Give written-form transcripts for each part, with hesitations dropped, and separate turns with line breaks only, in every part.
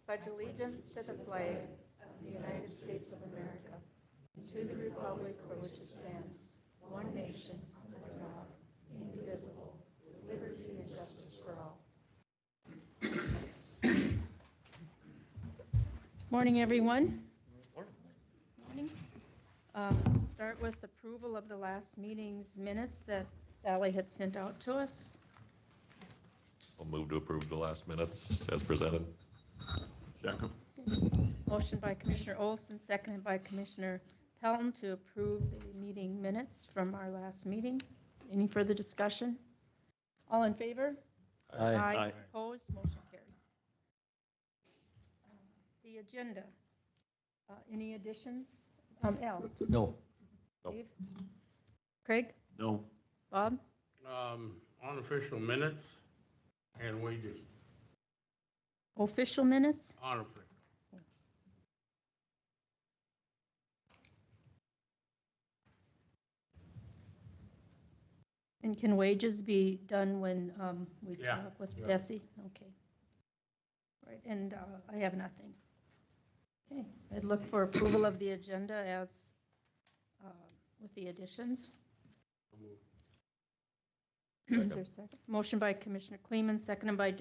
pledge allegiance to the flag of the United States of America, and to the republic for which it stands, one nation, under God, indivisible, with liberty and justice for all. Morning, everyone. Morning. Start with approval of the last meeting's minutes that Sally had sent out to us.
I'll move to approve the last minutes as presented.
Second.
Motion by Commissioner Olson, seconded by Commissioner Pelton to approve the meeting minutes from our last meeting. Any further discussion? All in favor?
Aye.
Opposed? Motion carries. The agenda. Any additions? Al?
No.
Dave? Craig?
No.
Bob?
Unofficial minutes and wages.
Official minutes?
Unofficial.
And can wages be done when we
Yeah.
talk with
Yeah.
Desi? Okay. Right, and I have nothing. Okay, I'd look for approval of the agenda as with the additions. Is there a second? Motion by Commissioner Kleeman, seconded by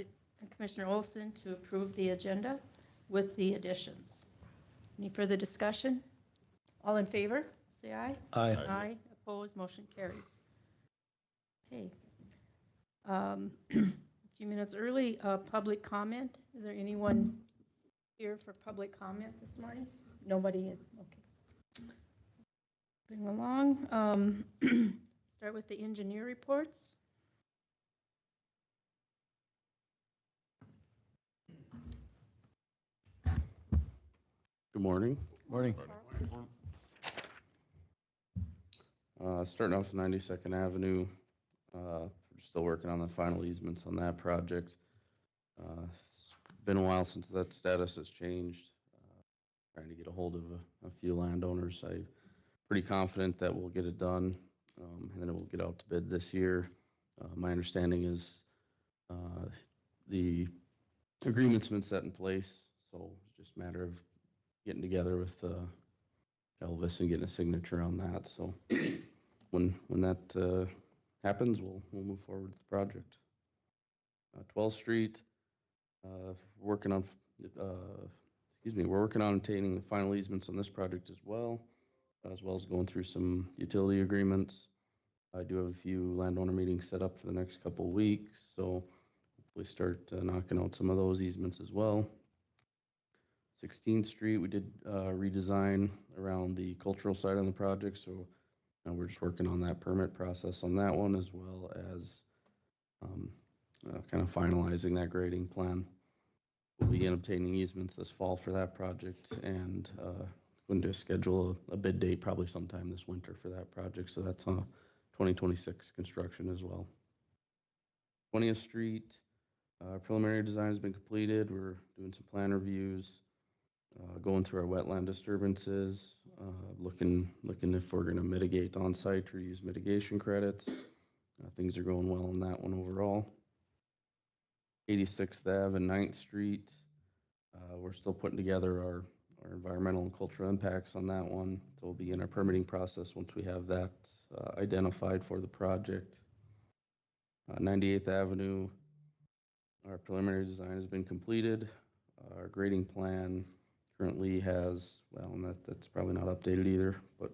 Commissioner Olson to approve the agenda with the additions. Any further discussion? All in favor, say aye.
Aye.
Aye. Opposed, motion carries. Okay. A few minutes early, public comment. Is there anyone here for public comment this morning? Nobody? Okay. Moving along. Start with the engineer reports.
Good morning.
Morning.
Starting off with 92nd Avenue. We're still working on the final easements on that project. It's been a while since that status has changed. Trying to get a hold of a few landowners. I'm pretty confident that we'll get it done, and then it will get out to bid this year. My understanding is the agreement's been set in place, so it's just a matter of getting together with Elvis and getting a signature on that. So when that happens, we'll move forward with the project. 12th Street, we're working on obtaining the final easements on this project as well as going through some utility agreements. I do have a few landowner meetings set up for the next couple of weeks, so hopefully start knocking out some of those easements as well. 16th Street, we did redesign around the cultural side on the project, so we're just working on that permit process on that one, as well as kind of finalizing that grading plan. We'll begin obtaining easements this fall for that project, and going to schedule a bid date probably sometime this winter for that project, so that's 2026 construction as well. 20th Street, preliminary design has been completed. We're doing some plan reviews. Going through our wetland disturbances, looking if we're going to mitigate on site or use mitigation credits. Things are going well on that one overall. 86th Ave and 9th Street, we're still putting together our environmental and cultural impacts on that one. So we'll be in our permitting process once we have that identified for the project. 98th Avenue, our preliminary design has been completed. Our grading plan currently has, well, and that's probably not updated either, but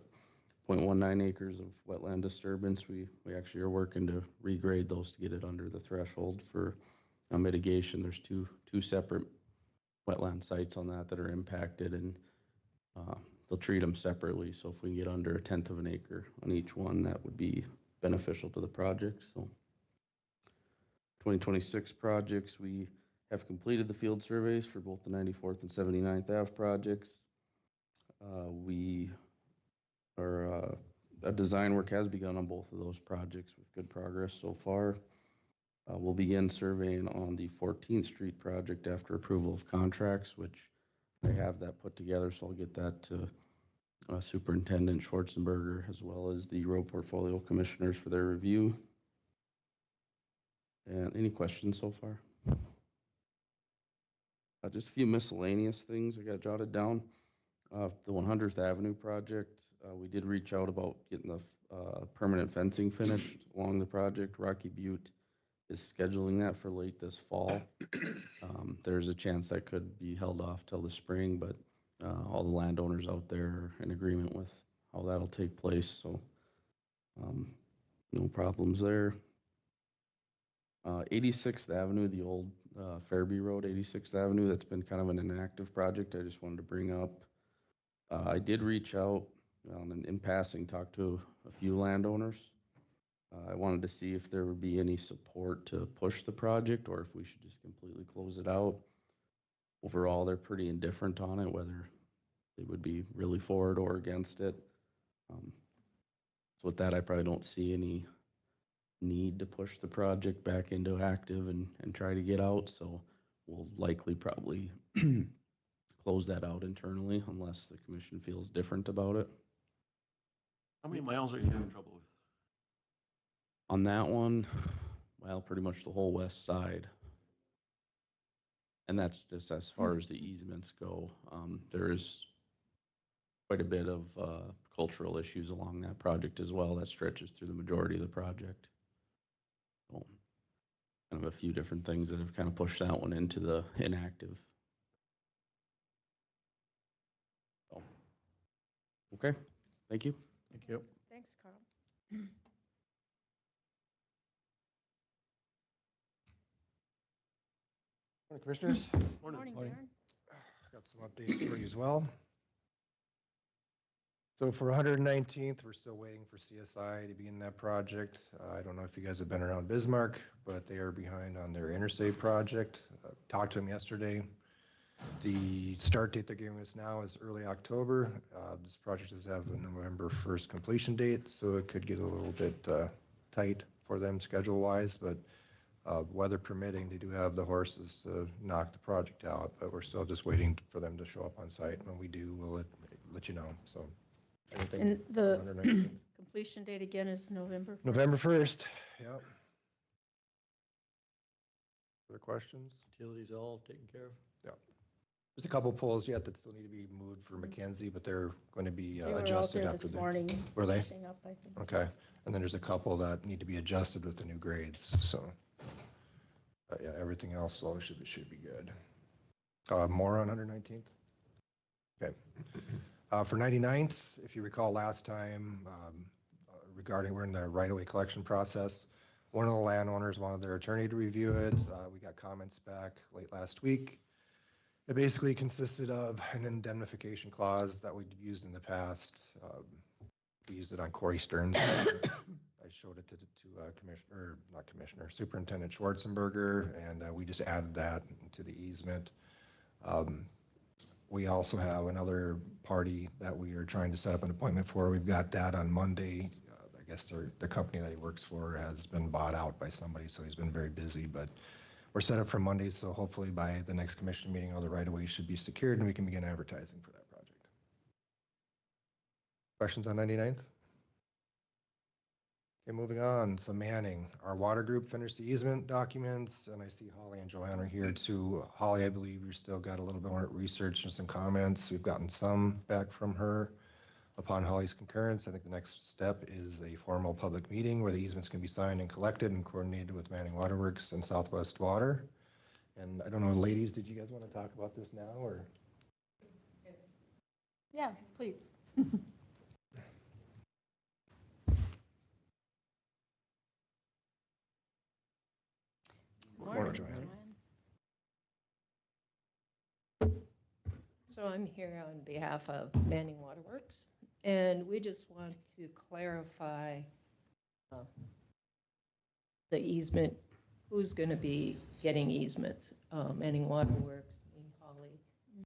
0.19 acres of wetland disturbance. We actually are working to regrade those to get it under the threshold for mitigation. There's two separate wetland sites on that are impacted, and they'll treat them separately. So if we can get under 1/10 of an acre on each one, that would be beneficial to the project. So 2026 projects, we have completed the field surveys for both the 94th and 79th Ave projects. Design work has begun on both of those projects with good progress so far. We'll begin surveying on the 14th Street project after approval of contracts, which I have that put together, so I'll get that to Superintendent Schwarzenberger as well as the road portfolio commissioners for their review. And any questions so far? Just a few miscellaneous things I got jotted down. The 100th Avenue project, we did reach out about getting the permanent fencing finished along the project. Rocky Butte is scheduling that for late this fall. There's a chance that could be held off till the spring, but all the landowners out there are in agreement with how that'll take place, so no problems there. 86th Avenue, the old Fairview Road, 86th Avenue, that's been kind of an inactive project I just wanted to bring up. I did reach out and in passing talk to a few landowners. I wanted to see if there would be any support to push the project or if we should just completely close it out. Overall, they're pretty indifferent on it, whether they would be really for it or against it. So with that, I probably don't see any need to push the project back into active and try to get out. So we'll likely probably close that out internally unless the commission feels different about it.
How many miles are you having trouble with?
On that one, well, pretty much the whole west side. And that's just as far as the easements go. There is quite a bit of cultural issues along that project as well that stretches through the majority of the project. So, kind of a few different things that have kind of pushed that one into the inactive. So, okay, thank you.
Thank you.
Thanks, Carl.
Morning, Commissioners.
Morning,
Morning.
Darren.
Got some updates for you as well. So for 119th, we're still waiting for CSI to begin that project. I don't know if you guys have been around Bismarck, but they are behind on their interstate project. Talked to them yesterday. The start date they're giving us now is early October. This project does have a November 1st completion date, so it could get a little bit tight for them schedule-wise, but weather permitting, they do have the horses to knock the project out, but we're still just waiting for them to show up on site. When we do, we'll let you know. So anything
And the
119th?
completion date again is November?
November 1st, yep. Other questions?
Utilities all taken care of?
There's a couple poles yet that still need to be moved for Mackenzie, but they're going to be
They were out
adjusted
there
after
this
the.
morning.
Were they?
finishing up, I think.
Okay, and then there's a couple that need to be adjusted with the new grades, so. But yeah, everything else though should be good. More on 119th? Okay. For 99th, if you recall last time, regarding, we're in the right-of-way collection process. One of the landowners wanted their attorney to review it. We got comments back late last week. It basically consisted of an indemnification clause that we'd used in the past. We used it on Corey Stearns. I showed it to Superintendent Schwarzenberger, and we just added that to the easement. We also have another party that we are trying to set up an appointment for. We've got that on Monday. I guess the company that he works for has been bought out by somebody, so he's been very busy, but we're set up for Monday, so hopefully by the next commission meeting, all the right-of-way should be secured and we can begin advertising for that project. Questions on 99th? Okay, moving on. So Manning, our water group finished the easement documents, and I see Holly and Joanne are here too. Holly, I believe you've still got a little bit more research and some comments. We've gotten some back from her. Upon Holly's concurrence, I think the next step is a formal public meeting where the easements can be signed and collected and coordinated with Manning Waterworks and Southwest Water. And I don't know, ladies, did you guys want to talk about this now or?
Yeah, please.
Morning, Joanne.
So I'm here on behalf of Manning Waterworks, and we just want to clarify the easement, who's going to be getting easements. Manning Waterworks, me, Holly,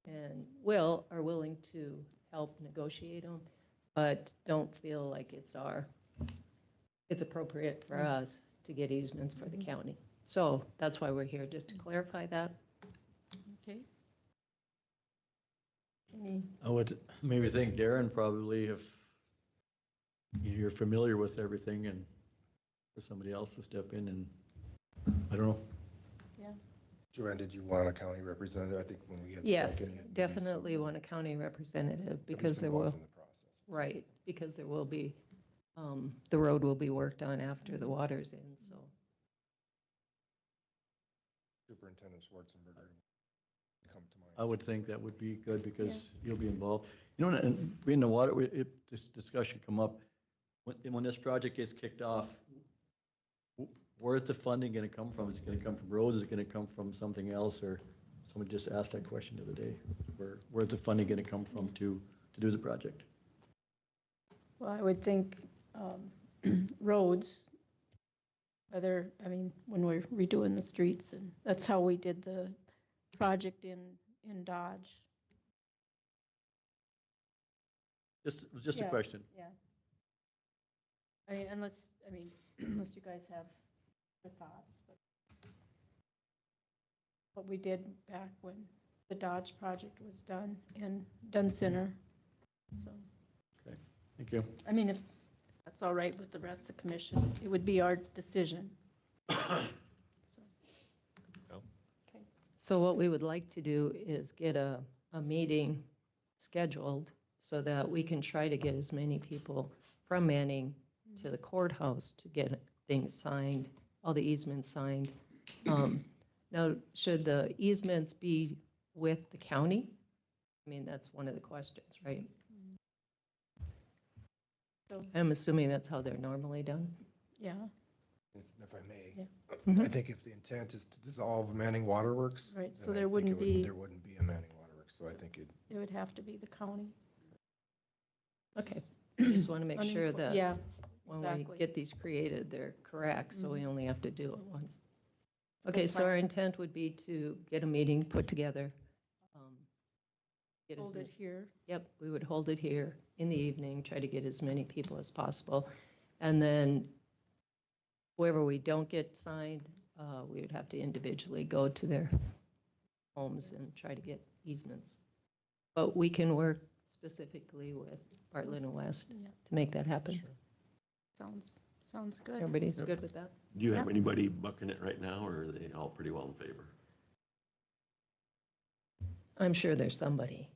and Will are willing to help negotiate them, but don't feel like it's appropriate for us to get easements for the county. So that's why we're here, just to clarify that.
Okay.
I would maybe think Darren probably, if you're familiar with everything, and for somebody else to step in and, I don't know.
Yeah.
Joanne, did you want a county representative? I think when we had.
Yes,
spoken, you had
definitely
some-
want a county representative
at least
because there
involved
will,
in the process.
right, because there will be, the road will be worked on after the water's in, so.
Superintendent Schwarzenberger come to mind.
I would think that would be good because you'll be involved. You know, and being the water, this discussion come up, when this project gets kicked off, where's the funding gonna come from? Is it gonna come from roads? Is it gonna come from something else? Or someone just asked that question the other day. Where's the funding gonna come from to do the project?
Well, I would think roads, I mean, when we're redoing the streets, and that's how we did the project in Dodge.
It was just a
Yeah.
question.
Yeah. I mean, unless you guys have other thoughts, but what we did back when the Dodge project was done in Dunn Center. So,
Thank you.
I mean, if that's all right with the rest of the commission, it would be our decision. So,
So what we would like to do is get a meeting scheduled so that we can try to get as many people from Manning to the courthouse to get things signed, all the easements signed. Now, should the easements be with the county? I mean, that's one of the questions, right?
So,
I'm assuming that's how they're normally done.
yeah,
If I may.
Yeah.
Mhm.
I think if the intent is to dissolve Manning Waterworks.
right,
then
so
I
there
think
wouldn't
there wouldn't be a Manning Waterworks, so I think it.
it would have to be the county.
Okay, just want to make sure
Uninco-
that
Yeah,
when
exactly.
we get these created, they're correct, so we only have to do it once.
Good
Okay, so our
plan.
intent would be to get a meeting put together. Get as
Hold
ma-
it here.
Yep, we would hold it here in the evening, try to get as many people as possible. And then whoever we don't get signed, we would have to individually go to their homes and try to get easements. But we can work specifically with Bartlett and West
Yeah.
to make that happen.
Sounds good.
Everybody's good with that?
Do you have
Yeah.
anybody bucking it right now, or are they all pretty well in favor?
I'm sure there's somebody.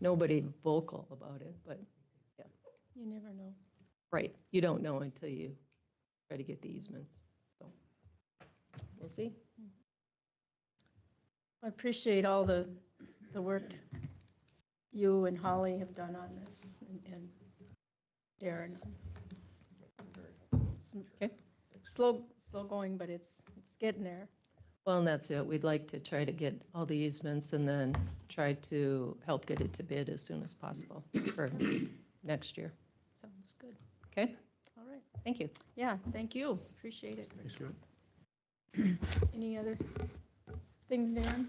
Nobody vocal about it, but,
You never know.
right, you don't know until you try to get the easements, so. We'll see.
I appreciate all the work you and Holly have done on this, and Darren. It's
Okay.
slow going, but it's getting there.
Well, and that's it. We'd like to try to get all the easements and then try to help get it to bid as soon as possible for next year.
Sounds good.
Okay?
All right.
Thank you.
Yeah, thank you. Appreciate it.
Thank you.
Any other things, Darren?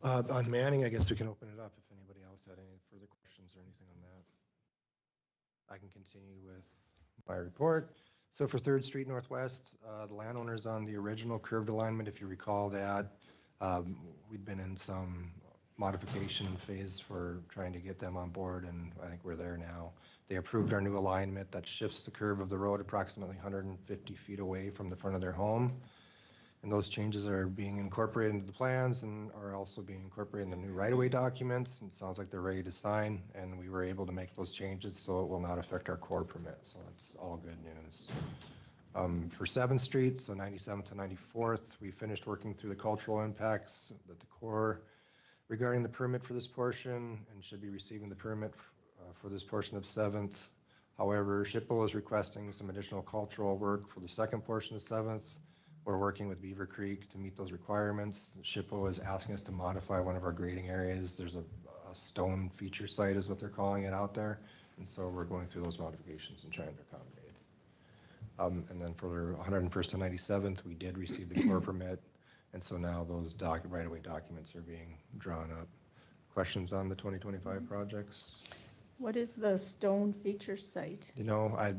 On Manning, I guess we can open it up if anybody else had any further questions or anything on that. I can continue with my report. So for Third Street Northwest, the landowners on the original curved alignment, if you recall that, we'd been in some modification phase for trying to get them on board, and I think we're there now. They approved our new alignment that shifts the curve of the road approximately 150 feet away from the front of their home. And those changes are being incorporated into the plans and are also being incorporated in the new right-of-way documents. It sounds like they're ready to sign, and we were able to make those changes, so it will not affect our core permit. So that's all good news. For 7th Street, so 97th to 94th, we finished working through the cultural impacts at the core regarding the permit for this portion, and should be receiving the permit for this portion of 7th. However, SHPO is requesting some additional cultural work for the second portion of 7th. We're working with Beaver Creek to meet those requirements. SHPO is asking us to modify one of our grading areas. There's a stone feature site is what they're calling it out there. And so we're going through those modifications and trying to accommodate. And then for 101st to 97th, we did receive the core permit. And so now those right-of-way documents are being drawn up. Questions on the 2025 projects?
What is the stone feature site?
You know, I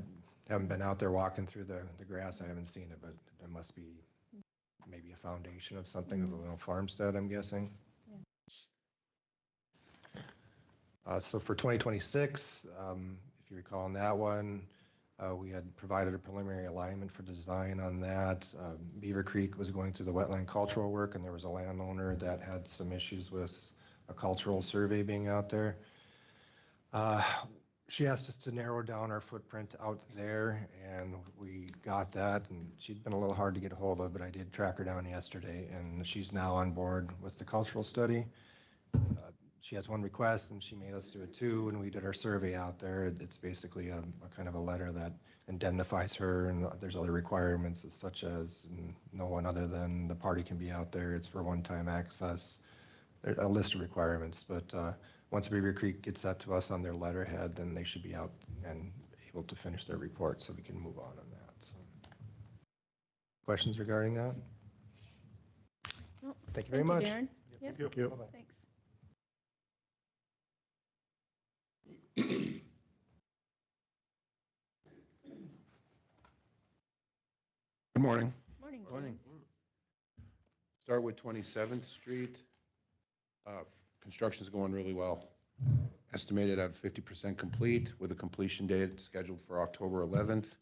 haven't been out there walking through the grass. I haven't seen it, but there must be maybe a foundation of something, of a little farmstead, I'm guessing. So for 2026, if you recall on that one, We had provided a preliminary alignment for design on that. Beaver Creek was going through the wetland cultural work, and there was a landowner that had some issues with a cultural survey being out there. She asked us to narrow down our footprint out there, and we got that, and she'd been a little hard to get a hold of, but I did track her down yesterday, and she's now on board with the cultural study. She has one request, and she made us do it too, and we did our survey out there. It's basically a kind of a letter that indemnifies her, and there's other requirements such as no one other than the party can be out there. It's for one-time access. There's a list of requirements, but once Beaver Creek gets that to us on their letterhead, then they should be out and able to finish their report, so we can move on that. So, questions regarding that?
No,
Thank you very much.
Darren. Yep,
Thank you.
Bye-bye.
thanks.
Good morning.
Morning,
Morning.
James.
Start with 27th Street. Construction's going really well. Estimated at 50% complete with a completion date scheduled for October 11th.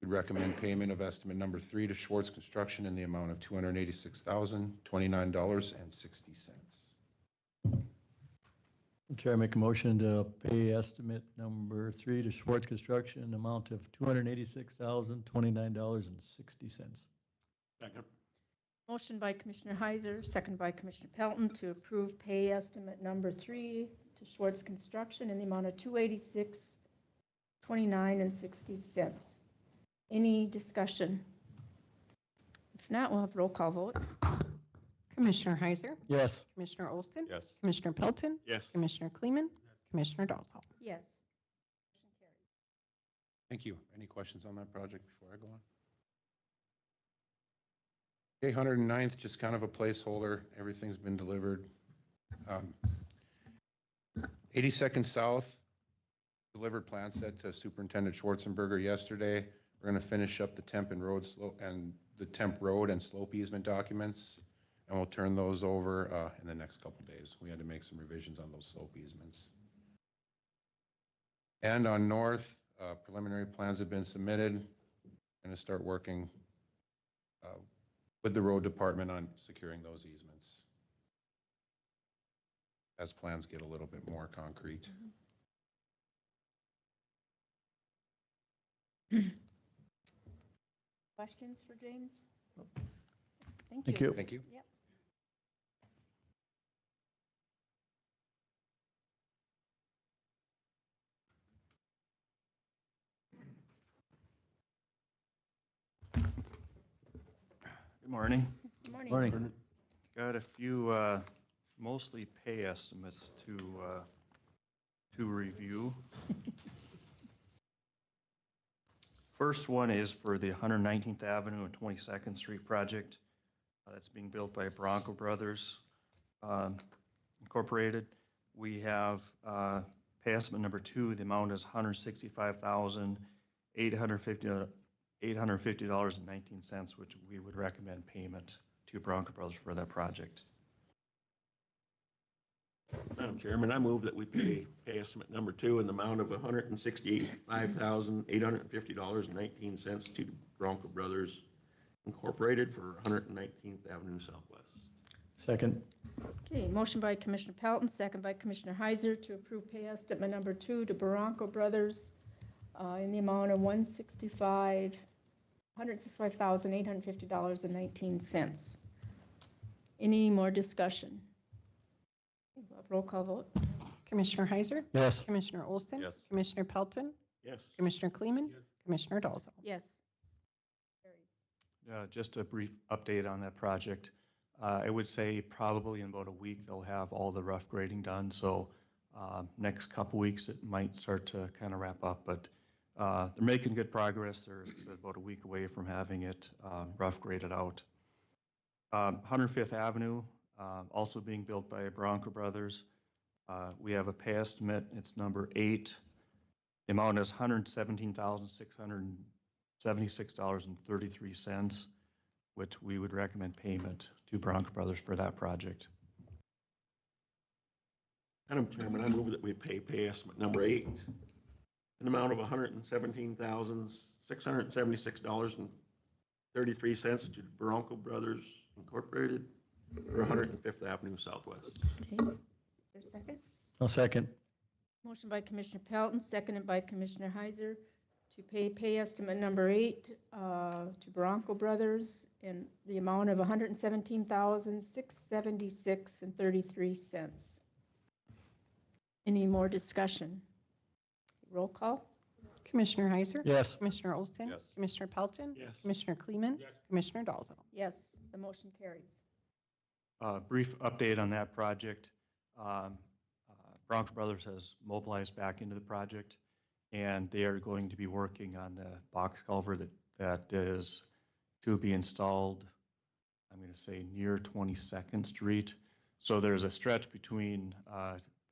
We recommend payment of estimate number 3 to Schwartz Construction in the amount of $286,029.60.
Chair, I make a motion to pay estimate number 3 to Schwartz Construction, an amount of $286,029.60.
Second.
Motion by Commissioner Heiser, second by Commissioner Pelton to approve pay estimate number 3 to Schwartz Construction in the amount of $286.2960. Any discussion? If not, we'll have roll call vote.
Commissioner Heiser,
Yes.
Commissioner Olson,
Yes.
Commissioner Pelton,
Yes.
Commissioner Kleeman, Commissioner Dalzell.
Yes. Motion carries.
Thank you. Any questions on that project before I go on? Okay, 109th, just kind of a placeholder. Everything's been delivered. 82nd South, delivered plan set to Superintendent Schwarzenberger yesterday. We're going to finish up the temp and road road and slope easement documents, and we'll turn those over in the next couple days. We had to make some revisions on those slope easements. And on North, preliminary plans have been submitted. Going to start working with the road department on securing those easements as plans get a little bit more concrete.
Questions for James? Thank you.
Thank you.
Thank you.
Yep.
Good morning.
Good morning.
Morning.
Got a few mostly pay estimates to review. First one is for the 119th Avenue and 22nd Street project that's being built by Bronco Brothers Incorporated. We have pay estimate number 2. The amount is $165,850.19, which we would recommend payment to Bronco Brothers for that project.
Madam Chairman, I move that we pay estimate number 2 in the amount of $165,850.19 to Bronco Brothers Incorporated for 119th Avenue Southwest.
Second.
Okay, motion by Commissioner Pelton, second by Commissioner Heiser to approve pay estimate number 2 to Bronco Brothers in the amount of $165,850.19. Any more discussion? We'll have roll call vote.
Commissioner Heiser,
Yes.
Commissioner Olson,
Yes.
Commissioner Pelton,
Yes.
Commissioner Kleeman,
Yes.
Commissioner Dalzell.
Yes. Carries.
Just a brief update on that project. I would say probably in about a week, they'll have all the rough grading done. So next couple weeks, it might start to kind of wrap up, but they're making good progress. They're about a week away from having it rough graded out. 105th Avenue, also being built by Bronco Brothers. We have a pay estimate. It's number 8. The amount is $117,676.33, which we would recommend payment to Bronco Brothers for that project.
Madam Chairman, I move that we pay estimate number 8 an amount of $117,676.33 to Bronco Brothers Incorporated for 105th Avenue Southwest.
Okay, is there a second?
I'll second.
Motion by Commissioner Pelton, seconded by Commissioner Heiser to pay estimate number 8 to Bronco Brothers in the amount of $117,676.33. Any more discussion? Roll call?
Commissioner Heiser?
Yes.
Commissioner Olson?
Yes.
Commissioner Pelton?
Yes.
Commissioner Kleeman?
Yes.
Commissioner Dalzell?
Yes, the motion carries.
Brief update on that project. Bronx Brothers has mobilized back into the project, and they are going to be working on the box culvert that is to be installed, I'm going to say near 22nd Street. So there's a stretch between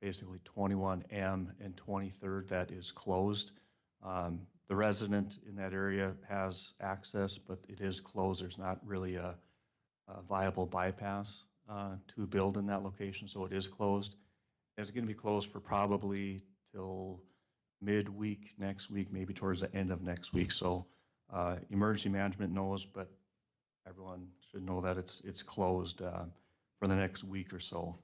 basically 21M and 23rd that is closed. The resident in that area has access, but it is closed. There's not really a viable bypass to build in that location, so it is closed. It's going to be closed for probably till midweek next week, maybe towards the end of next week. So emergency management knows, but everyone should know that it's closed for the next week or so.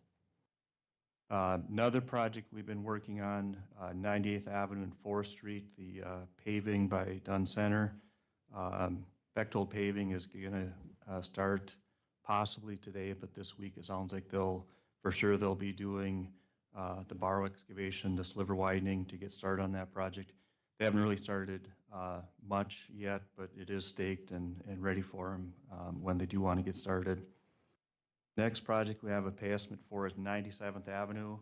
Another project we've been working on, 98th Avenue and 4th Street, the paving by Dunn Center. Bechtold Paving is going to start possibly today, but this week it sounds like they'll be doing the borrow excavation, the sliver widening to get started on that project. They haven't really started much yet, but it is staked and ready for them when they do want to get started. Next project we have a pay estimate for is 97th Avenue.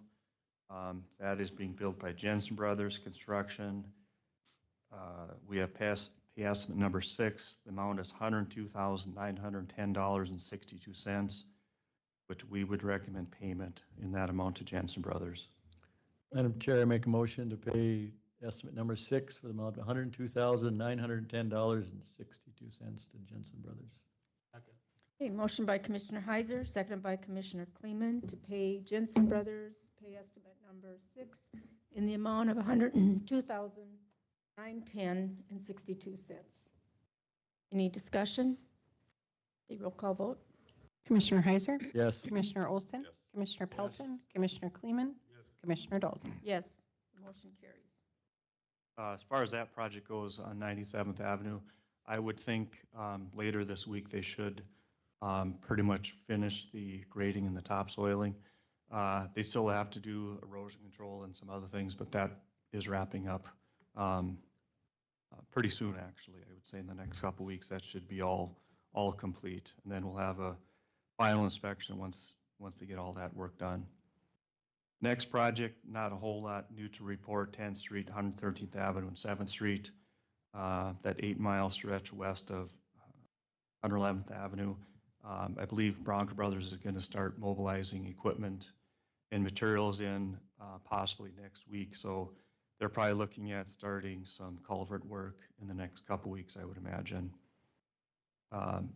That is being built by Jensen Brothers Construction. We have pay estimate number 6. The amount is $102,910.62, which we would recommend payment in that amount to Jensen Brothers.
Madam Chair, I make a motion to pay estimate number 6 for the amount of $102,910.62 to Jensen Brothers.
Second.
Okay, motion by Commissioner Heiser, seconded by Commissioner Kleeman to pay Jensen Brothers pay estimate number 6 in the amount of $102,910.62. Any discussion? Okay, roll call vote.
Commissioner Heiser?
Yes.
Commissioner Olson?
Yes.
Commissioner Pelton? Commissioner Kleeman?
Yes.
Commissioner Dalzell?
Yes, the motion carries.
As far as that project goes on 97th Avenue, I would think later this week they should pretty much finish the grading and the topsoiling. They still have to do erosion control and some other things, but that is wrapping up pretty soon, actually. I would say in the next couple weeks that should be all complete, and then we'll have a final inspection once they get all that work done. Next project, not a whole lot new to report, 10th Street, 113th Avenue and 7th Street, that 8-mile stretch west of 111th Avenue. I believe Bronco Brothers is going to start mobilizing equipment and materials in possibly next week. So they're probably looking at starting some culvert work in the next couple weeks, I would imagine.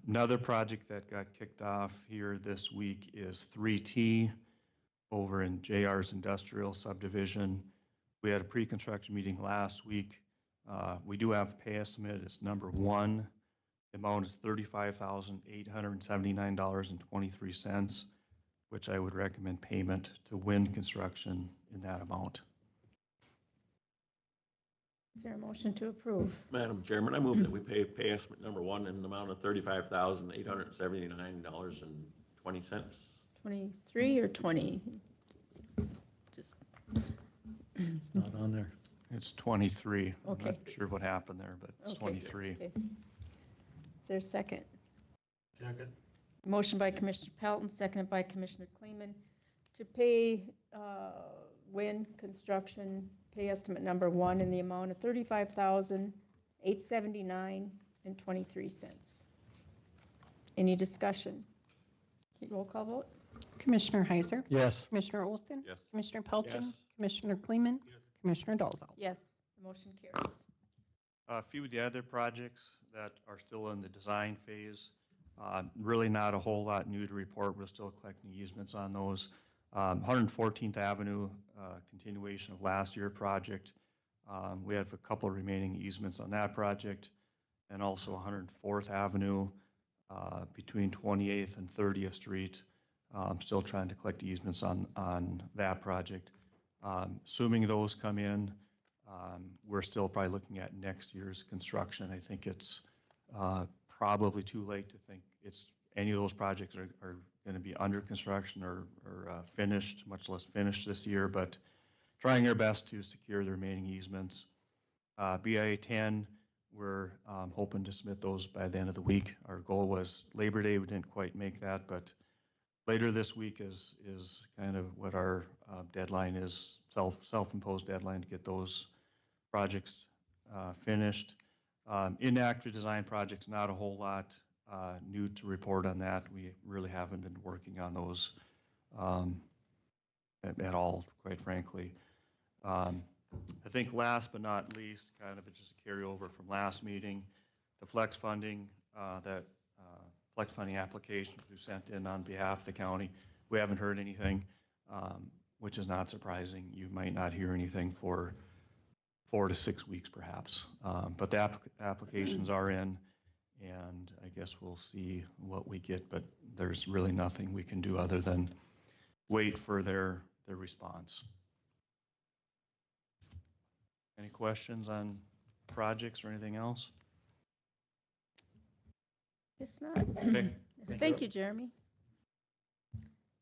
Another project that got kicked off here this week is 3T over in JR's industrial subdivision. We had a pre-construction meeting last week. We do have a pay estimate. It's number 1. The amount is $35,879.23, which I would recommend payment to Wind Construction in that amount.
Is there a motion to approve?
Madam Chairman, I move that we pay estimate number 1 in the amount of $35,879.20.
23 or 20? Just,
Not on there.
It's 23. I'm
Okay.
not sure what happened there, but it's
Okay.
23.
okay. Is there a second?
Second.
Motion by Commissioner Pelton, seconded by Commissioner Kleeman to pay Wind Construction pay estimate number 1 in the amount of $35,879.23. Any discussion? Okay, roll call vote.
Commissioner Heiser?
Yes.
Commissioner Olson?
Yes.
Commissioner Pelton?
Yes.
Commissioner Kleeman?
Yes.
Commissioner Dalzell?
Yes, the motion carries.
A few of the other projects that are still in the design phase, really not a whole lot new to report. We're still collecting easements on those. 114th Avenue, continuation of last year's project. We have a couple remaining easements on that project, and also 104th Avenue between 28th and 30th Street. Still trying to collect easements on that project. Assuming those come in, we're still probably looking at next year's construction. I think it's probably too late to think any of those projects are going to be under construction or finished, much less finished this year, but trying our best to secure the remaining easements. BIA 10, we're hoping to submit those by the end of the week. Our goal was Labor Day. We didn't quite make that, but later this week is kind of what our deadline is, self-imposed deadline to get those projects finished. Inactive design projects, not a whole lot new to report on that. We really haven't been working on those at all, quite frankly. I think last but not least, kind of it's just a carryover from last meeting, the flex funding flex funding applications we sent in on behalf of the county. We haven't heard anything, which is not surprising. You might not hear anything for 4 to 6 weeks perhaps. But the applications are in, and I guess we'll see what we get, but there's really nothing we can do other than wait for their response. Any questions on projects or anything else?
It's not.
Okay.
Thank you, Jeremy.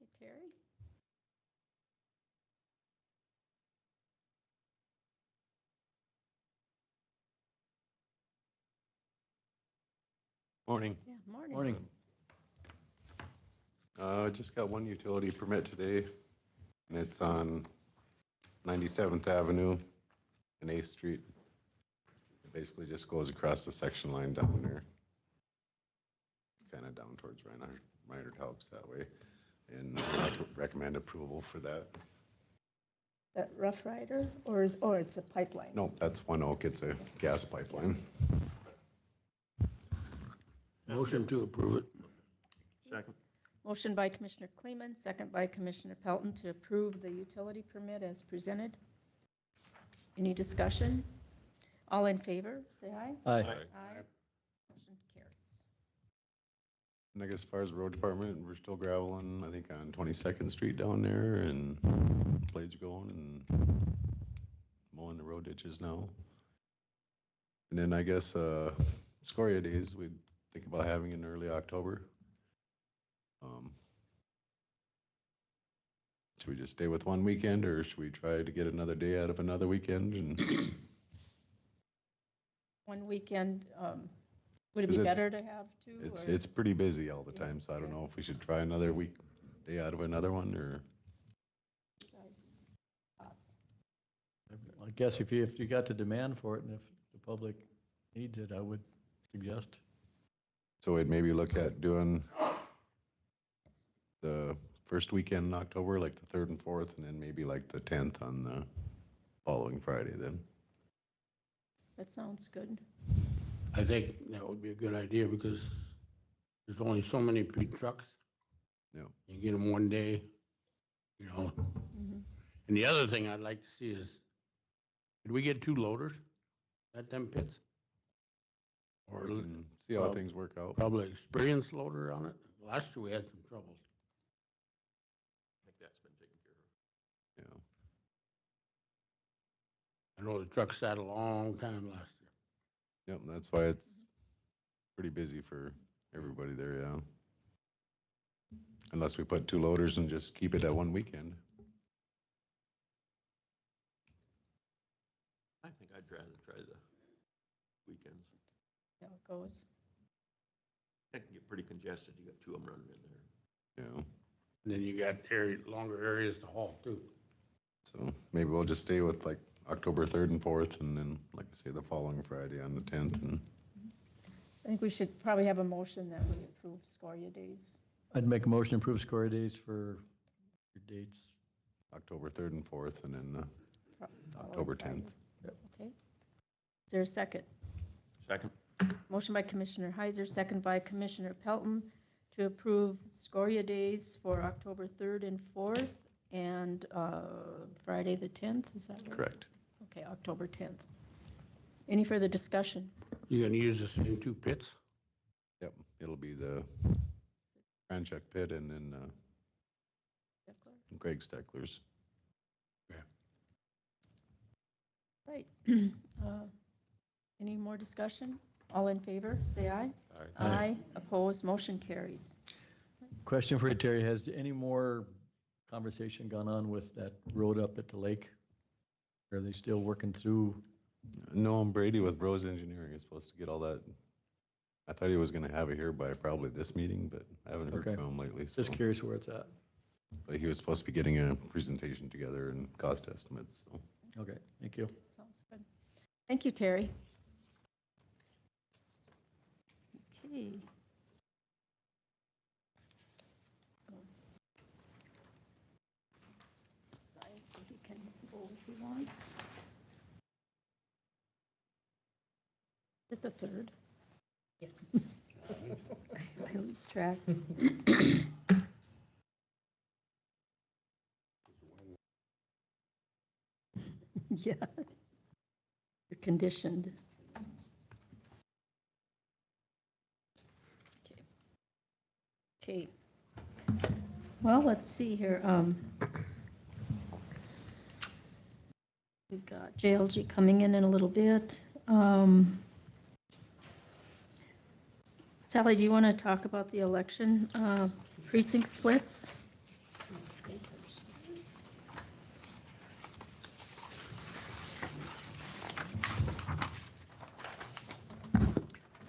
Hey, Terry?
Morning.
Yeah, morning.
Morning.
Just got one utility permit today, and it's on 97th Avenue and 8th Street. It basically just goes across the section line down there. It's kind of down towards Reinhardt Helps that way, and I recommend approval for that.
That Rough Rider, or it's a pipeline?
No, that's One Oak. It's a gas pipeline.
Motion to approve it.
Second.
Motion by Commissioner Kleeman, second by Commissioner Pelton to approve the utility permit as presented. Any discussion? All in favor, say aye.
Aye.
Aye. Motion carries.
And I guess as far as the road department, we're still graveling, I think, on 22nd Street down there, and blades are going and mowing the road ditches now. And then I guess Scoria Days, we'd think about having in early October. Should we just stay with one weekend, or should we try to get another day out of another weekend? And
One weekend, would it
Is
be
it-
better to have two? or-
it's pretty busy all the time, so I don't
Yeah.
know if we should try another day out of another one, or
Guys' thoughts?
I guess if you got the demand for it and if the public needs it, I would suggest.
so we'd maybe look at doing the first weekend in October, like the 3rd and 4th, and then maybe like the 10th on the following Friday then.
That sounds good.
I think that would be a good idea because there's only so many big trucks.
Yeah.
You get them one day, you know.
Mhm.
And the other thing I'd like to see is, did we get 2 loaders at them pits? Or
We can see how
well,
things work out.
probably experienced loader on it? Last year we had some troubles.
I think that's been taken care of.
Yeah.
I know the truck sat a long time last year.
Yep, that's why it's pretty busy for everybody there, yeah. Unless we put 2 loaders and just keep it at one weekend.
I think I'd rather try the weekends.
See how it goes.
That can get pretty congested. You got 2 of them running in there.
Yeah,
And then you got longer areas to haul too.
so maybe we'll just stay with like October 3rd and 4th, and then, like I say, the following Friday on the 10th, and
I think we should probably have a motion that we approve Scoria Days.
I'd make a motion to approve Scoria Days for your dates.
October 3rd and 4th, and then
following
October
Friday.
10th.
Okay. Is there a second?
Second.
Motion by Commissioner Heiser, second by Commissioner Pelton to approve Scoria Days for October 3rd and 4th and Friday the 10th, is that right?
Correct.
Okay, October 10th. Any further discussion?
You gonna use the same two pits?
Yep, it'll be the Franchuk pit and then Greg Steckler's.
Right. Any more discussion? All in favor, say aye.
Aye.
Aye. Opposed, motion carries.
Question for you, Terry. Has any more conversation gone on with that road up at the lake? Are they still working through?
No, Brady with Bros Engineering is supposed to get all that. I thought he was gonna have it here by probably this meeting, but I haven't heard
Okay.
from him lately.
Just
so.
curious where it's at.
But he was supposed to be getting a presentation together and cost estimates, so.
Okay, thank you.
Sounds good. Thank you, Terry. Okay. Sign so he can vote if he wants. At the third.
Yes.
I lose track. Yeah. You're conditioned. Okay. Well, let's see here. We've got JLG coming in a little bit. Sally, do you want to talk about the election precinct splits?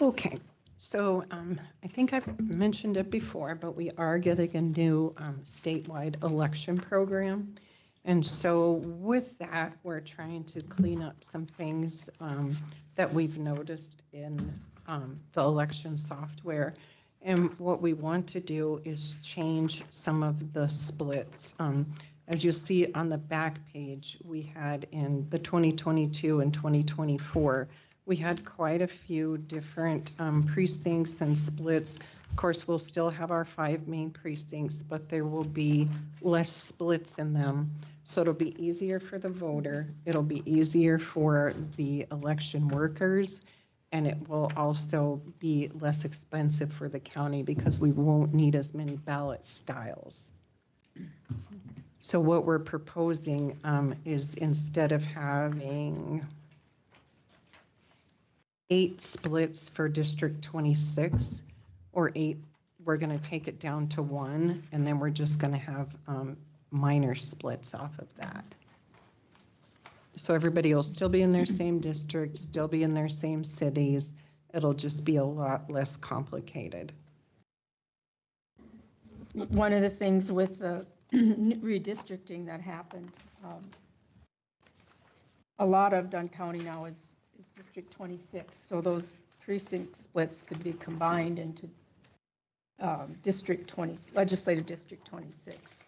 Okay, so I think I've mentioned it before, but we are getting a new statewide election program. And so with that, we're trying to clean up some things that we've noticed in the election software. And what we want to do is change some of the splits. As you'll see on the back page, we had in the 2022 and 2024, we had quite a few different precincts and splits. Of course, we'll still have our 5 main precincts, but there will be less splits in them. So it'll be easier for the voter. It'll be easier for the election workers. And it will also be less expensive for the county because we won't need as many ballot styles. So what we're proposing is instead of having 8 splits for District 26 or 8, we're going to take it down to 1, and then we're just going to have minor splits off of that. So everybody will still be in their same district, still be in their same cities. It'll just be a lot less complicated.
One of the things with the redistricting that happened, a lot of Dunn County now is District 26. So those precinct splits could be combined into Legislative District 26.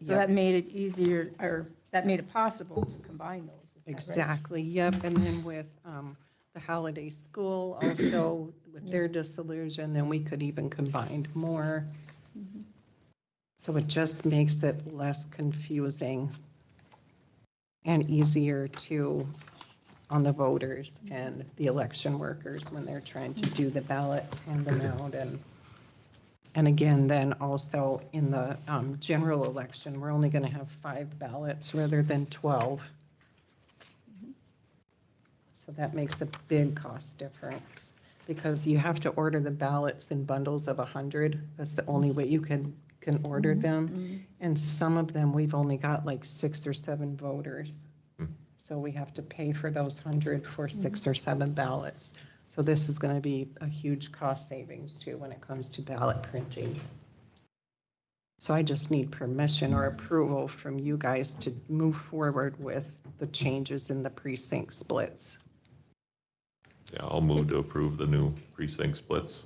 So that made it easier, or that made it possible to combine those. Is that right?
Exactly, yep. And then with the holiday school also with their dissolution, then we could even combine more.
Mhm.
So it just makes it less confusing and easier on the voters and the election workers when they're trying to do the ballots, hand them out. And again, then also in the general election, we're only going to have 5 ballots rather than 12. So that makes a big cost difference because you have to order the ballots in bundles of 100. That's the only way you can order them. And some of them, we've only got like 6 or 7 voters. So we have to pay for those 100 for 6 or 7 ballots. So this is going to be a huge cost savings too when it comes to ballot printing. So I just need permission or approval from you guys to move forward with the changes in the precinct splits.
Yeah, I'll move to approve the new precinct splits.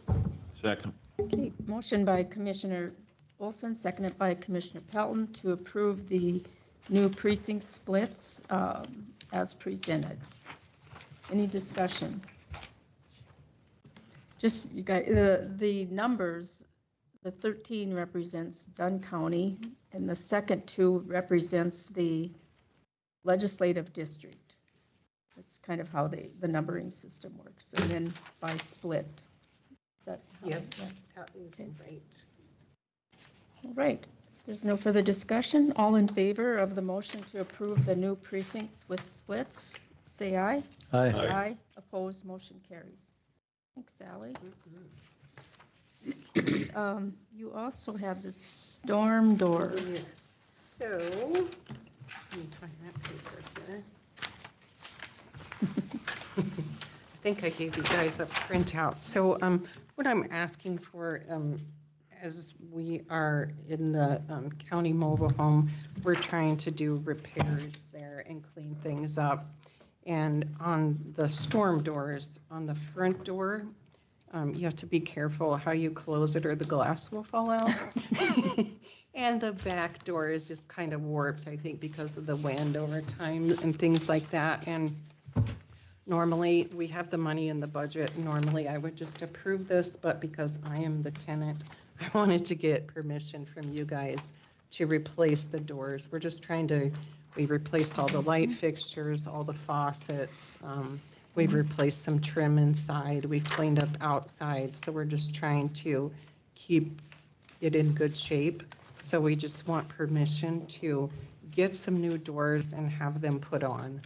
Second.
Okay, motion by Commissioner Olson, seconded by Commissioner Pelton to approve the new precinct splits as presented. Any discussion? Just, you got the numbers, the 13 represents Dunn County, and the second 2 represents the legislative district. That's kind of how the numbering system works, and then by split. Is that? how-
Yep,
yeah.
that is
Okay.
right.
All right. If there's no further discussion, all in favor of the motion to approve the new precinct with splits, say aye.
Aye.
Aye. Opposed, motion carries. Thanks, Sally. You also have the storm door.
So, let me find that paper here. I think I gave you guys a printout. So what I'm asking for, as we are in the county mobile home, we're trying to do repairs there and clean things up. And on the storm doors, on the front door, you have to be careful how you close it or the glass will fall out. And the back door is just kind of warped, I think, because of the wind over time and things like that. And normally, we have the money in the budget. Normally, I would just approve this, but because I am the tenant, I wanted to get permission from you guys to replace the doors. We're just trying to, we replaced all the light fixtures, all the faucets. We've replaced some trim inside. We've cleaned up outside. So we're just trying to keep it in good shape. So we just want permission to get some new doors and have them put on.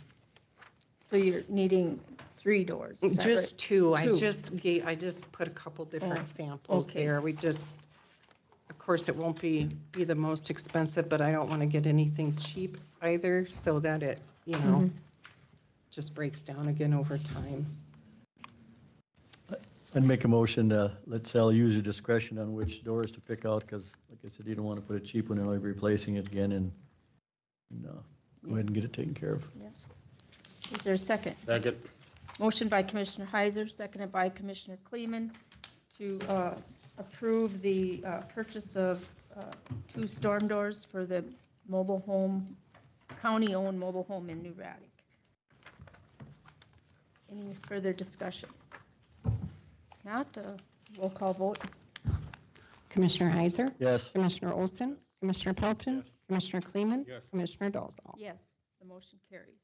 So you're needing 3 doors? separate?
Just two. I
Two.
just put a couple different samples
okay.
there. We just, of course, it won't be the most expensive, but I don't want to get anything cheap either, so that it, just breaks down again over time.
I'd make a motion to let Sally use her discretion on which doors to pick out, because like I said, you don't want to put a cheap one and only replacing it again, and go ahead and get it taken care of.
Is there a second?
Second.
Motion by Commissioner Heiser, seconded by Commissioner Kleeman to approve the purchase of 2 storm doors for the mobile home, county-owned mobile home in New Raddick. Any further discussion? Not, roll call vote.
Commissioner Heiser?
Yes.
Commissioner Olson? Commissioner Pelton? Commissioner Kleeman?
Yes.
Commissioner Dolzall?
Yes, the motion carries.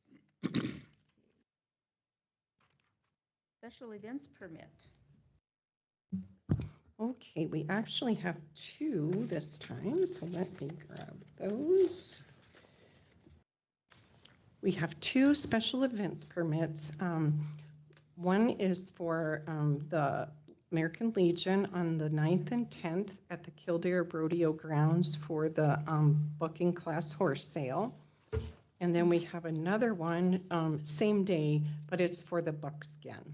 Special events permit.
Okay, we actually have 2 this time, so let me grab those. We have 2 special events permits. One is for the American Legion on the 9th and 10th at the Kildare Rodeo Grounds for the bucking class horse sale. And then we have another one, same day, but it's for the buckskin.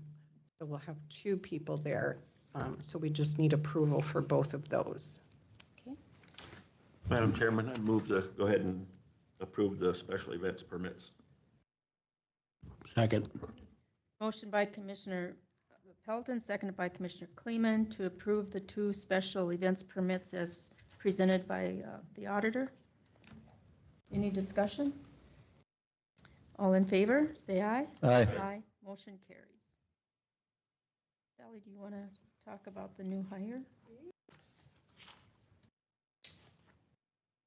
So we'll have 2 people there. So we just need approval for both of those.
Madam Chairman, I move to go ahead and approve the special events permits.
Second.
Motion by Commissioner Pelton, seconded by Commissioner Kleeman to approve the 2 special events permits as presented by the auditor. Any discussion? All in favor, say aye.
Aye.
Aye. Motion carries. Sally, do you want to talk about the new hire?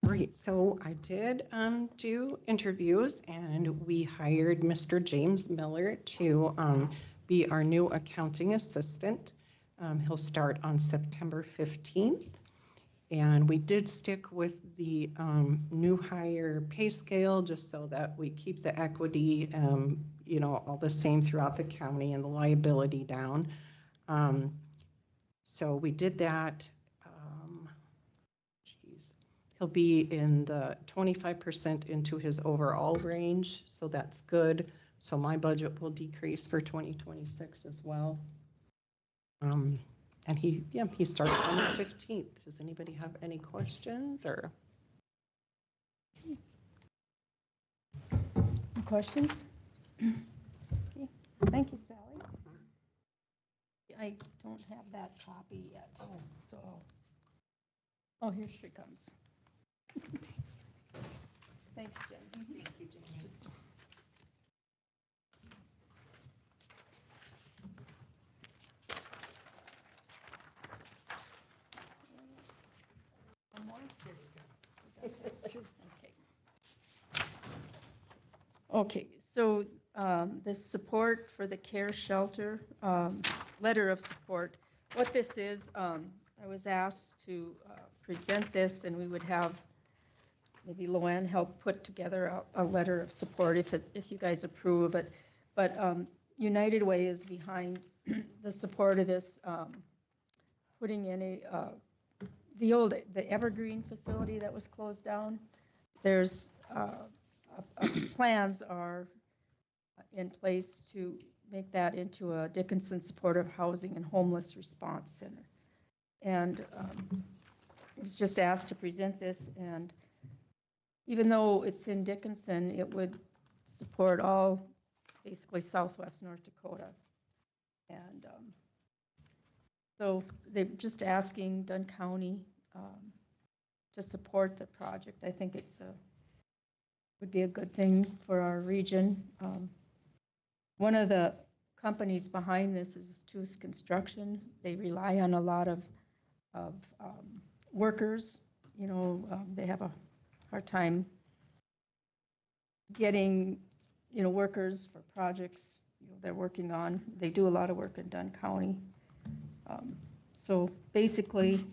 Great, so I did do interviews and we hired Mr. James Miller to be our new accounting assistant. He'll start on September 15th. And we did stick with the new hire pay scale just so that we keep the equity, all the same throughout the county and the liability down. So we did that. He'll be in the 25% into his overall range, so that's good. So my budget will decrease for 2026 as well. And he starts on the 15th. Does anybody have any questions or?
Questions? Okay. Thank you, Sally. I don't have that copy yet, so. Oh, here she comes. Thanks, Jen.
Thank you, James.
One more? Here we go. That's true. Okay. Okay, so this support for the care shelter, letter of support. What this is, I was asked to present this, and we would have maybe Luann help put together a letter of support if you guys approve of it. But United Way is behind the support of this, putting in the Evergreen facility that was closed down. There's plans are in place to make that into a Dickinson Supportive Housing and Homeless Response Center. And I was just asked to present this, and even though it's in Dickinson, it would support all, basically southwest North Dakota. And so they're just asking Dunn County to support the project. I think it's would be a good thing for our region. One of the companies behind this is Tooth Construction. They rely on a lot of workers. You know, they have a hard time getting, workers for projects, they're working on. They do a lot of work in Dunn County. So basically,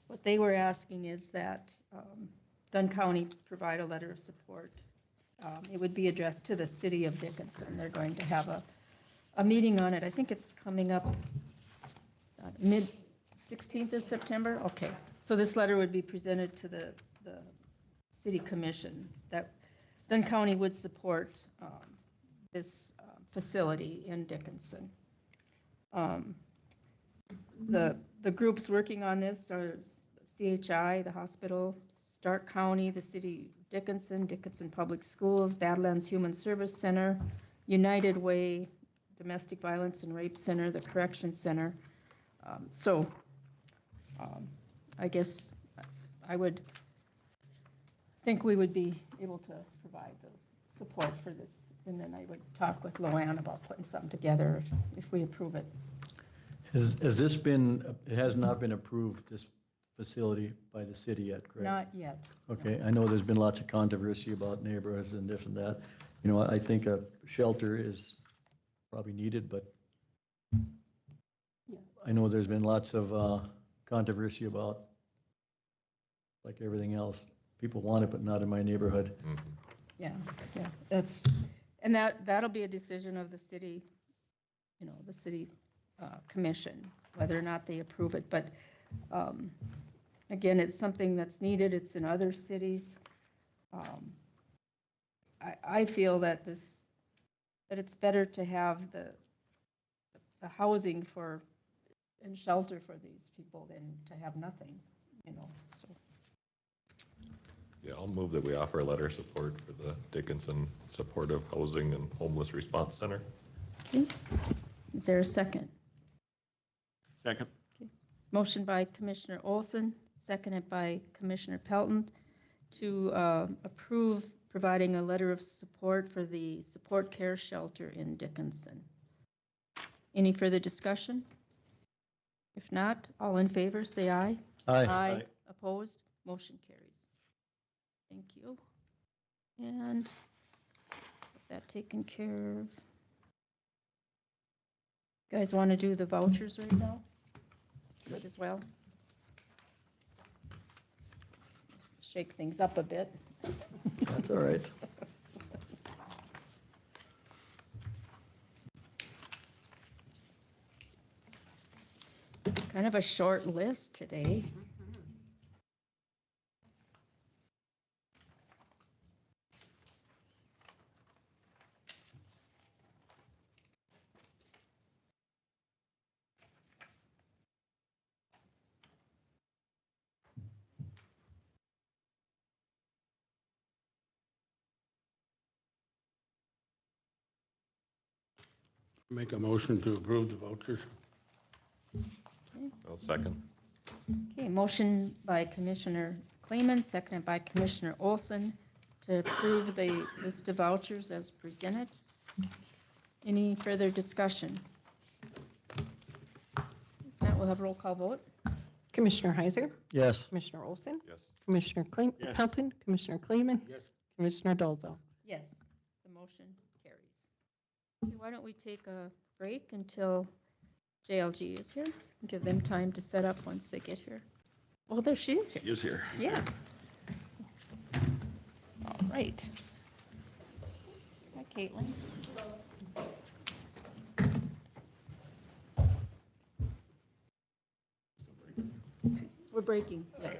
what they were asking is that Dunn County provide a letter of support. It would be addressed to the city of Dickinson. They're going to have a meeting on it. I think it's coming up mid-16th of September. Okay, so this letter would be presented to the city commission that Dunn County would support this facility in Dickinson. The groups working on this are CHI, the hospital, Stark County, the city of Dickinson, Dickinson Public Schools, Badlands Human Service Center, United Way, Domestic Violence and Rape Center, the Correction Center. I guess I would think we would be able to provide the support for this, and then I would talk with Luann about putting something together if we approve it.
Has this been, it has not been approved, this facility by the city yet, correct?
Not yet.
Okay, I know there's been lots of controversy about neighborhoods and this and that. I think a shelter is probably needed, but
Yeah.
I know there's been lots of controversy about, like everything else, people want it, but not in my neighborhood.
Yeah, and that'll be a decision of the city, the city commission, whether or not they approve it. But again, it's something that's needed. It's in other cities. I feel that it's better to have the housing and shelter for these people than to have nothing, so.
Yeah, I'll move that we offer a letter of support for the Dickinson Supportive Housing and Homeless Response Center.
Okay. Is there a second?
Second.
Okay. Motion by Commissioner Olson, seconded by Commissioner Pelton to approve providing a letter of support for the support care shelter in Dickinson. Any further discussion? If not, all in favor, say aye.
Aye.
Aye. Opposed? Motion carries. Thank you. And get that taken care of. You guys want to do the vouchers right now? Good as well. Shake things up a bit.
That's all right.
Kind of a short list today.
Make a motion to approve the vouchers.
I'll second.
Okay, motion by Commissioner Kleeman, seconded by Commissioner Olson to approve the list of vouchers as presented. Any further discussion? If not, we'll have a roll call vote.
Commissioner Heiser,
Yes.
Commissioner Olson,
Yes.
Commissioner
Yes.
Pelton, Commissioner Kleeman,
Yes.
Commissioner Dolzo.
Yes, the motion carries. Okay, why don't we take a break until JLG is here? Give them time to set up once they get here. Well, there she is here.
He is here.
Yeah. All right. Hi, Caitlin. We're breaking, yeah.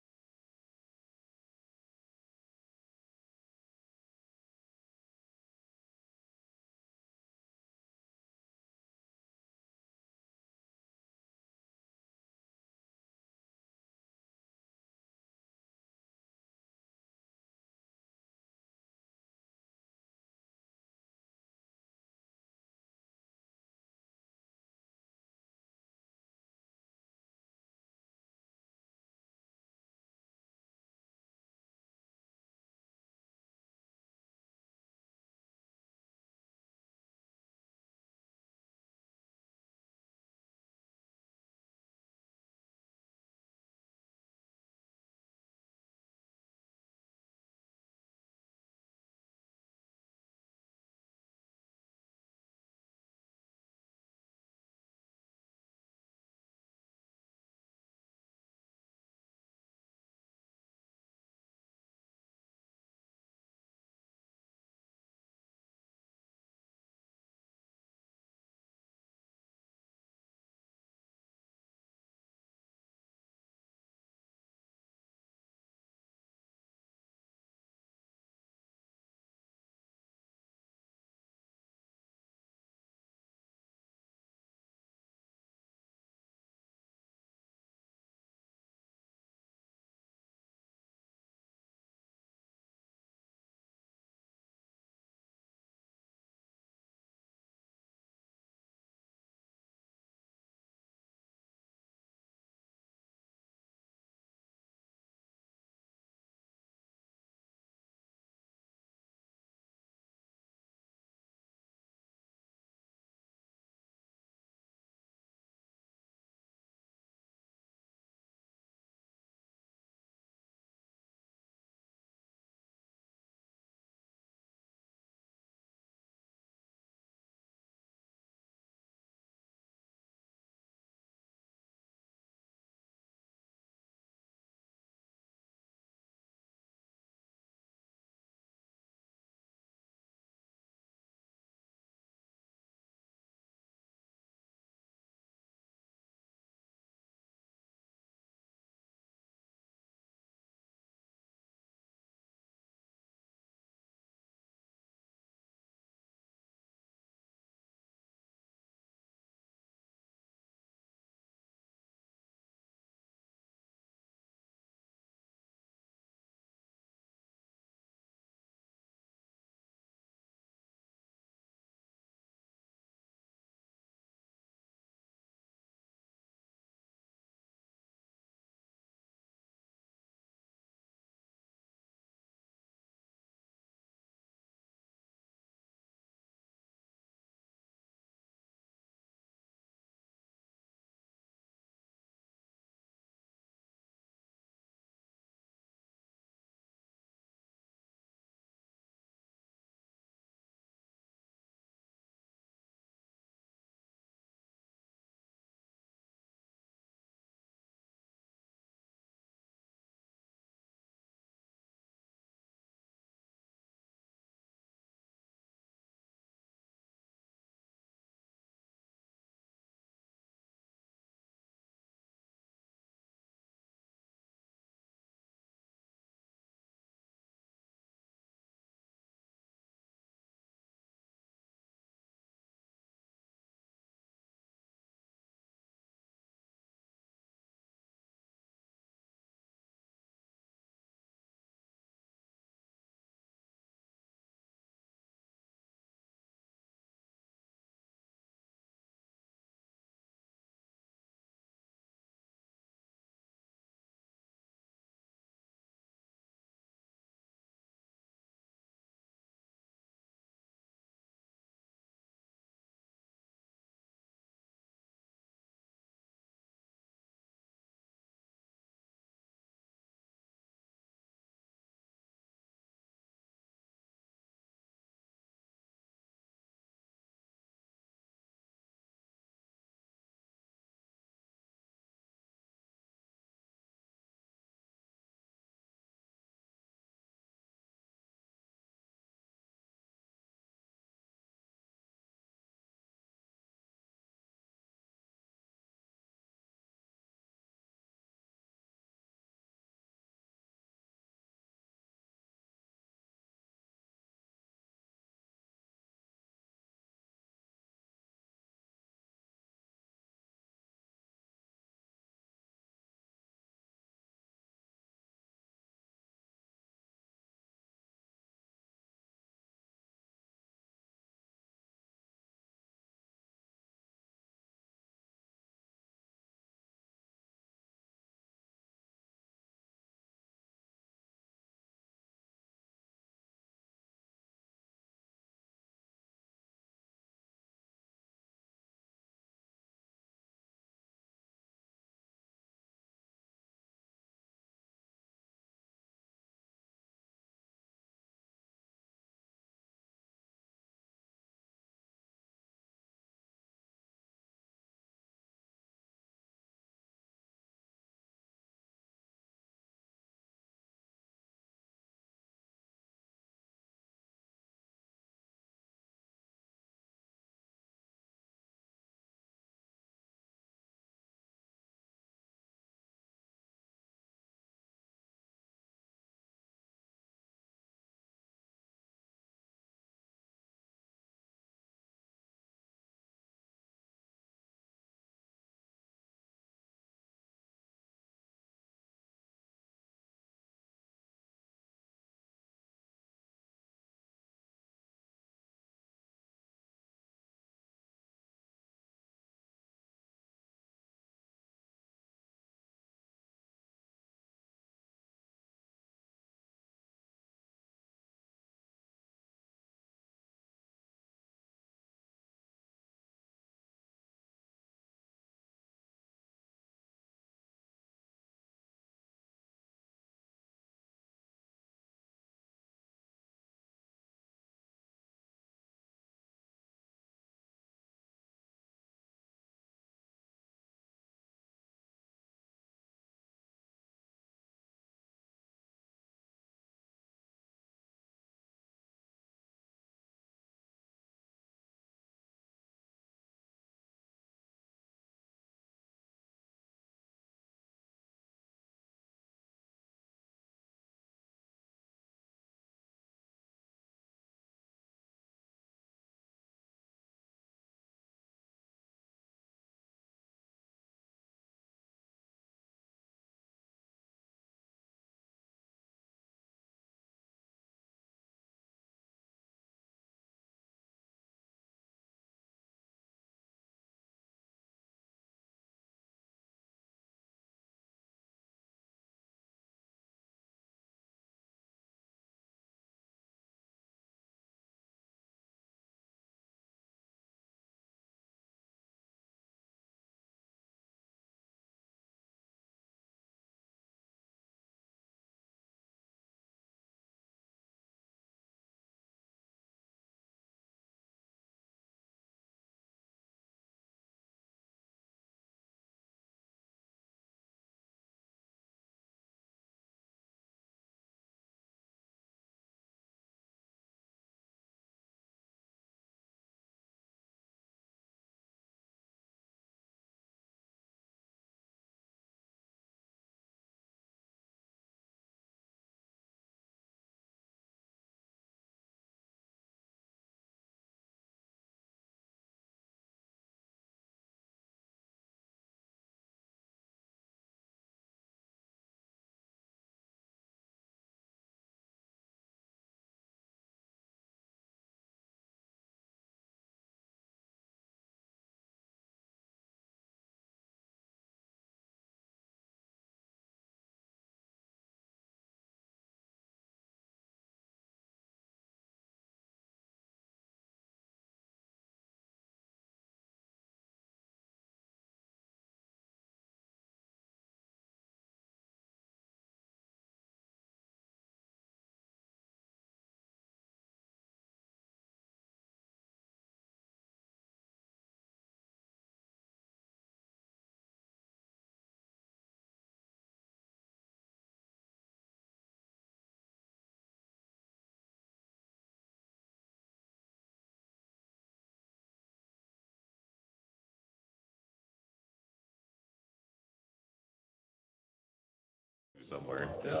somewhere.
They'll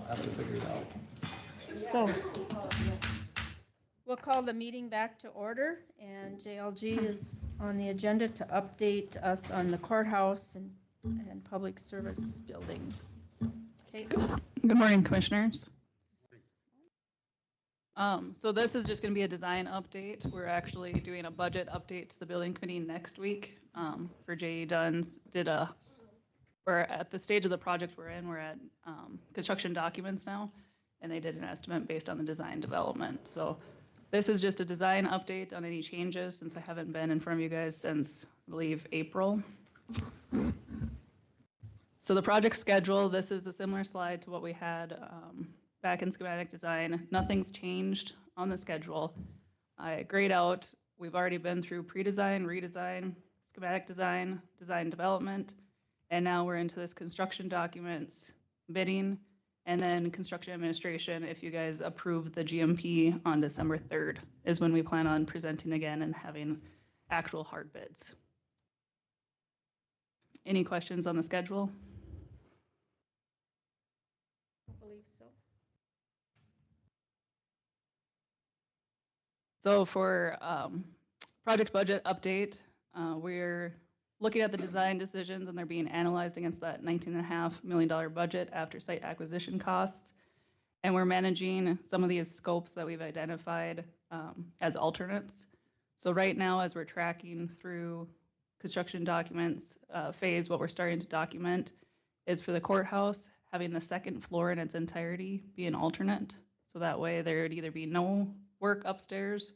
have to figure it out.
So we'll call the meeting back to order, and JLG is on the agenda to update us on the courthouse and public service building. So, Kate?
Good morning, commissioners. So this is just going to be a design update. We're actually doing a budget update to the building committee next week. For J.E. Dunn's we're at the stage of the project we're in. We're at construction documents now, and they did an estimate based on the design development. So this is just a design update on any changes, since I haven't been in front of you guys since, I believe, April. So the project schedule, this is a similar slide to what we had back in schematic design. Nothing's changed on the schedule. I grayed out, we've already been through pre-design, redesign, schematic design, design development, and now we're into this construction documents, bidding, and then construction administration. If you guys approve the GMP on December 3rd is when we plan on presenting again and having actual hard bids. Any questions on the schedule?
I believe so.
So for project budget update, we're looking at the design decisions, and they're being analyzed against that $19.5 million budget after site acquisition costs. And we're managing some of these scopes that we've identified as alternates. So right now, as we're tracking through construction documents phase, what we're starting to document is for the courthouse, having the second floor in its entirety be an alternate. So that way there would either be no work upstairs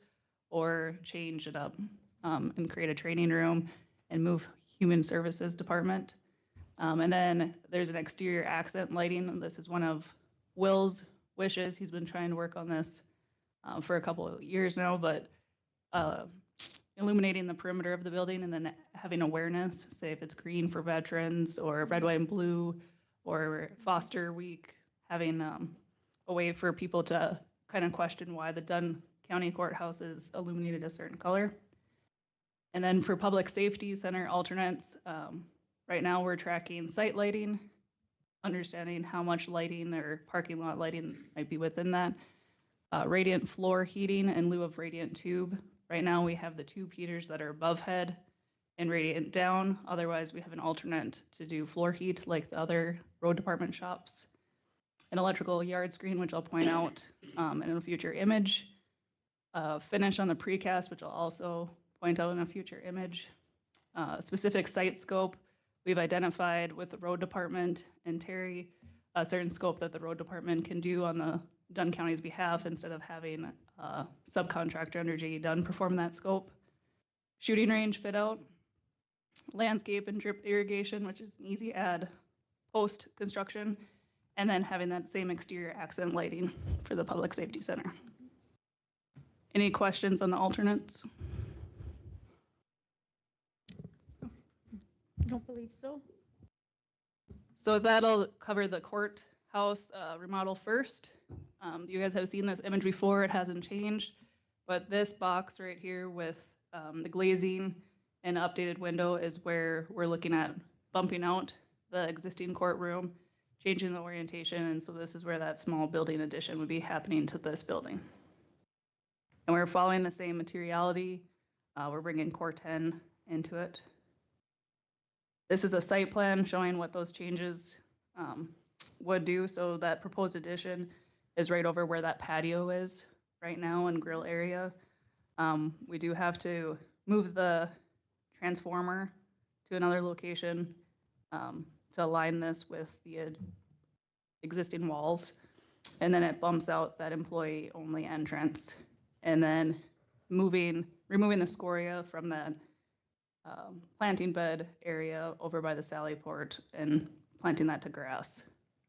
or change it up and create a training room and move human services department. And then there's an exterior accent lighting. This is one of Will's wishes. He's been trying to work on this for a couple of years now, but illuminating the perimeter of the building and then having awareness, say if it's green for veterans or red, white, and blue or Foster Week, having a way for people to kind of question why the Dunn County Courthouse is illuminated a certain color. And then for public safety center alternates, right now we're tracking site lighting, understanding how much lighting or parking lot lighting might be within that. Radiant floor heating in lieu of radiant tube. Right now we have the tube heaters that are above head and radiant down. Otherwise we have an alternate to do floor heat like the other road department shops. An electrical yard screen, which I'll point out in a future image. Finish on the precast, which I'll also point out in a future image. Specific site scope, we've identified with the road department and Terry a certain scope that the road department can do on the Dunn County's behalf instead of having a subcontractor under J.E. Dunn perform that scope. Shooting range fit out, landscape and drip irrigation, which is an easy add post construction, and then having that same exterior accent lighting for the public safety center. Any questions on the alternates?
I don't believe so.
So that'll cover the courthouse remodel first. You guys have seen this image before, it hasn't changed, but this box right here with the glazing and updated window is where we're looking at bumping out the existing courtroom, changing the orientation, and so this is where that small building addition would be happening to this building. And we're following the same materiality. We're bringing Core 10 into it. This is a site plan showing what those changes would do. So that proposed addition is right over where that patio is right now and grill area. We do have to move the transformer to another location to align this with the existing walls. And then it bumps out that employee-only entrance. And then removing the scoria from that planting bed area over by the Sally Port and planting that to grass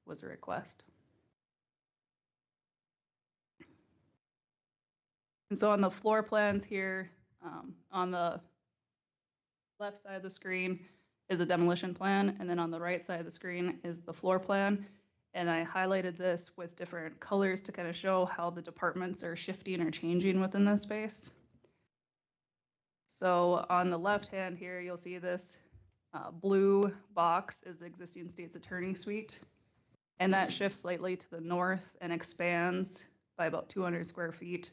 was a request. And so on the floor plans here, on the left side of the screen is a demolition plan, and then on the right side of the screen is the floor plan. And I highlighted this with different colors to kind of show how the departments are shifting or changing within this space. So on the left hand here, you'll see this blue box is the existing state's attorney suite. And that shifts slightly to the north and expands by about 200 square feet,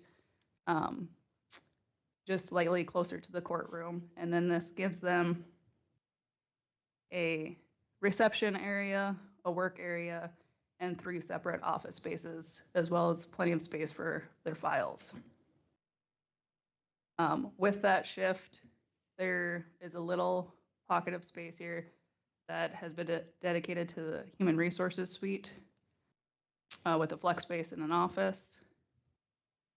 just slightly closer to the courtroom. And then this gives them a reception area, a work area, and 3 separate office spaces, as well as plenty of space for their files. With that shift, there is a little pocket of space here that has been dedicated to the Human Resources Suite with a flex space and an office.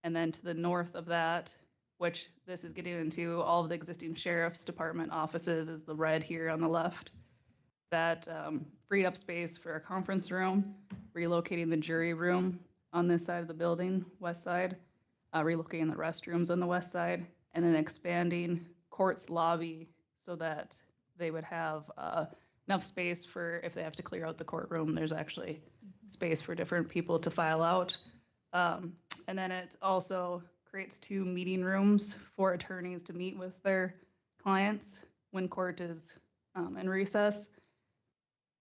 And then to the north of that, which this is getting into all of the existing sheriff's department offices, is the red here on the left. That freed up space for a conference room, relocating the jury room on this side of the building, west side, relocating the restrooms on the west side, and then expanding court's lobby so that they would have enough space for if they have to clear out the courtroom, there's actually space for different people to file out. And then it also creates 2 meeting rooms for attorneys to meet with their clients when court is in recess.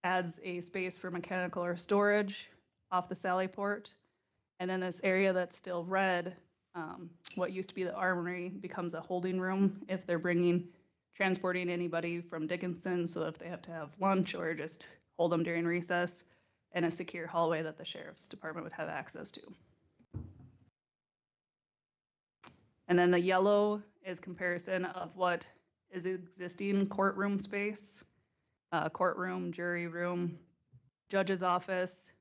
Adds a space for mechanical or storage off the sally port. And then this area that's still red, what used to be the armory, becomes a holding room if they're transporting anybody from Dickinson, so if they have to have lunch or just hold them during recess, and a secure hallway that the sheriff's department would have access to. And then the yellow is comparison of what is existing courtroom space, courtroom, jury room, judge's office,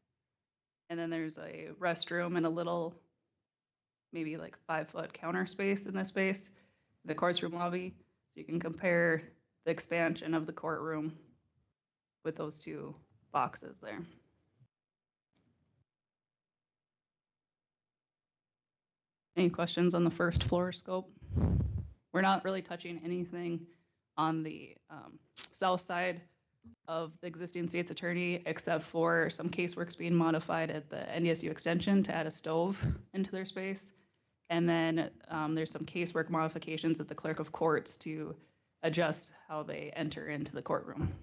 and then there's a restroom and a little, maybe like 5-foot counter space in this space, the courtroom lobby. So you can compare the expansion of the courtroom with those 2 boxes there. Any questions on the first floor scope? We're not really touching anything on the south side of the existing state's attorney, except for some caseworks being modified at the NDSU extension to add a stove into their space. And then there's some casework modifications at the clerk of courts to adjust how they enter into the courtroom.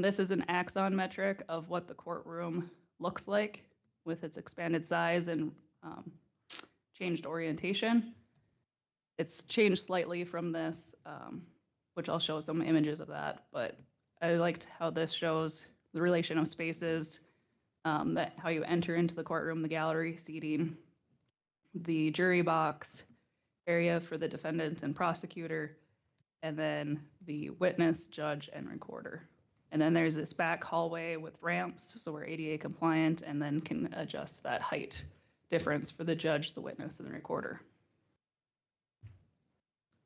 This is an axon metric of what the courtroom looks like with its expanded size and changed orientation. It's changed slightly from this, which I'll show some images of that, but I liked how this shows the relation of spaces, that how you enter into the courtroom, the gallery seating, the jury box area for the defendant and prosecutor, and then the witness, judge, and recorder. And then there's this back hallway with ramps, so we're ADA compliant, and then can adjust that height difference for the judge, the witness, and the recorder.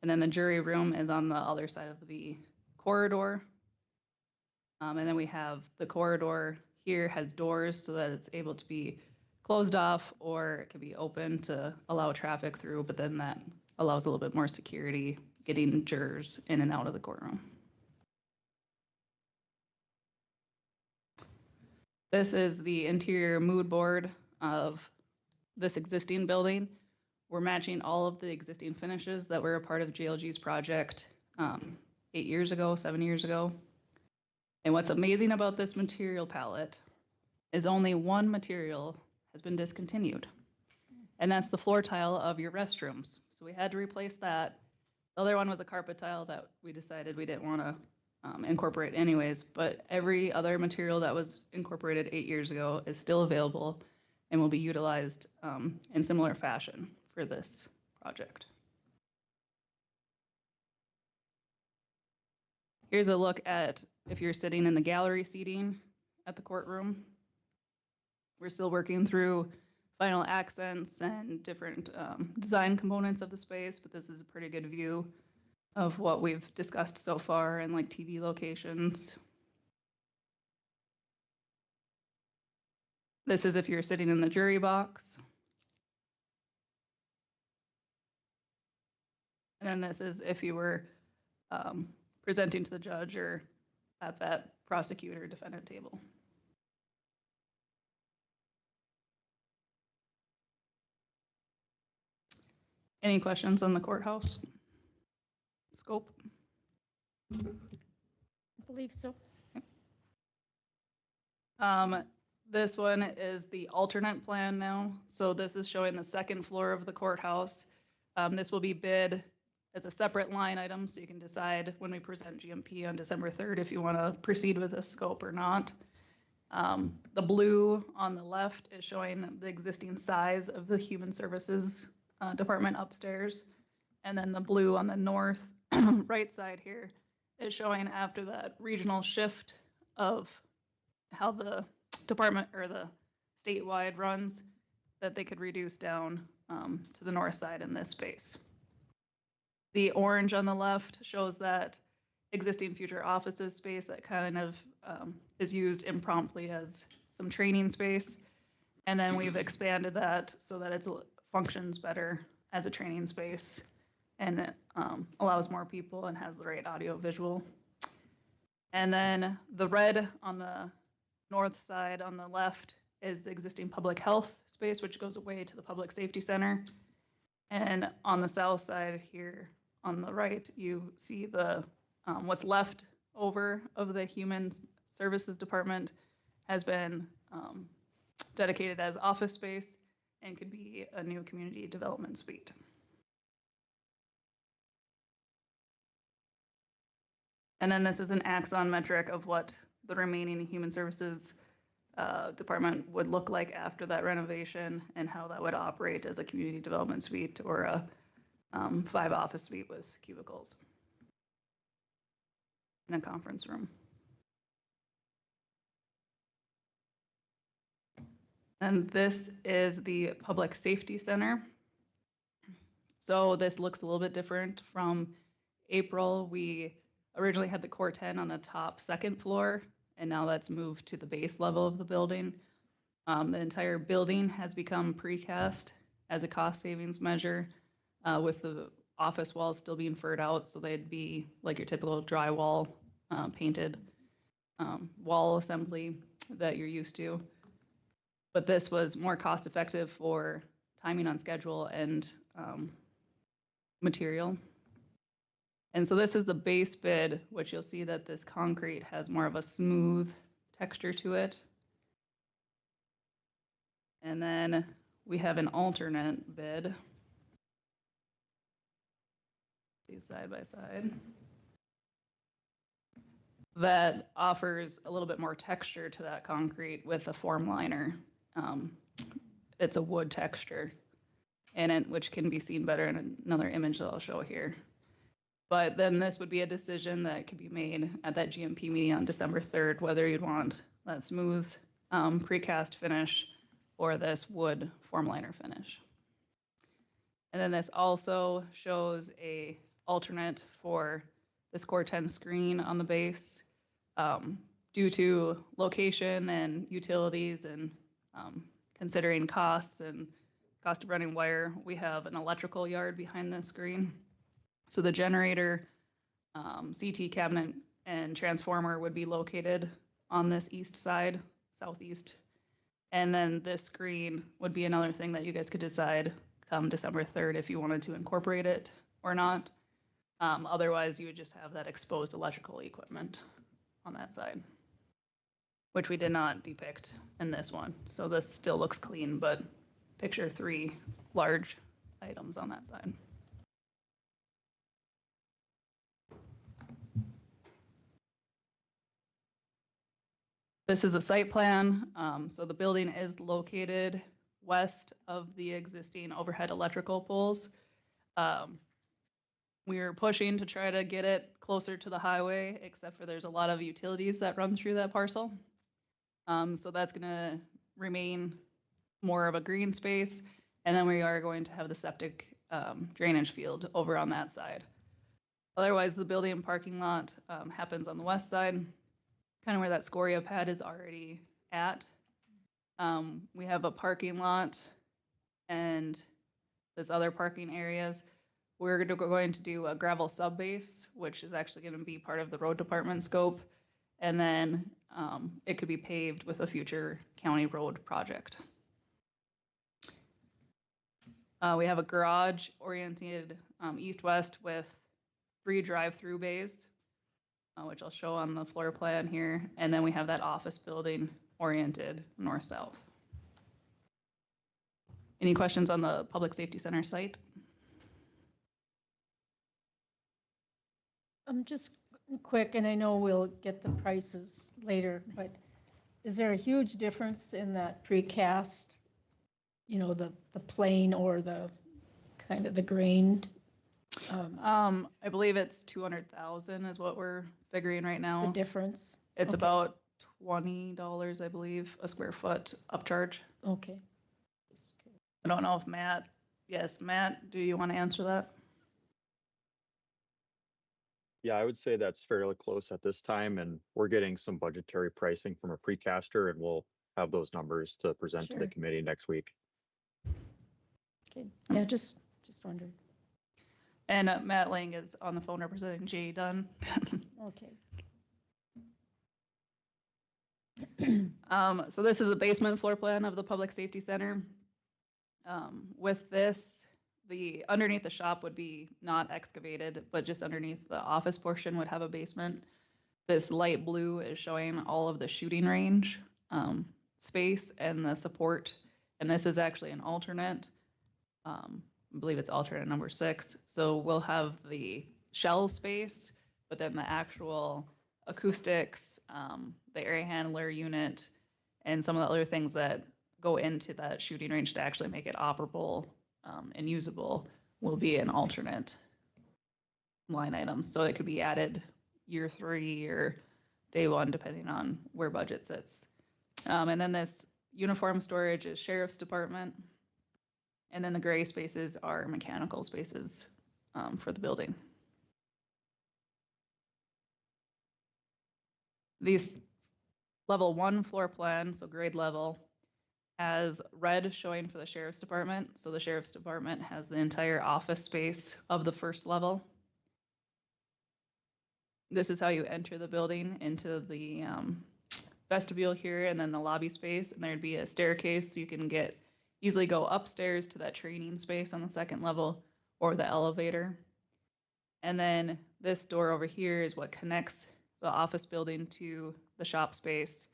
And then the jury room is on the other side of the corridor. And then we have the corridor here has doors so that it's able to be closed off, or it can be open to allow traffic through, but then that allows a little bit more security getting jurors in and out of the courtroom. This is the interior mood board of this existing building. We're matching all of the existing finishes that were a part of JLG's project 8 years ago, 7 years ago. And what's amazing about this material palette is only one material has been discontinued. And that's the floor tile of your restrooms. So we had to replace that. The other one was a carpet tile that we decided we didn't want to incorporate anyways, but every other material that was incorporated 8 years ago is still available and will be utilized in similar fashion for this project. Here's a look at if you're sitting in the gallery seating at the courtroom. We're still working through final accents and different design components of the space, but this is a pretty good view of what we've discussed so far and like TV locations. This is if you're sitting in the jury box. And then this is if you were presenting to the judge or at that prosecutor defendant table. Any questions on the courthouse scope?
I believe so.
This one is the alternate plan now. So this is showing the second floor of the courthouse. This will be bid as a separate line item, so you can decide when we present GMP on December 3rd if you want to proceed with this scope or not. The blue on the left is showing the existing size of the Human Services Department upstairs. And then the blue on the north right side here is showing after that regional shift of how the department or the statewide runs, that they could reduce down to the north side in this space. The orange on the left shows that existing future offices space that kind of is used impromptly as some training space. And then we've expanded that so that it functions better as a training space and it allows more people and has the right audio visual. And then the red on the north side on the left is the existing public health space, which goes away to the public safety center. And on the south side here on the right, you see the what's left over of the Human Services Department has been dedicated as office space and could be a new community development suite. And then this is an axon metric of what the remaining Human Services Department would look like after that renovation and how that would operate as a community development suite or a 5-office suite with cubicles in a conference room. And this is the Public Safety Center. So this looks a little bit different from April. We originally had the Core 10 on the top second floor, and now that's moved to the base level of the building. The entire building has become precast as a cost savings measure, with the office walls still being furred out, so they'd be like your typical drywall painted wall assembly that you're used to. But this was more cost effective for timing on schedule and material. And so this is the base bid, which you'll see that this concrete has more of a smooth texture to it. And then we have an alternate bid. These side by side. That offers a little bit more texture to that concrete with a form liner. It's a wood texture in it, which can be seen better in another image that I'll show here. But then this would be a decision that could be made at that GMP meeting on December 3rd, whether you'd want that smooth precast finish or this wood form liner finish. And then this also shows a alternate for this Core 10 screen on the base. Due to location and utilities and considering costs and cost of running wire, we have an electrical yard behind this screen. So the generator, CT cabinet, and transformer would be located on this east side, southeast. And then this screen would be another thing that you guys could decide come December 3rd if you wanted to incorporate it or not. Otherwise, you would just have that exposed electrical equipment on that side, which we did not depict in this one. So this still looks clean, but picture 3 large items on that side. This is a site plan. So the building is located west of the existing overhead electrical poles. We are pushing to try to get it closer to the highway, except for there's a lot of utilities that run through that parcel. So that's going to remain more of a green space. And then we are going to have the septic drainage field over on that side. Otherwise, the building and parking lot happens on the west side, kind of where that scoria pad is already at. We have a parking lot and there's other parking areas. We're going to do a gravel subbase, which is actually going to be part of the road department scope. And then it could be paved with a future county road project. We have a garage oriented east-west with 3 drive-through bays, which I'll show on the floor plan here. And then we have that office building oriented north-south. Any questions on the Public Safety Center site?
Just quick, and I know we'll get the prices later, but is there a huge difference in that precast, you know, the plain or the kind of the grained?
I believe it's 200,000 is what we're figuring right now.
The difference?
It's
Okay.
about $20, I believe, a square foot upcharge.
Okay.
I don't know if Matt, yes, Matt, do you want to answer that?
Yeah, I would say that's fairly close at this time, and we're getting some budgetary pricing from a precaster, and we'll have those numbers to present to the
Sure.
committee next week.
Okay, yeah, just wondering.
And Matt Lang is on the phone representing Jay Dunn.
Okay.
So this is a basement floor plan of the Public Safety Center. With this, the underneath the shop would be not excavated, but just underneath the office portion would have a basement. This light blue is showing all of the shooting range space and the support. And this is actually an alternate. I believe it's alternate number 6. So we'll have the shell space, but then the actual acoustics, the area handler unit, and some of the other things that go into that shooting range to actually make it operable and usable will be an alternate line item. So it could be added year 3 or day 1, depending on where budget sits. And then this uniform storage is Sheriff's Department. And then the gray spaces are mechanical spaces for the building. These level 1 floor plan, so grade level, has red showing for the Sheriff's Department. So the Sheriff's Department has the entire office space of the first level. This is how you enter the building into the vestibule here, and then the lobby space, and there'd be a staircase so you can easily go upstairs to that training space on the 2nd level or the elevator. And then this door over here is what connects the office building to the shop space.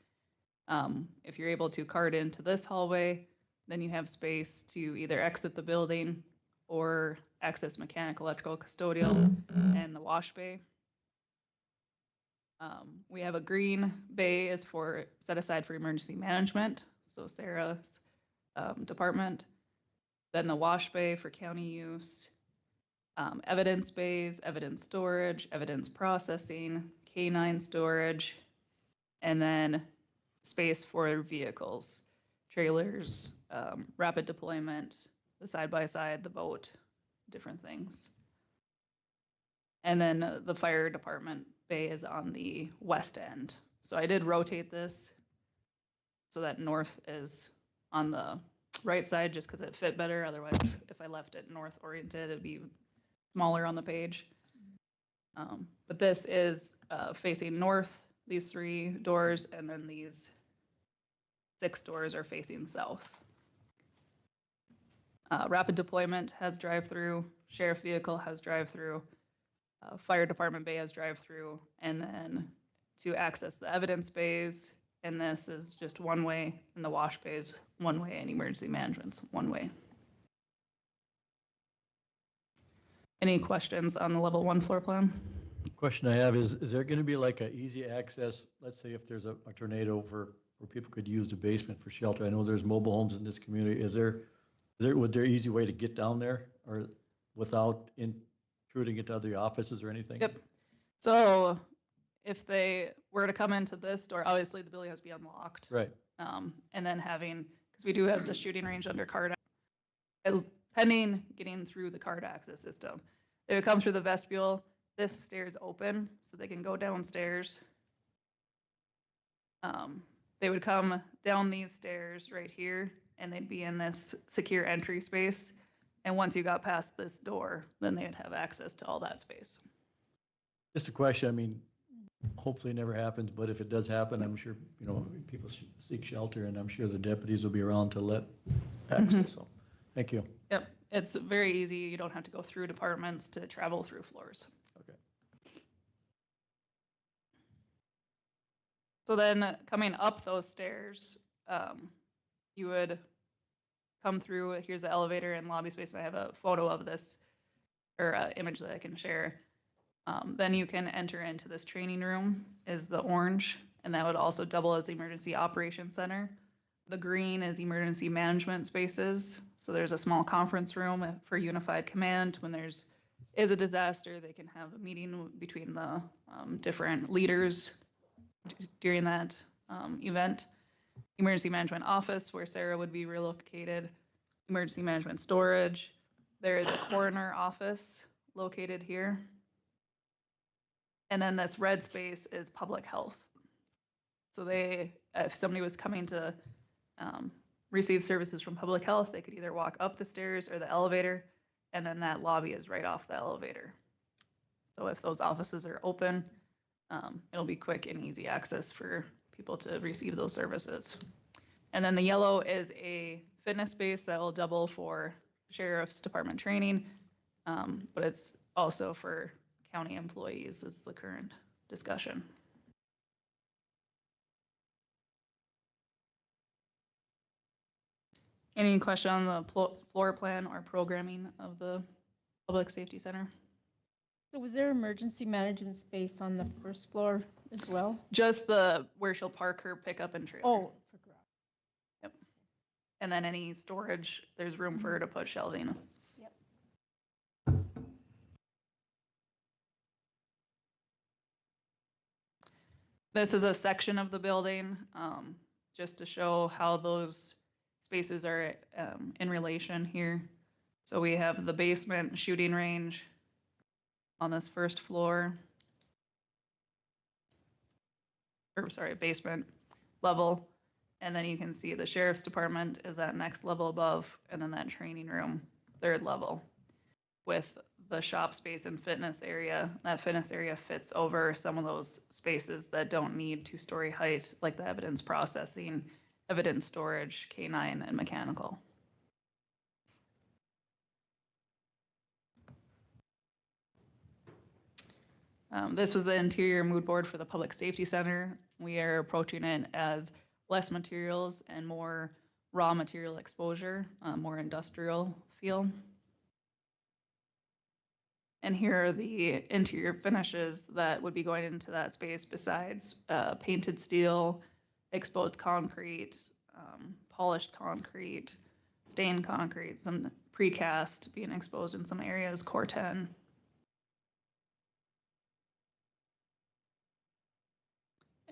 If you're able to cart into this hallway, then you have space to either exit the building or access mechanical, electrical, custodial, and the wash bay. We have a green bay is set aside for emergency management, so Sarah's department. Then the wash bay for county use, evidence bays, evidence storage, evidence processing, K9 storage, and then space for vehicles, trailers, rapid deployment, the side-by-side, the boat, different things. And then the fire department bay is on the west end. So I did rotate this so that north is on the right side just because it fit better. Otherwise, if I left it north oriented, it'd be smaller on the page. But this is facing north, these 3 doors, and then these 6 doors are facing south. Rapid deployment has drive-through, sheriff vehicle has drive-through, fire department bay has drive-through, and then to access the evidence bays, and this is just one way, and the wash bays one way, and emergency management's one way. Any questions on the level 1 floor plan?
Question I have is there going to be like a easy access, let's say if there's a tornado where people could use the basement for shelter? I know there's mobile homes in this community. Would there easy way to get down there or without intruding into other offices or anything?
Yep. So if they were to come into this door, obviously the building has to be unlocked.
Right.
And then because we do have the shooting range under card, pending getting through the card access system. They would come through the vestibule. This stair's open, so they can go downstairs. They would come down these stairs right here, and they'd be in this secure entry space. And once you got past this door, then they'd have access to all that space.
Just a question, I mean, hopefully it never happens, but if it does happen, I'm sure, people seek shelter, and I'm sure the deputies will be around to let access. So, thank you.
Yep. It's very easy. You don't have to go through departments to travel through floors.
Okay.
So then coming up those stairs, you would come through, here's the elevator and lobby space, and I have a photo of this, or image that I can share. Then you can enter into this training room, is the orange, and that would also double as the emergency operations center. The green is emergency management spaces. So there's a small conference room for unified command. When is a disaster, they can have a meeting between the different leaders during that event. Emergency management office, where Sarah would be relocated. Emergency management storage. There is a coroner office located here. And then this red space is public health. So if somebody was coming to receive services from public health, they could either walk up the stairs or the elevator, and then that lobby is right off the elevator. So if those offices are open, it'll be quick and easy access for people to receive those services. And then the yellow is a fitness space that will double for sheriff's department training, but it's also for county employees is the current discussion. Any question on the floor plan or programming of the Public Safety Center?
So was there emergency management space on the first floor as well?
Just where she'll park her pickup and trailer.
Oh, for garage.
Yep. And then any storage, there's room for her to put shelving.
Yep.
This is a section of the building, just to show how those spaces are in relation here. So we have the basement shooting range on this first floor. Or sorry, basement level. And then you can see the sheriff's department is that next level above, and then that training room, third level. With the shop space and fitness area, that fitness area fits over some of those spaces that don't need 2-story height, like the evidence processing, evidence storage, K9, and mechanical. This was the interior mood board for the Public Safety Center. We are approaching it as less materials and more raw material exposure, more industrial feel. And here are the interior finishes that would be going into that space besides painted steel, exposed concrete, polished concrete, stained concrete, some precast being exposed in some areas, Core-10.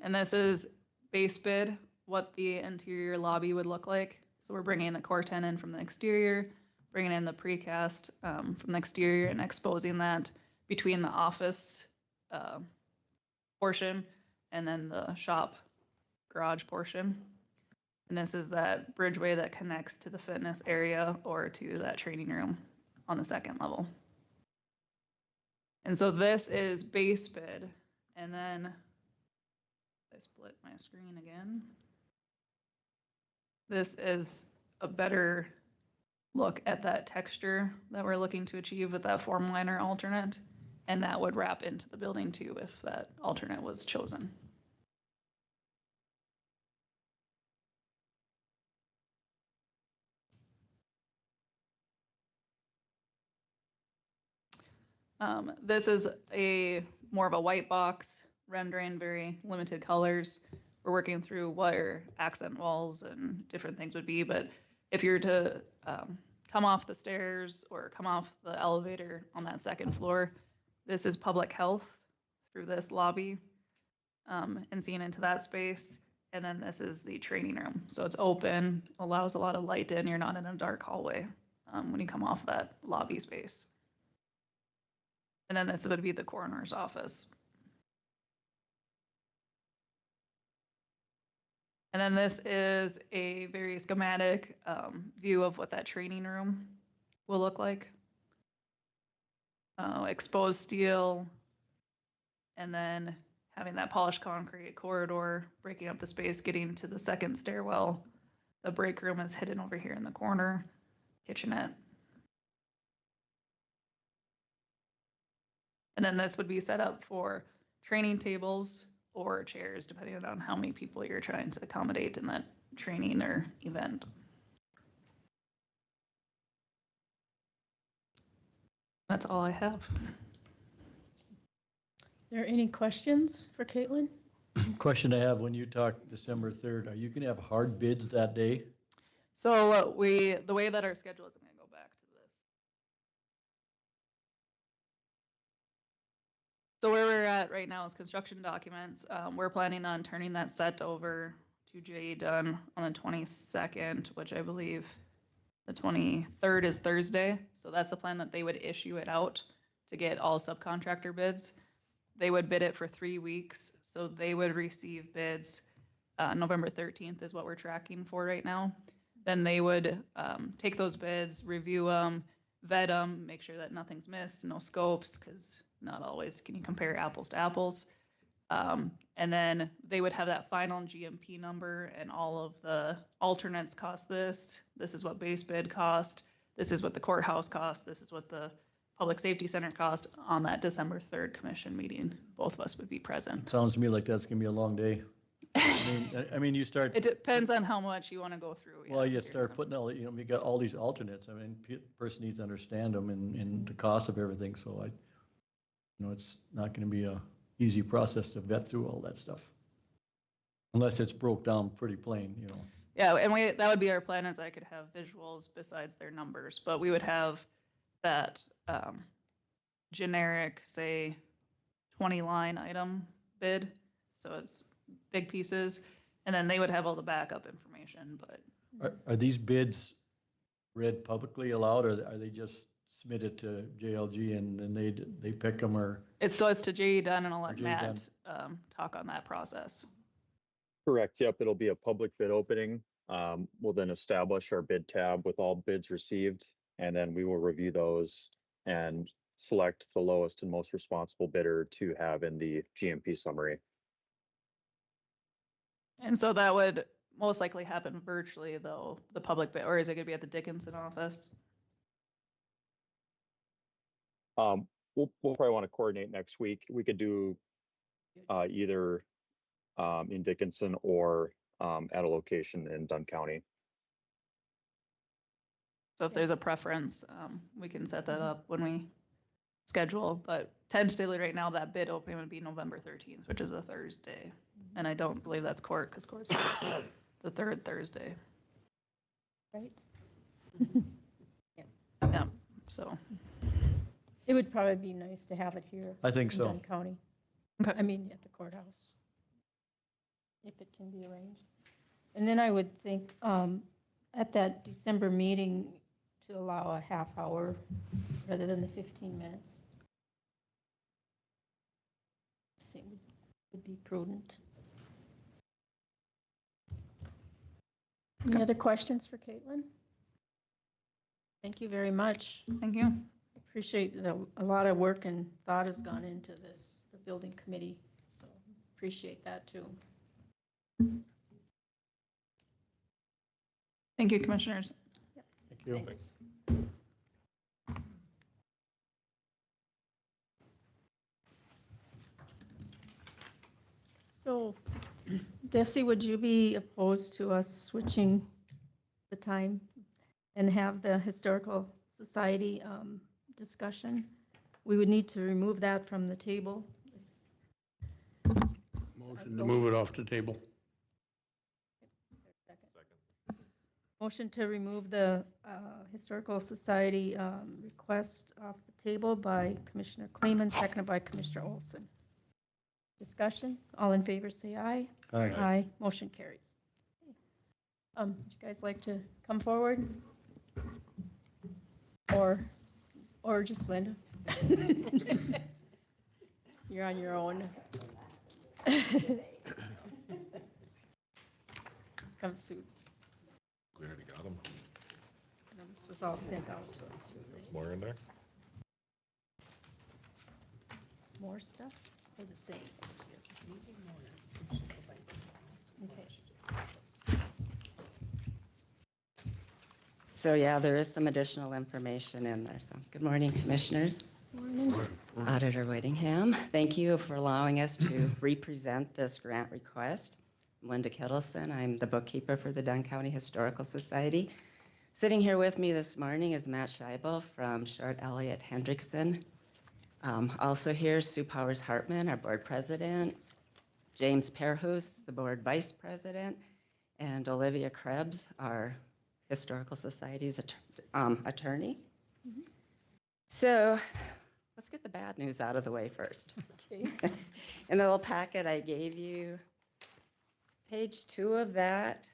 And this is base bid, what the interior lobby would look like. So we're bringing the Core-10 in from the exterior, bringing in the precast from the exterior and exposing that between the office portion and then the shop garage portion. And this is that bridgeway that connects to the fitness area or to that training room on the second level. And so this is base bid. And then I split my screen again. This is a better look at that texture that we're looking to achieve with that form liner alternate, and that would wrap into the building too if that alternate was chosen. This is more of a white box rendering, very limited colors. We're working through what our accent walls and different things would be, but if you're to come off the stairs or come off the elevator on that second floor, this is public health through this lobby and seeing into that space. And then this is the training room. So it's open, allows a lot of light in. You're not in a dark hallway when you come off that lobby space. And then this would be the coroner's office. And then this is a very schematic view of what that training room will look like. Exposed steel, and then having that polished concrete corridor, breaking up the space, getting to the second stairwell. The break room is hidden over here in the corner, kitchenette. And then this would be set up for training tables or chairs, depending on how many people you're trying to accommodate in that training or event. That's all I have.
Are there any questions for Caitlin?
Question I have, when you talk December 3rd, are you going to have hard bids that day?
So the way that our schedule is, I'm gonna go back to this. So where we're at right now is construction documents. We're planning on turning that set over to J. Dunn on the 22nd, which I believe the 23rd is Thursday. So that's the plan that they would issue it out to get all subcontractor bids. They would bid it for 3 weeks. So they would receive bids. November 13th is what we're tracking for right now. Then they would take those bids, review them, vet them, make sure that nothing's missed, no scopes, because not always can you compare apples to apples. And then they would have that final GMP number and all of the alternates cost this. This is what base bid cost. This is what the courthouse cost. This is what the public safety center cost on that December 3rd commission meeting. Both of us would be present.
Sounds to me like that's going to be a long day. I mean, you start.
It depends on how much you want to go through.
Well, you start putting all, you got all these alternates. I mean, person needs to understand them and the cost of everything. So it's not going to be a easy process to vet through all that stuff. Unless it's broke down pretty plain,
Yeah, and that would be our plan, is I could have visuals besides their numbers, but we would have that generic, say, 20 line item bid. So it's big pieces, and then they would have all the backup information, but.
Are these bids read publicly aloud, or are they just submitted to JLG and then they pick them, or?
It's to J. Dunn, and I'll let
J.
Matt talk on that process.
Correct. Yep. It'll be a public bid opening. We'll then establish our bid tab with all bids received, and then we will review those and select the lowest and most responsible bidder to have in the GMP summary.
And so that would most likely happen virtually, though, the public bid, or is it going to be at the Dickinson office?
We'll probably want to coordinate next week. We could do either in Dickinson or at a location in Dunn County.
So if there's a preference, we can set that up when we schedule. But tentatively right now, that bid opening would be November 13th, which is a Thursday. And I don't believe that's court, because court's the third Thursday.
Right?
Yeah, so.
It would probably be nice to have it here.
I think so.
In Dunn County.
Okay.
I mean, at the courthouse, if it can be arranged. And then I would think at that December meeting to allow a half hour rather than the 15 minutes. Would be prudent. Any other questions for Caitlin? Thank you very much.
Thank you.
Appreciate that a lot of work and thought has gone into this, the building committee, so appreciate that too.
Thank you, commissioners.
Thank you.
Thanks. So, Desi, would you be opposed to us switching the time and have the Historical Society discussion? We would need to remove that from the table.
Motion to move it off the table.
Motion to remove the Historical Society request off the table by Commissioner Kleeman, seconded by Commissioner Olson. Discussion, all in favor say aye.
Aye.
Aye, motion carries. Would you guys like to come forward? Or just Linda? You're on your own. Come, Susan.
We already got them.
This was all sent out to us.
There's more in there.
More stuff or the same? Okay.
So yeah, there is some additional information in there. So good morning, commissioners. Auditor Whittingham, thank you for allowing us to represent this grant request. I'm Linda Kittleson. I'm the bookkeeper for the Dunn County Historical Society. Sitting here with me this morning is Matt Scheibel from Short Elliott Hendrickson. Also here, Sue Powers Hartman, our board president, James Perhus, the board vice president, and Olivia Krebs, our Historical Society's attorney. So let's get the bad news out of the way first.
Okay.
In the little packet I gave you, page 2 of that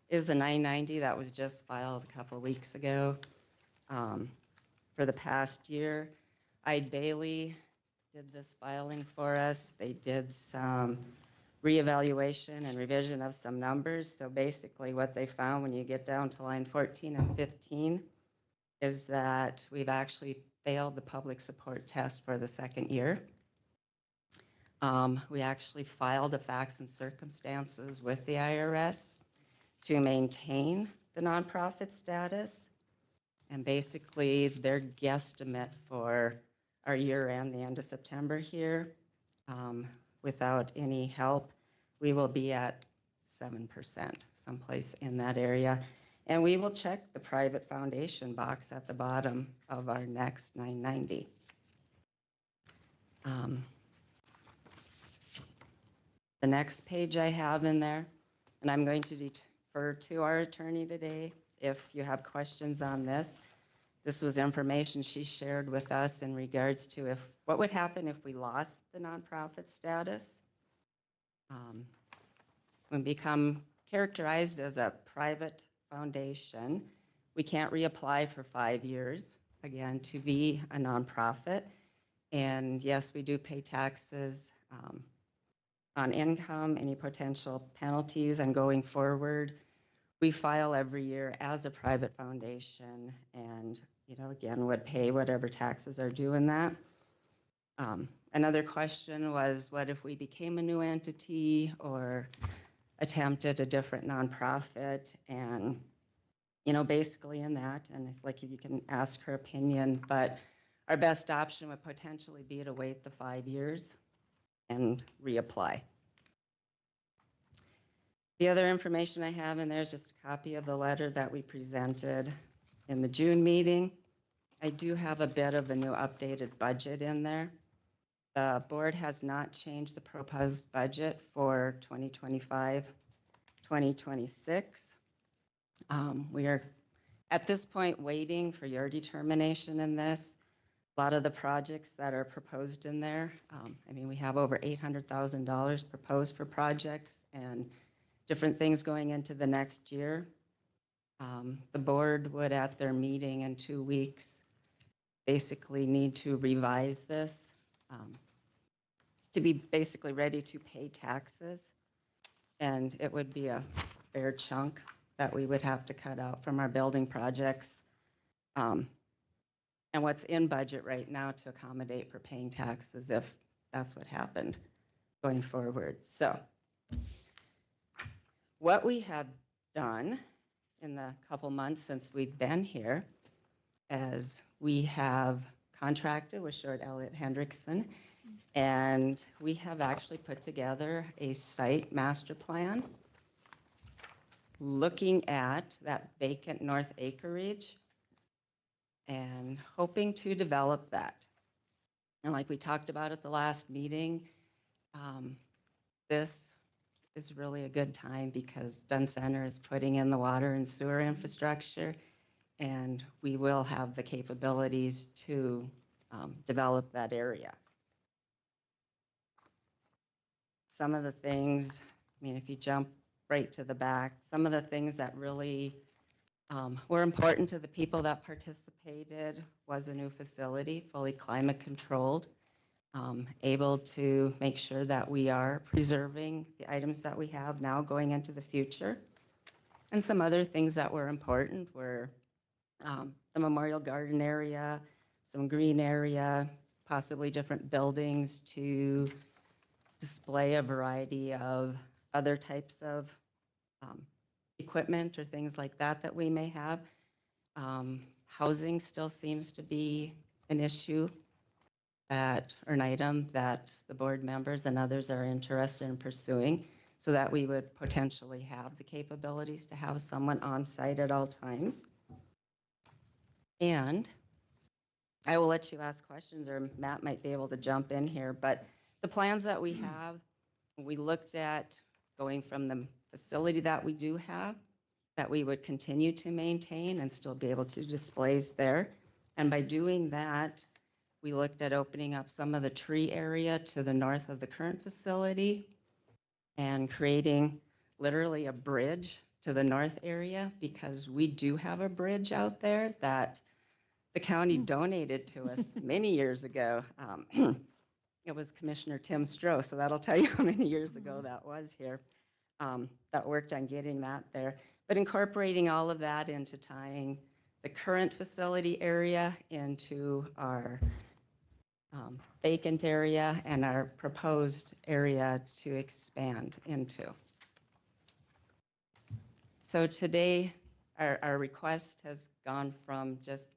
is the 990 that was just filed a couple of weeks ago. For the past year, Ide Bailey did this filing for us. They did some reevaluation and revision of some numbers. So basically what they found when you get down to line 14 and 15 is that we've actually failed the public support test for the second year. We actually filed a facts and circumstances with the IRS to maintain the nonprofit status. And basically their guesstimate for our year end, the end of September here, without any help, we will be at 7%, someplace in that area. And we will check the private foundation box at the bottom of our next 990. The next page I have in there, and I'm going to defer to our attorney today if you have questions on this. This was information she shared with us in regards to what would happen if we lost the nonprofit status. When we become characterized as a private foundation, we can't reapply for 5 years, again, to be a nonprofit. And yes, we do pay taxes on income, any potential penalties, and going forward, we file every year as a private foundation and, again, would pay whatever taxes are due in that. Another question was, what if we became a new entity or attempted a different nonprofit? And, basically in that, and it's like you can ask her opinion, but our best option would potentially be to wait the 5 years and reapply. The other information I have in there is just a copy of the letter that we presented in the June meeting. I do have a bit of the new updated budget in there. The board has not changed the proposed budget for 2025, 2026. We are at this point waiting for your determination in this. A lot of the projects that are proposed in there, we have over $800,000 proposed for projects and different things going into the next year. The board would, at their meeting in 2 weeks, basically need to revise this to be basically ready to pay taxes. And it would be a fair chunk that we would have to cut out from our building projects. And what's in budget right now to accommodate for paying taxes if that's what happened going forward. So what we have done in the couple months since we've been here is we have contracted with Short Elliott Hendrickson, and we have actually put together a site master plan looking at that vacant north acreage and hoping to develop that. And like we talked about at the last meeting, this is really a good time because Dunn Center is putting in the water and sewer infrastructure, and we will have the capabilities to develop that area. Some of the things, if you jump right to the back, some of the things that really were important to the people that participated was a new facility, fully climate controlled, able to make sure that we are preserving the items that we have now going into the future. And some other things that were important were the memorial garden area, some green area, possibly different buildings to display a variety of other types of equipment or things like that that we may have. Housing still seems to be an issue or an item that the board members and others are interested in pursuing, so that we would potentially have the capabilities to have someone on site at all times. And I will let you ask questions, or Matt might be able to jump in here, but the plans that we have, we looked at going from the facility that we do have, that we would continue to maintain and still be able to do displays there. And by doing that, we looked at opening up some of the tree area to the north of the current facility and creating literally a bridge to the north area, because we do have a bridge out there that the county donated to us many years ago. It was Commissioner Tim Stroh, so that'll tell you how many years ago that was here, that worked on getting that there. But incorporating all of that into tying the current facility area into our vacant area and our proposed area to expand into. So today, our request has gone from just,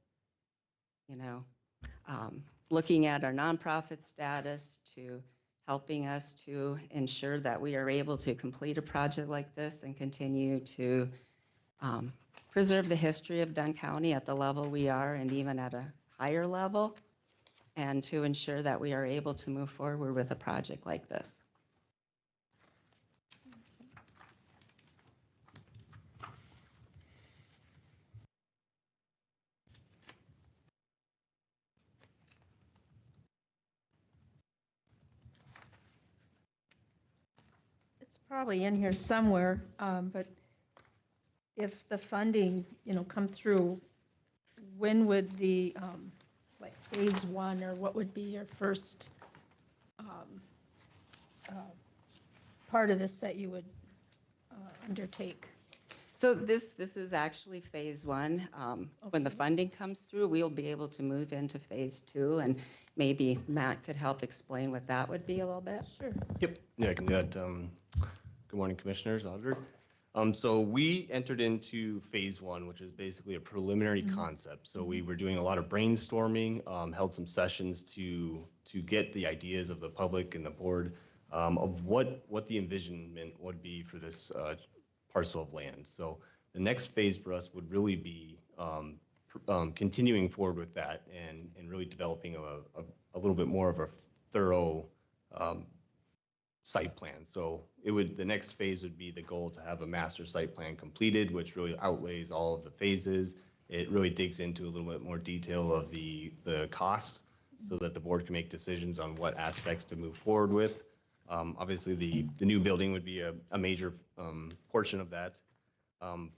looking at our nonprofit status to helping us to ensure that we are able to complete a project like this and continue to preserve the history of Dunn County at the level we are, and even at a higher level, and to ensure that we are able to move forward with a project like this.
It's probably in here somewhere, but if the funding, come through, when would the, like phase one, or what would be your first part of this that you would undertake?
So this is actually phase one. When the funding comes through, we'll be able to move into phase two, and maybe Matt could help explain what that would be a little bit.
Sure.
Yep, yeah, I can do that. Good morning, Commissioners, Auditor. So we entered into phase one, which is basically a preliminary concept. So we were doing a lot of brainstorming, held some sessions to get the ideas of the public and the board of what the envisionment would be for this parcel of land. So the next phase for us would really be continuing forward with that and really developing a little bit more of a thorough site plan. So the next phase would be the goal to have a master site plan completed, which really outlays all of the phases. It really digs into a little bit more detail of the costs, so that the board can make decisions on what aspects to move forward with. Obviously, the new building would be a major portion of that.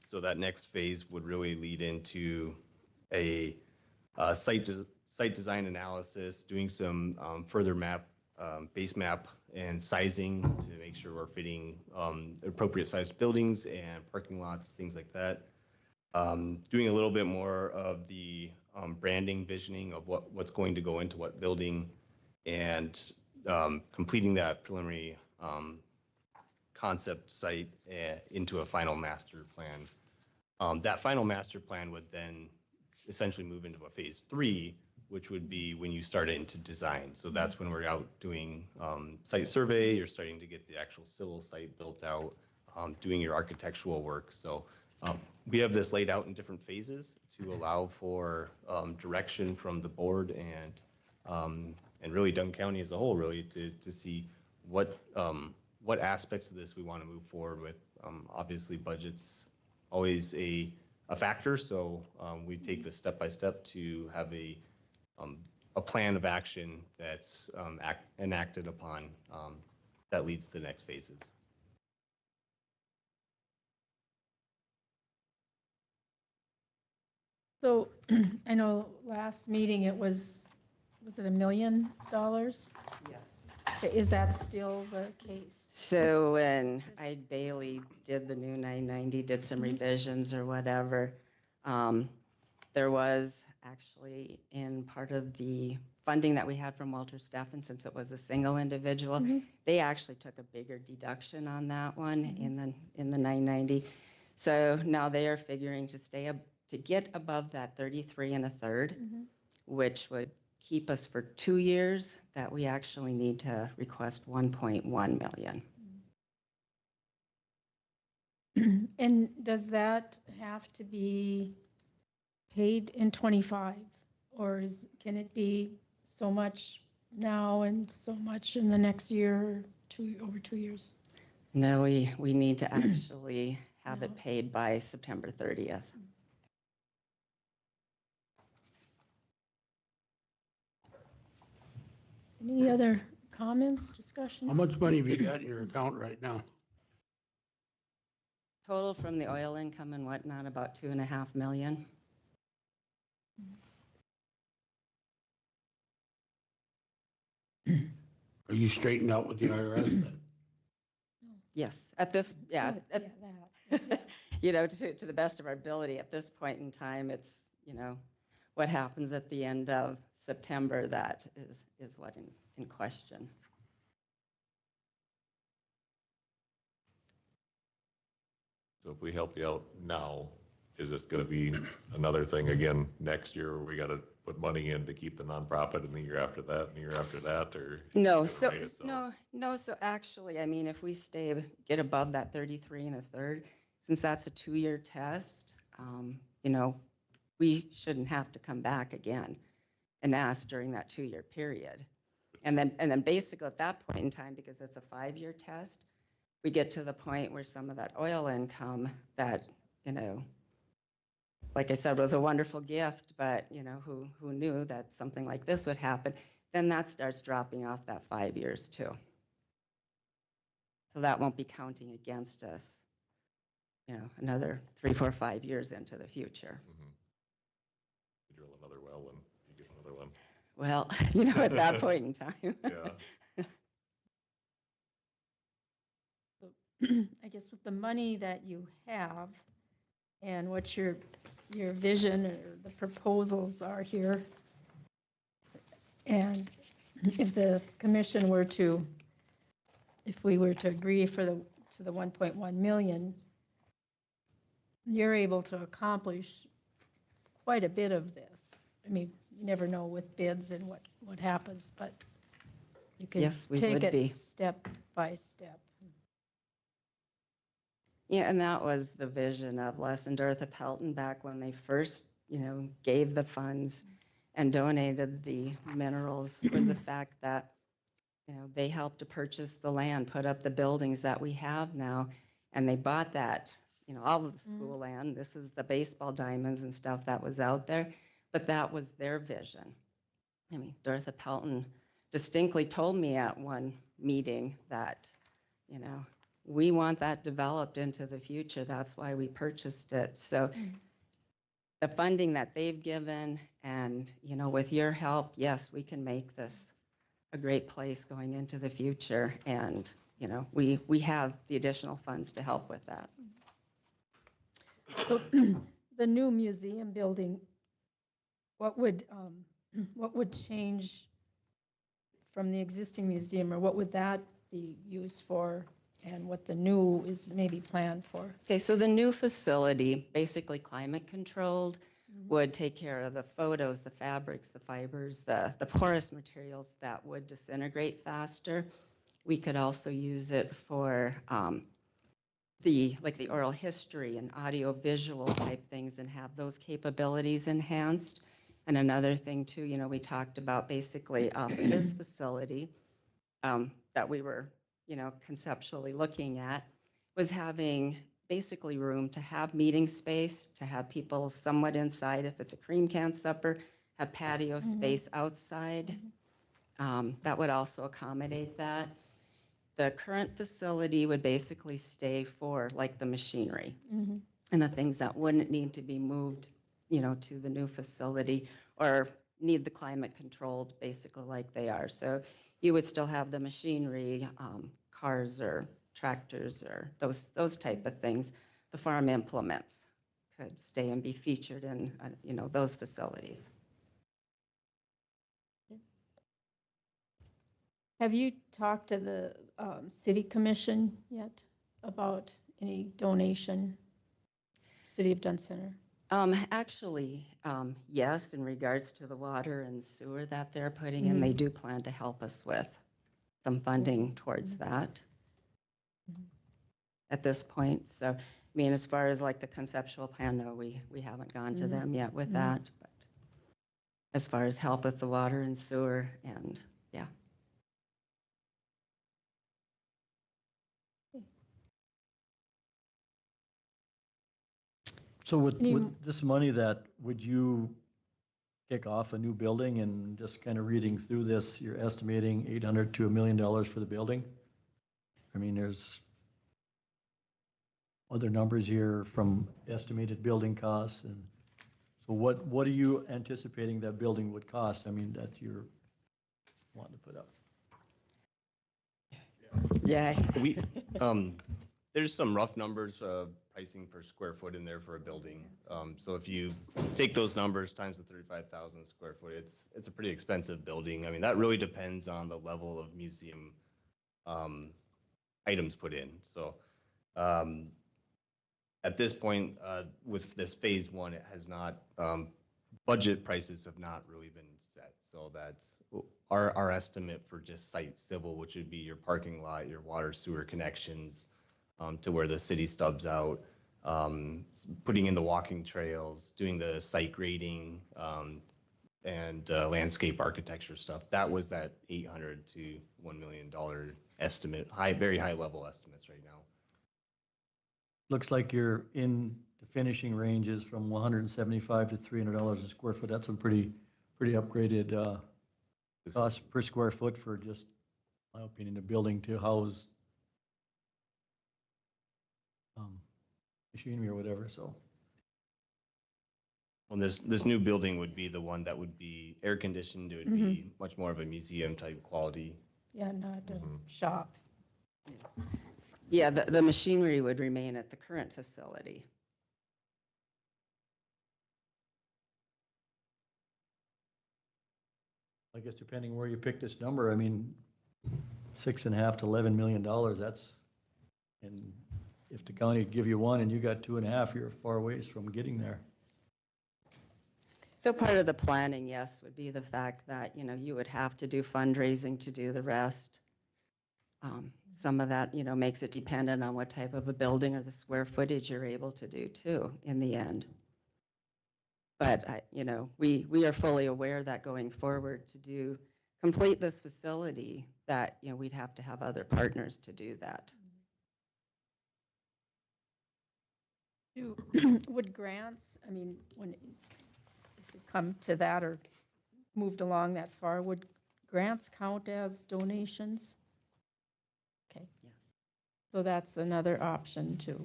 So that next phase would really lead into a site design analysis, doing some further base map and sizing to make sure we're fitting appropriate sized buildings and parking lots, things like that. Doing a little bit more of the branding, visioning of what's going to go into what building, and completing that preliminary concept site into a final master plan. That final master plan would then essentially move into a phase three, which would be when you start into design. So that's when we're out doing site survey, you're starting to get the actual civil site built out, doing your architectural work. So we have this laid out in different phases to allow for direction from the board and really Dunn County as a whole, really to see what aspects of this we want to move forward with. Obviously, budget's always a factor, so we take this step by step to have a plan of action that's enacted upon that leads to the next phases.
So I know last meeting it was it $1 million? Yeah. Is that still the case?
So when Bailey did the new 990, did some revisions or whatever, there was actually in part of the funding that we had from Walter Steffen, since it was a single individual, they actually took a bigger deduction on that one in the 990. So now they are figuring to stay to get above that 33 and a third,
Mhm.
which would keep us for 2 years, that we actually need to request 1.1 million.
And does that have to be paid in 25? Or can it be so much now and so much in the next year, over 2 years?
No, we need to actually have it
No.
paid by September 30th.
Any other comments, discussion?
How much money have you got in your account right now?
Total from the oil income and whatnot, about 2.5 million.
Are you straightened out with the IRS then?
Yes, at this, yeah,
Good,
at-
that.
you know, to the best of our ability, at this point in time, it's, you know, what happens at the end of September that is what is in question.
So if we help you out now, is this gonna be another thing again next year where we gotta put money in to keep the nonprofit and the year after that and the year after that, or?
No,
is it
so,
gonna rate itself?
no, so actually, I mean, if we get above that 33 and a third, since that's a 2-year test, you know, we shouldn't have to come back again and ask during that 2-year period. And then basically at that point in time, because it's a 5-year test, we get to the point where some of that oil income that, you know, like I said, was a wonderful gift, but, you know, who knew that something like this would happen, then that starts dropping off that 5 years too. So that won't be counting against us, you know, another 3, 4, 5 years into the future.
Mhm. You drill another well and you get another one.
Well, you know, at that point in time.
Yeah.
I guess with the money that you have and what your vision or the proposals are here, and if the commission were to, if we were to agree to the 1.1 million, you're able to accomplish quite a bit of this. I mean, you never know with bids and what happens, but you can
Yes, we
take
would be.
it step by step.
Yeah, and that was the vision of Les and Dorothy Pelton back when they first, you know, gave the funds and donated the minerals, was the fact that, you know, they helped to purchase the land, put up the buildings that we have now, and they bought that, you know, all of the school land. This is the baseball diamonds and stuff that was out there, but that was their vision. I mean, Dorothy Pelton distinctly told me at one meeting that, you know, we want that developed into the future. That's why we purchased it. So the funding that they've given and, you know, with your help, yes, we can make this a great place going into the future. And, you know, we have the additional funds to help with that.
So the new museum building, what would change from the existing museum, or what would that be used for, and what the new is maybe planned for?
Okay, so the new facility, basically climate controlled, would take care of the photos, the fabrics, the fibers, the porous materials that would disintegrate faster. We could also use it for the oral history and audio visual type things and have those capabilities enhanced. And another thing too, you know, we talked about basically this facility that we were, you know, conceptually looking at was having basically room to have meeting space, to have people somewhat inside if it's a cream can supper, have patio space outside. That would also accommodate that. The current facility would basically stay for like the machinery and the things that wouldn't need to be moved, you know, to the new facility or need the climate controlled basically like they are. So you would still have the machinery, cars or tractors or those type of things. The farm implements could stay and be featured in, you know, those facilities.
Have you talked to the city commission yet about any donation, City of Dunn Center?
Actually, yes, in regards to the water and sewer that they're putting in, they do plan to help us with some funding towards that at this point. So, I mean, as far as like the conceptual plan, no, we haven't gone to them yet with that. But as far as help with the water and sewer and, yeah.
So with this money that, would you kick off a new building and just kind of reading through this, you're estimating 800 to $1 million for the building? I mean, there's other numbers here from estimated building costs, and so what are you anticipating that building would cost? I mean, that you're wanting to put up?
Yeah.
There's some rough numbers, pricing per square foot in there for a building. So if you take those numbers times the 35,000 square foot, it's a pretty expensive building. I mean, that really depends on the level of museum items put in. So at this point, with this phase one, it has not, budget prices have not really been set. So that's our estimate for just site civil, which would be your parking lot, your water sewer connections, to where the city stubs out, putting in the walking trails, doing the site grading, and landscape architecture stuff. That was that $800 to $1 million estimate, very high level estimates right now.
Looks like you're in the finishing ranges from $175 to $300 a square foot. That's some pretty upgraded cost per square foot for just, in my opinion, a building to house machinery or whatever, so.
Well, this new building would be the one that would be air conditioned. It would be much more of a museum type quality.
Yeah, not a shop.
Yeah, the machinery would remain at the current facility.
I guess depending where you pick this number, I mean, $6.5 to $11 million, that's, and if the county give you one and you got 2.5, you're far ways from getting there.
So part of the planning, yes, would be the fact that, you know, you would have to do fundraising to do the rest. Some of that, you know, makes it dependent on what type of a building or the square footage you're able to do too, in the end. But, you know, we are fully aware that going forward to complete this facility, that, you know, we'd have to have other partners to do that.
Would grants, I mean, when if it come to that or moved along that far, would grants count as donations? Okay.
Yes.
So that's another option too.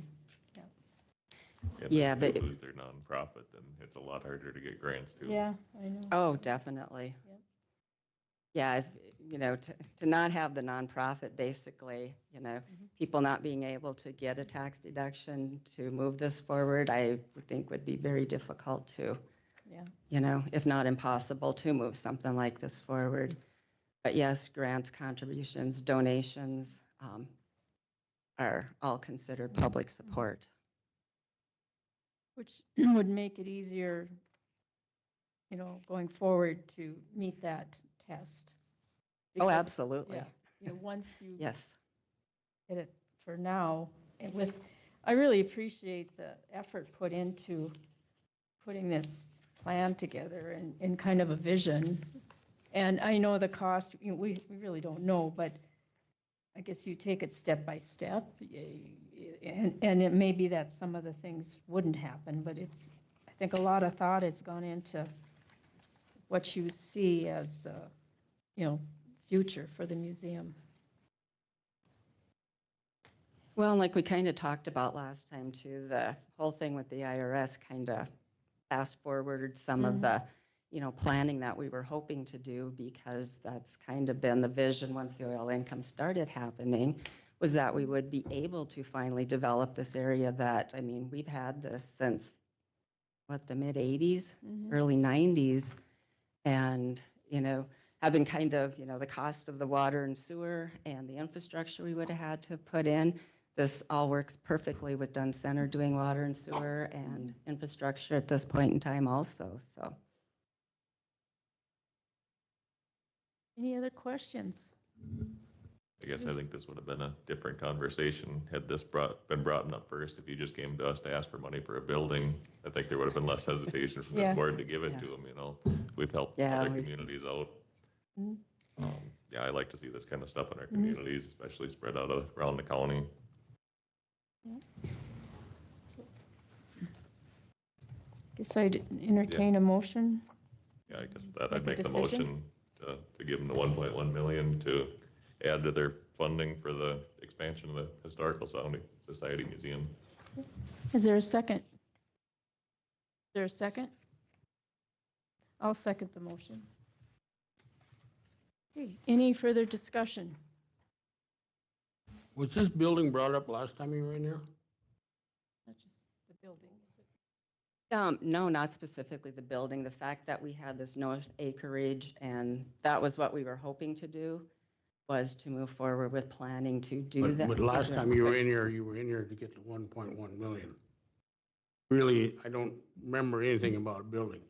Yeah,
if
but
they lose their nonprofit, then it's a lot harder to get grants too.
Yeah, I know.
Oh, definitely.
Yep.
Yeah, if, you know, to not have the nonprofit, basically, you know, people not being able to get a tax deduction to move this forward, I would think would be very difficult to, you know, if not impossible to move something like this forward. But yes, grants, contributions, donations are all considered public support.
Which would make it easier, you know, going forward to meet that test.
Oh,
Because,
absolutely.
Yeah, you know, once you
Yes.
hit it for now, and I really appreciate the effort put into putting this plan together and kind of a vision. And I know the cost, you know, we really don't know, but I guess you take it step by step. And it may be that some of the things wouldn't happen, but I think a lot of thought has gone into what you see as, you know, future for the museum.
Well, like we kind of talked about last time too, the whole thing with the IRS kind of fast forwarded some of the, you know, planning that we were hoping to do, because that's kind of been the vision once the oil income started happening, was that we would be able to finally develop this area that, I mean, we've had this since, what, the mid 80s, early 90s. And, you know, having kind of, you know, the cost of the water and sewer and the infrastructure we would have had to put in, this all works perfectly with Dunn Center doing water and sewer and infrastructure at this point in time also, so.
Any other questions?
I guess I think this would have been a different conversation had this been brought up first. If you just came to us to ask for money for a building, I think there would have been less hesitation from
Yeah.
this board to give it
Yeah.
to them, you know? We've helped
Yeah,
other
we-
communities out.
Mhm.
Yeah, I like to see this kind of stuff in our communities, especially spread out around the county.
Guess I'd entertain a motion.
Yeah, I guess with that,
Make
I'd
a
make the
decision?
motion to give them the 1.1 million to add to their funding for the expansion of the Historical Society Museum.
Is there a second? Is there a second? I'll second the motion. Okay, any further discussion?
Was this building brought up last time you were in here?
Not just the building, is it?
No, not specifically the building. The fact that we had this no acreage and that was what we were hoping to do was to move forward with planning to do that.
But last time you were in here to get the 1.1 million. Really, I don't remember anything about a building.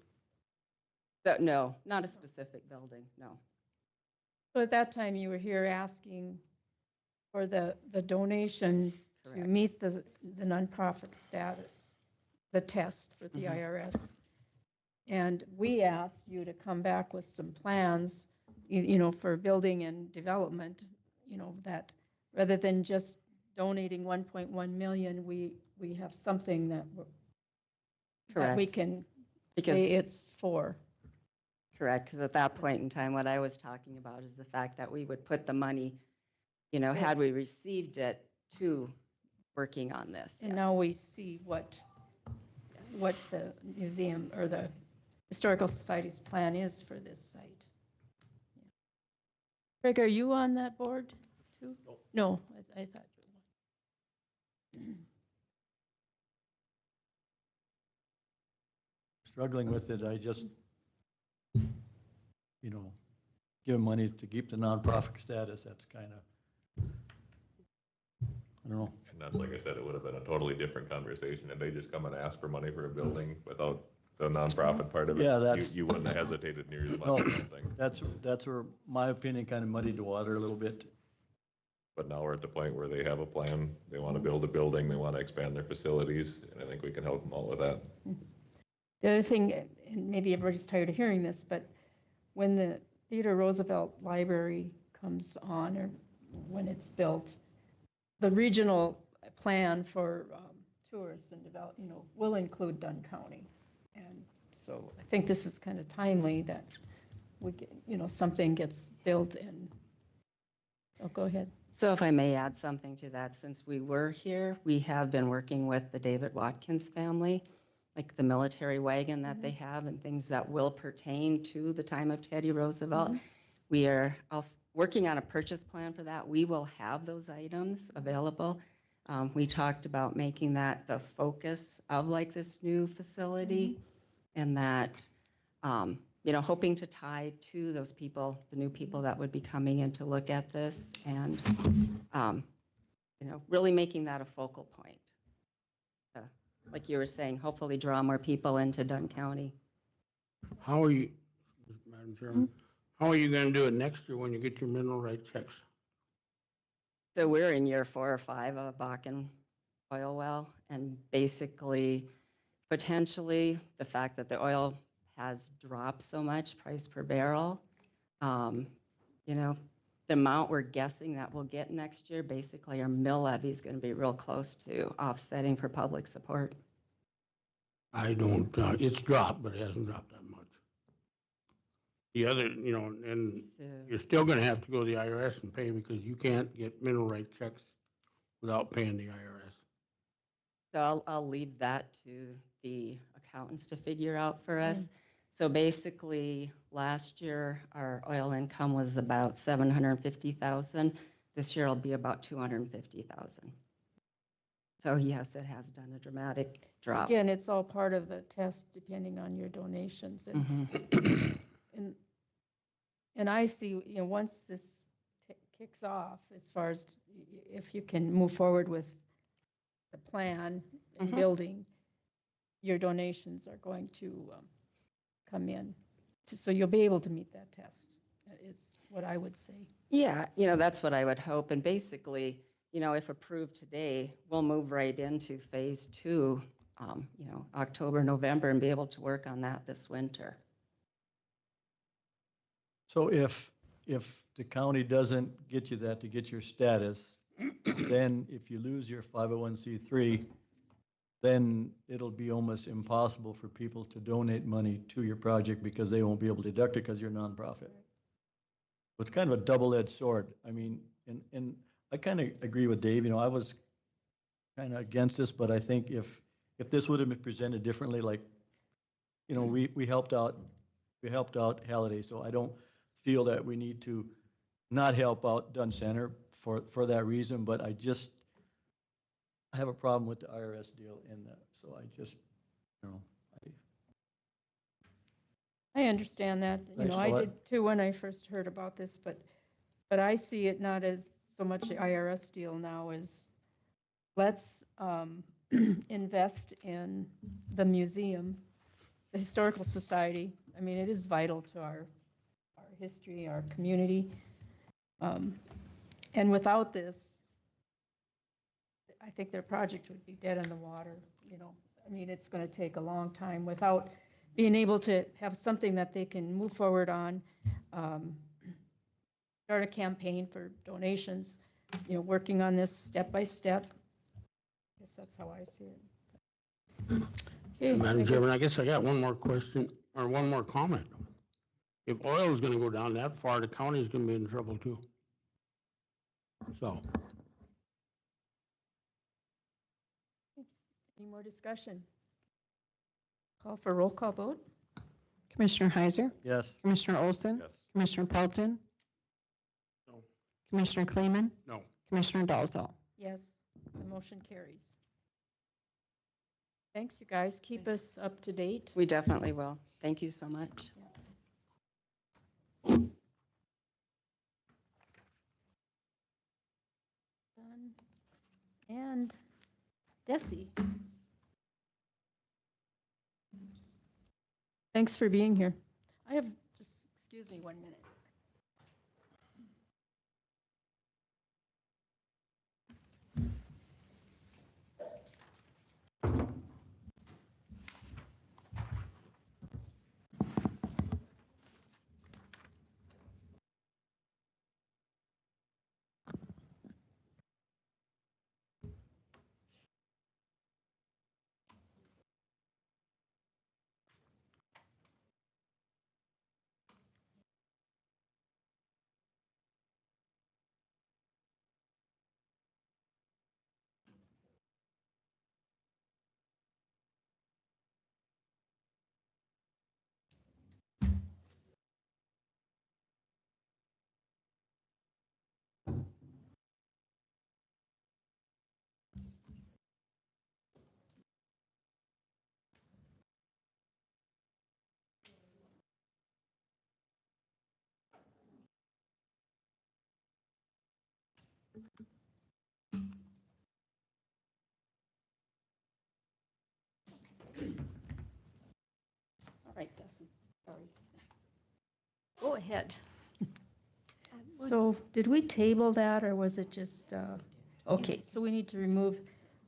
No, not a specific building, no.
So at that time, you were here asking for the donation to
Correct.
meet the nonprofit status, the test for the IRS. And we asked you to come back with some plans, you know, for building and development, you know, that rather than just donating 1.1 million, we have something that we
Correct.
can
Because-
say it's for.
Correct, because at that point in time, what I was talking about is the fact that we would put the money, you know, had we received it, to working on this.
And
yes.
now we see what the museum or the Historical Society's plan is for this site. Craig, are you on that board too? No, I thought you were.
Struggling with it, I just, you know, give money to keep the nonprofit status, that's kind of, I don't know.
And that's, like I said, it would have been a totally different conversation if they just come and ask for money for a building without the nonprofit part of it.
Yeah, that's-
You wouldn't have hesitated near as much,
No,
I don't think.
that's where, my opinion, kind of muddied the water a little bit.
But now we're at the point where they have a plan, they want to build a building, they want to expand their facilities, and I think we can help them out with that.
The other thing, and maybe everybody's tired of hearing this, but when the Theodore Roosevelt Library comes on, or when it's built, the regional plan for tourists and develop, you know, will include Dunn County. And so I think this is kind of timely that we get, you know, something gets built and, oh, go ahead.
So if I may add something to that, since we were here, we have been working with the David Watkins family, like the military wagon that they have and things that will pertain to the time of Teddy Roosevelt. We are also working on a purchase plan for that. We will have those items available. We talked about making that the focus of like this new facility and that, you know, hoping to tie to those people, the new people that would be coming in to look at this and, you know, really making that a focal point. Like you were saying, hopefully draw more people into Dunn County.
How are you, Madam Chairman, how are you going to do it next year when you get your mineral rights checks?
So we're in year 4 or 5 of a Bakken oil well, and basically, potentially, the fact that the oil has dropped so much, price per barrel, you know, the amount we're guessing that we'll get next year, basically our mill levy is going to be real close to offsetting for public support.
I don't, it's dropped, but it hasn't dropped that much. The other, you know, and
So-
you're still going to have to go to the IRS and pay because you can't get mineral rights checks without paying the IRS.
So I'll leave that to the accountants to figure out for us. So basically, last year, our oil income was about 750,000. This year it'll be about 250,000. So yes, it has done a dramatic drop.
Again, it's all part of the test depending on your donations. And, and I see, you know, once this kicks off, as far as if you can move forward with the plan and
Mhm.
building, your donations are going to come in. So you'll be able to meet that test, is what I would say.
Yeah, that's what I would hope. And basically, if approved today, we'll move right into phase 2, October, November, and be able to work on that this winter.
So if the county doesn't get you that to get your status, then if you lose your 501c3, then it'll be almost impossible for people to donate money to your project because they won't be able to deduct it because you're a nonprofit. So it's kind of a double-edged sword. I mean, and I kind of agree with Dave. I was kind of against this, but I think if this would have been presented differently, like, we helped out Halliday, so I don't feel that we need to not help out Dunn Center for that reason, but I have a problem with the IRS deal in that, so I just,
I understand that. I did too when I first heard about this, but I see it not as so much the IRS deal now as let's invest in the museum, the Historical Society. I mean, it is vital to our history, our community. And without this, I think their project would be dead in the water. I mean, it's going to take a long time without being able to have something that they can move forward on, start a campaign for donations, working on this step by step. I guess that's how I see it. Okay,
Madam Chairman, I guess I got one more question, or one more comment. If oil is gonna go down that far, the county is gonna be in trouble too. So,
Any more discussion? Call for roll call vote.
Commissioner Heiser?
yes.
Commissioner Olson?
Yes.
Commissioner Pelton?
No.
Commissioner Kleeman?
no.
Commissioner Dalzell?
Yes, the motion carries. Thanks, you guys. Keep us up to date.
We definitely will. Thank you so much.
Dunn and Desi. Thanks for being here. I have, excuse me 1 minute. All right, Desi, sorry. Go ahead. So did we table that, or was it just, okay, so we need to remove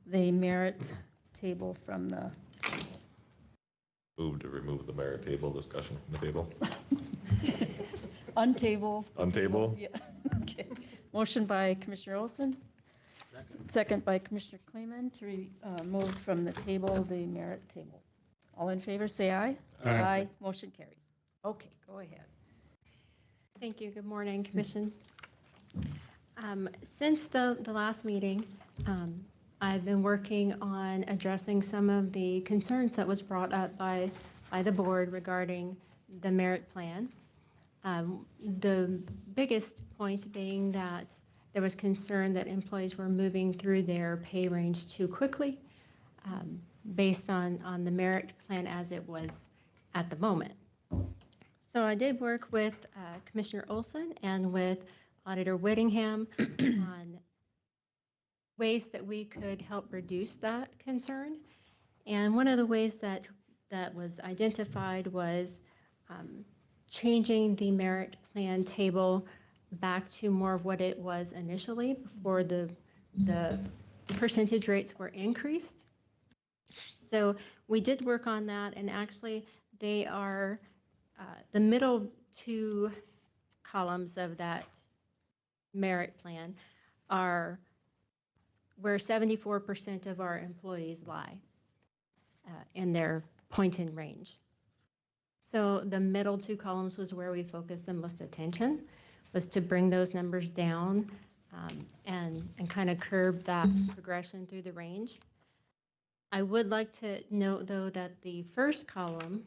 the merit table from the,
Move to remove the merit table discussion from the table.
untable?
Untable?
Yeah, okay. Motion by Commissioner Olson, second by Commissioner Kleeman to remove from the table the merit table. All in favor, say aye.
Aye.
Motion carries. Okay, go ahead.
Thank you. Good morning, Commission. Since the last meeting, I've been working on addressing some of the concerns that was brought up by the board regarding the merit plan. The biggest point being that there was concern that employees were moving through their pay range too quickly based on the merit plan as it was at the moment. So I did work with Commissioner Olson and with Auditor Whittingham on ways that we could help reduce that concern. And one of the ways that was identified was changing the merit plan table back to more of what it was initially before the percentage rates were increased. So we did work on that, and actually they are the middle two columns of that merit plan are where 74% of our employees lie in their point in range. So the middle two columns was where we focused the most attention, was to bring those numbers down and kind of curb that progression through the range. I would like to note, though, that the first column,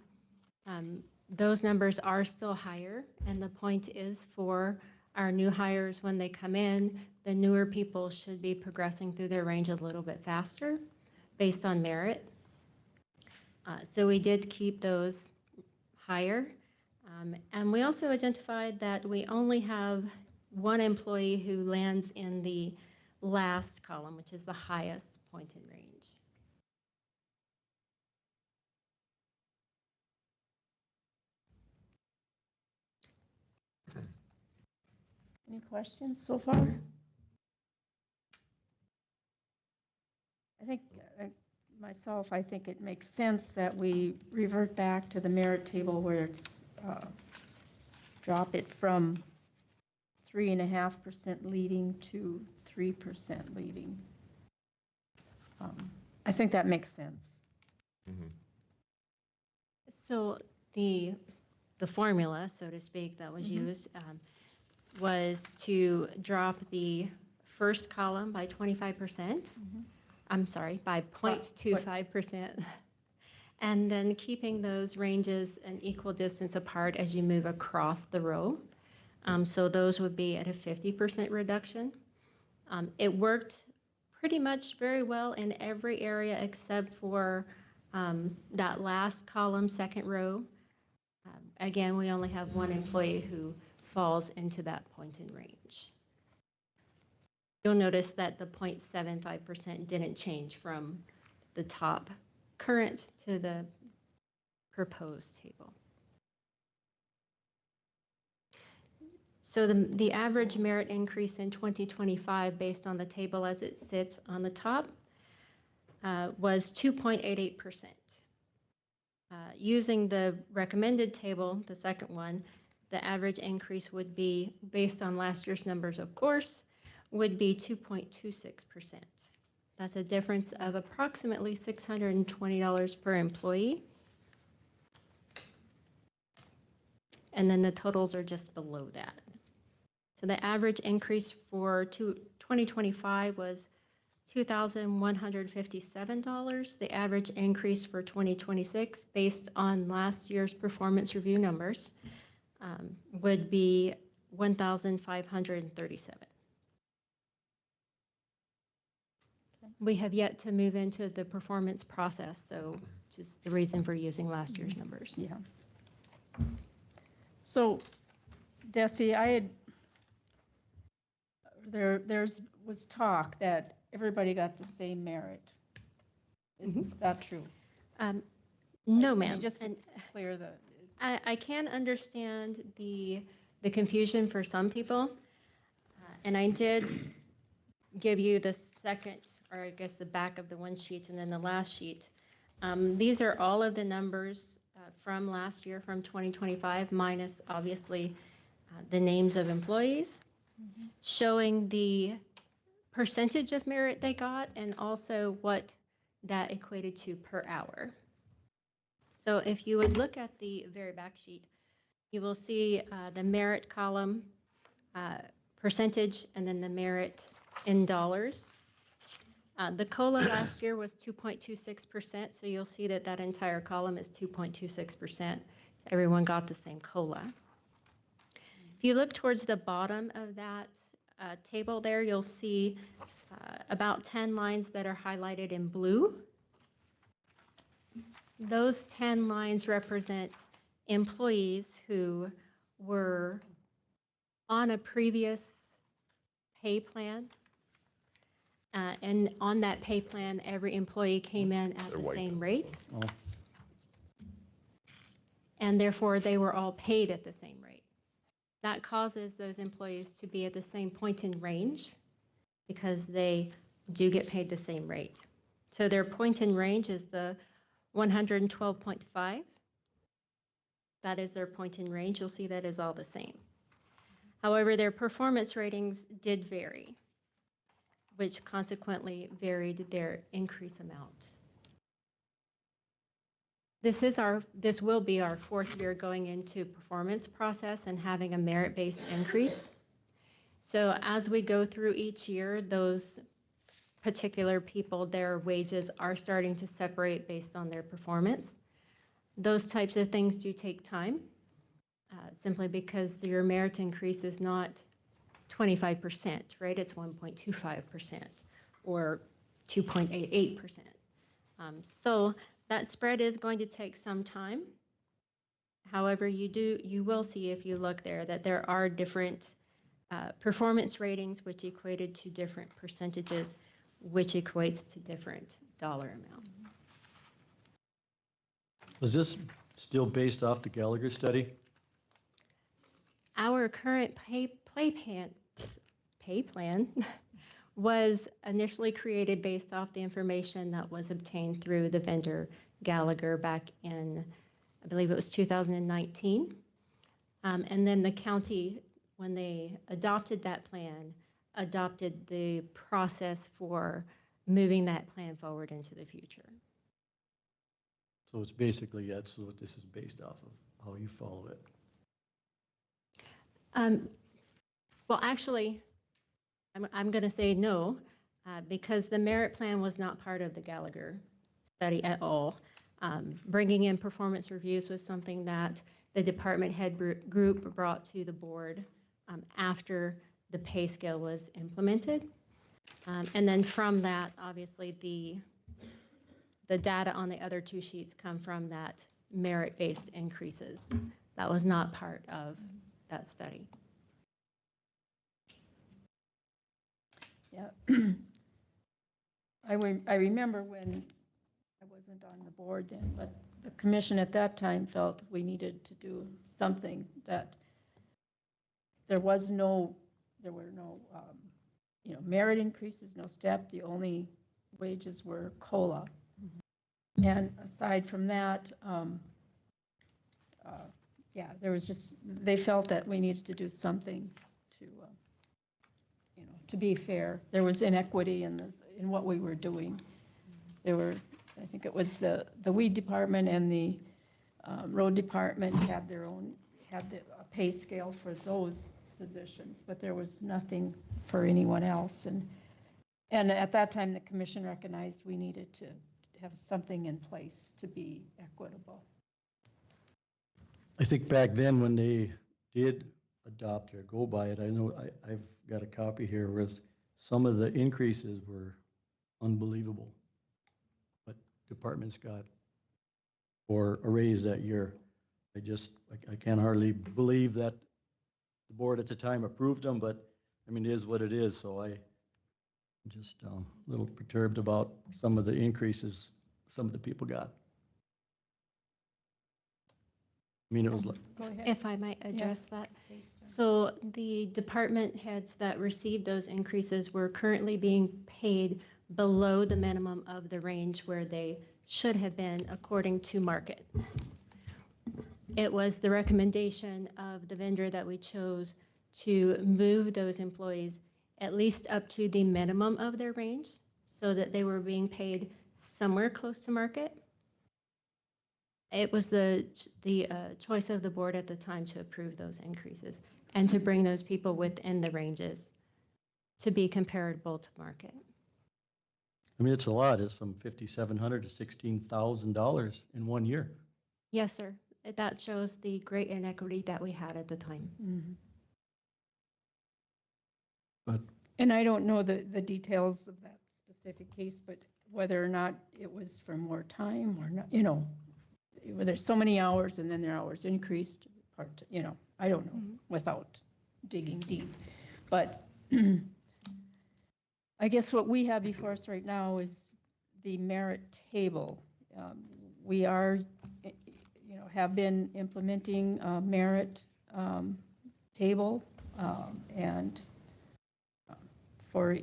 those numbers are still higher, and the point is for our new hires when they come in, the newer people should be progressing through their range a little bit faster based on merit. So we did keep those higher. And we also identified that we only have one employee who lands in the last column, which is the highest point in range.
Any questions so far? I think, I think it makes sense that we revert back to the merit table where it's, drop it from 3.5% leading to 3% leading. I think that makes sense.
So the formula, so to speak, that was used was to drop the first column by 25%. I'm sorry, by 0.25%. And then keeping those ranges an equal distance apart as you move across the row. So those would be at a 50% reduction. It worked pretty much very well in every area except for that last column, second row. Again, we only have one employee who falls into that point in range. You'll notice that the 0.75% didn't change from the top current to the proposed table. So the average merit increase in 2025 based on the table as it sits on the top was 2.88%. Using the recommended table, the second one, the average increase would be, based on last year's numbers, of course, would be 2.26%. That's a difference of approximately $620 per employee. And then the totals are just below that. So the average increase for 2025 was $2,157. The average increase for 2026, based on last year's performance review numbers, would be $1,537. We have yet to move into the performance process, so which is the reason for using last year's numbers.
Yeah. So, Desi, was talk that everybody got the same merit. Is that true?
No, ma'am.
Just to clear the.
I can understand the confusion for some people, and I did give you the second, or I guess the back of the one sheet and then the last sheet. These are all of the numbers from last year, from 2025, minus obviously the names of employees, showing the percentage of merit they got and also what that equated to per hour. So if you would look at the very back sheet, you will see the merit column percentage and then the merit in dollars. The COLA last year was 2.26%, so you'll see that that entire column is 2.26%. Everyone got the same COLA. If you look towards the bottom of that table there, you'll see about 10 lines that are highlighted in blue. Those 10 lines represent employees who were on a previous pay plan. And on that pay plan, every employee came in at the same rate.
Oh.
And therefore, they were all paid at the same rate. That causes those employees to be at the same point in range because they do get paid the same rate. So their point in range is the 112.5. That is their point in range. You'll see that is all the same. However, their performance ratings did vary, which consequently varied their increase amount. This will be our fourth year going into performance process and having a merit-based increase. So as we go through each year, those particular people, their wages are starting to separate based on their performance. Those types of things do take time, simply because your merit increase is not 25%, right? It's 1.25% or 2.88%. So that spread is going to take some time. However, you will see if you look there that there are different performance ratings which equated to different percentages, which equates to different dollar amounts.
Was this still based off the Gallagher study?
Our current pay plan was initially created based off the information that was obtained through the vendor Gallagher back in, I believe it was 2019. And then the county, when they adopted that plan, adopted the process for moving that plan forward into the future.
So it's basically, that's what this is based off of, how you follow it.
Well, actually, I'm going to say no, because the merit plan was not part of the Gallagher study at all. Bringing in performance reviews was something that the department head group brought to the board after the pay scale was implemented. And then from that, obviously, the data on the other two sheets come from that merit-based increases. That was not part of that study.
Yeah. I remember when I wasn't on the board then, but the commission at that time felt we needed to do something, that there were no merit increases, no step. The only wages were COLA. And aside from that, there was just, they felt that we needed to do something to be fair. There was inequity in what we were doing. There were, I think it was the weed department and the road department had the pay scale for those positions, but there was nothing for anyone else. And at that time, the commission recognized we needed to have something in place to be equitable.
I think back then when they did adopt or go by it, I know I've got a copy here with some of the increases were unbelievable. What departments got for a raise that year. I can't hardly believe that the board at the time approved them, but I mean, it is what it is. So I'm just a little perturbed about some of the increases some of the people got. I mean, it was like.
Go ahead.
If I might address that. So the department heads that received those increases were currently being paid below the minimum of the range where they should have been according to market. It was the recommendation of the vendor that we chose to move those employees at least up to the minimum of their range so that they were being paid somewhere close to market. It was the choice of the board at the time to approve those increases and to bring those people within the ranges to be comparable to market.
I mean, it's a lot. It's from $5,700 to $16,000 in 1 year.
Yes, sir. That shows the great inequity that we had at the time.
Mm-hmm.
But,
and I don't know the details of that specific case, but whether or not it was for more time or not, there's so many hours and then their hours increased, I don't know, without digging deep. But I guess what we have before us right now is the merit table. We are, have been implementing a merit table and for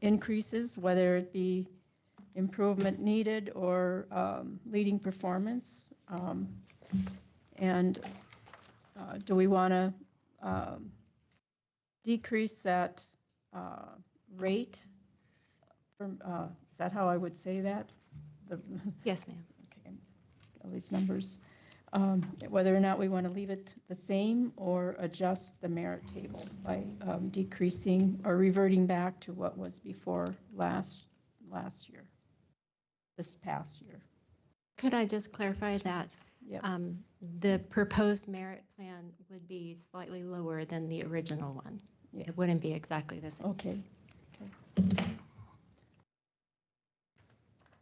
increases, whether it be improvement needed or leading performance. And do we want to decrease that rate from, is that how I would say that?
Yes, ma'am.
Okay, all these numbers. Whether or not we want to leave it the same or adjust the merit table by decreasing or reverting back to what was before last year, this past year.
Could I just clarify that?
Yep.
The proposed merit plan would be slightly lower than the original one.
Yeah.
It wouldn't be exactly the same.
Okay.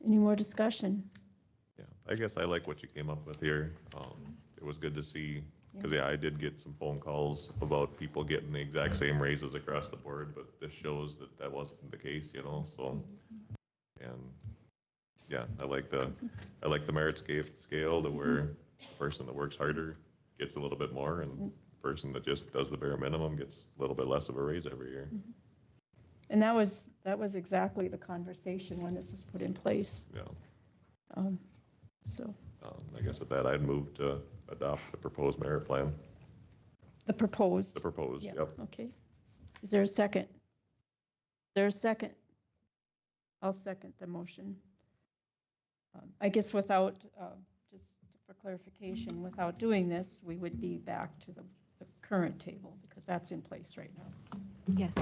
Any more discussion?
Yeah, I guess I like what you came up with here. It was good to see, because I did get some phone calls about people getting the exact same raises across the board, but this shows that that wasn't the case, so, and yeah, I like the merit scale to where the person that works harder gets a little bit more, and the person that just does the bare minimum gets a little bit less of a raise every year.
And that was exactly the conversation when this was put in place.
Yeah.
So.
I guess with that, I'd move to adopt the proposed merit plan.
The proposed?
The proposed,
Yeah.
yep.
Okay. Is there a second? Is there a second? I'll second the motion. I guess without, just for clarification, without doing this, we would be back to the current table because that's in place right now.
Yes.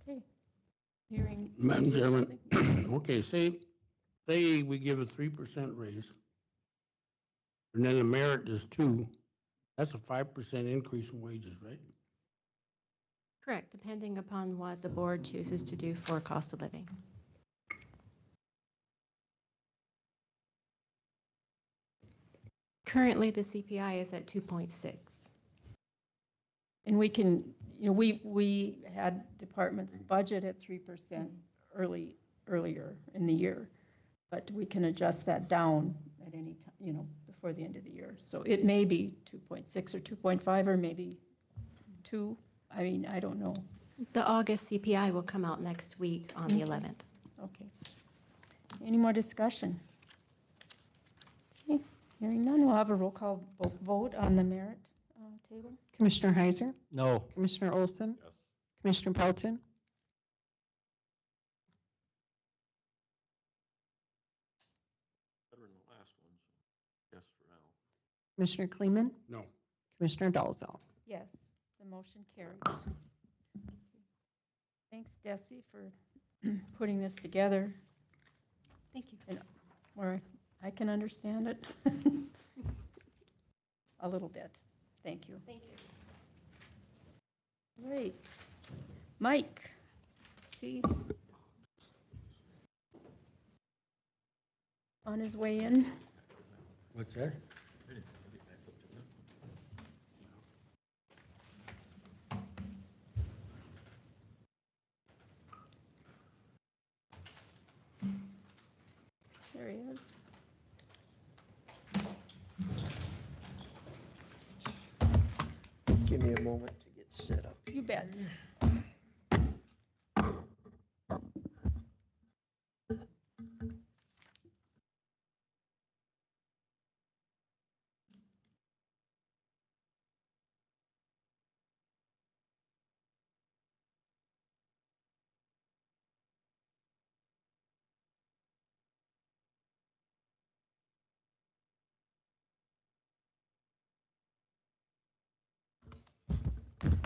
Okay. Hearing.
Madam Chairman, okay, say we give a 3% raise, and then the merit is 2%, that's a 5% increase in wages, right?
Correct, depending upon what the board chooses to do for cost of living. Currently, the CPI is at 2.6.
And we can, we had departments budget at 3% earlier in the year, but we can adjust that down at any time, before the end of the year. So it may be 2.6 or 2.5 or maybe 2. I mean, I don't know.
The August CPI will come out next week on the 11th.
Okay. Any more discussion? Okay. Hearing none, we'll have a roll call vote on the merit table.
Commissioner Heiser?
No.
Commissioner Olson?
Yes.
Commissioner Pelton?
Better than the last one, so yes for now.
Commissioner Kleeman?
No.
Commissioner Dalzell?
Yes, the motion carries. Thanks, Desi, for putting this together.
Thank you.
And where I can understand it a little bit. Thank you.
Thank you.
Great. Mike, see, on his way in.
What's that?
There he is.
Give me a moment to get set up.
You bet.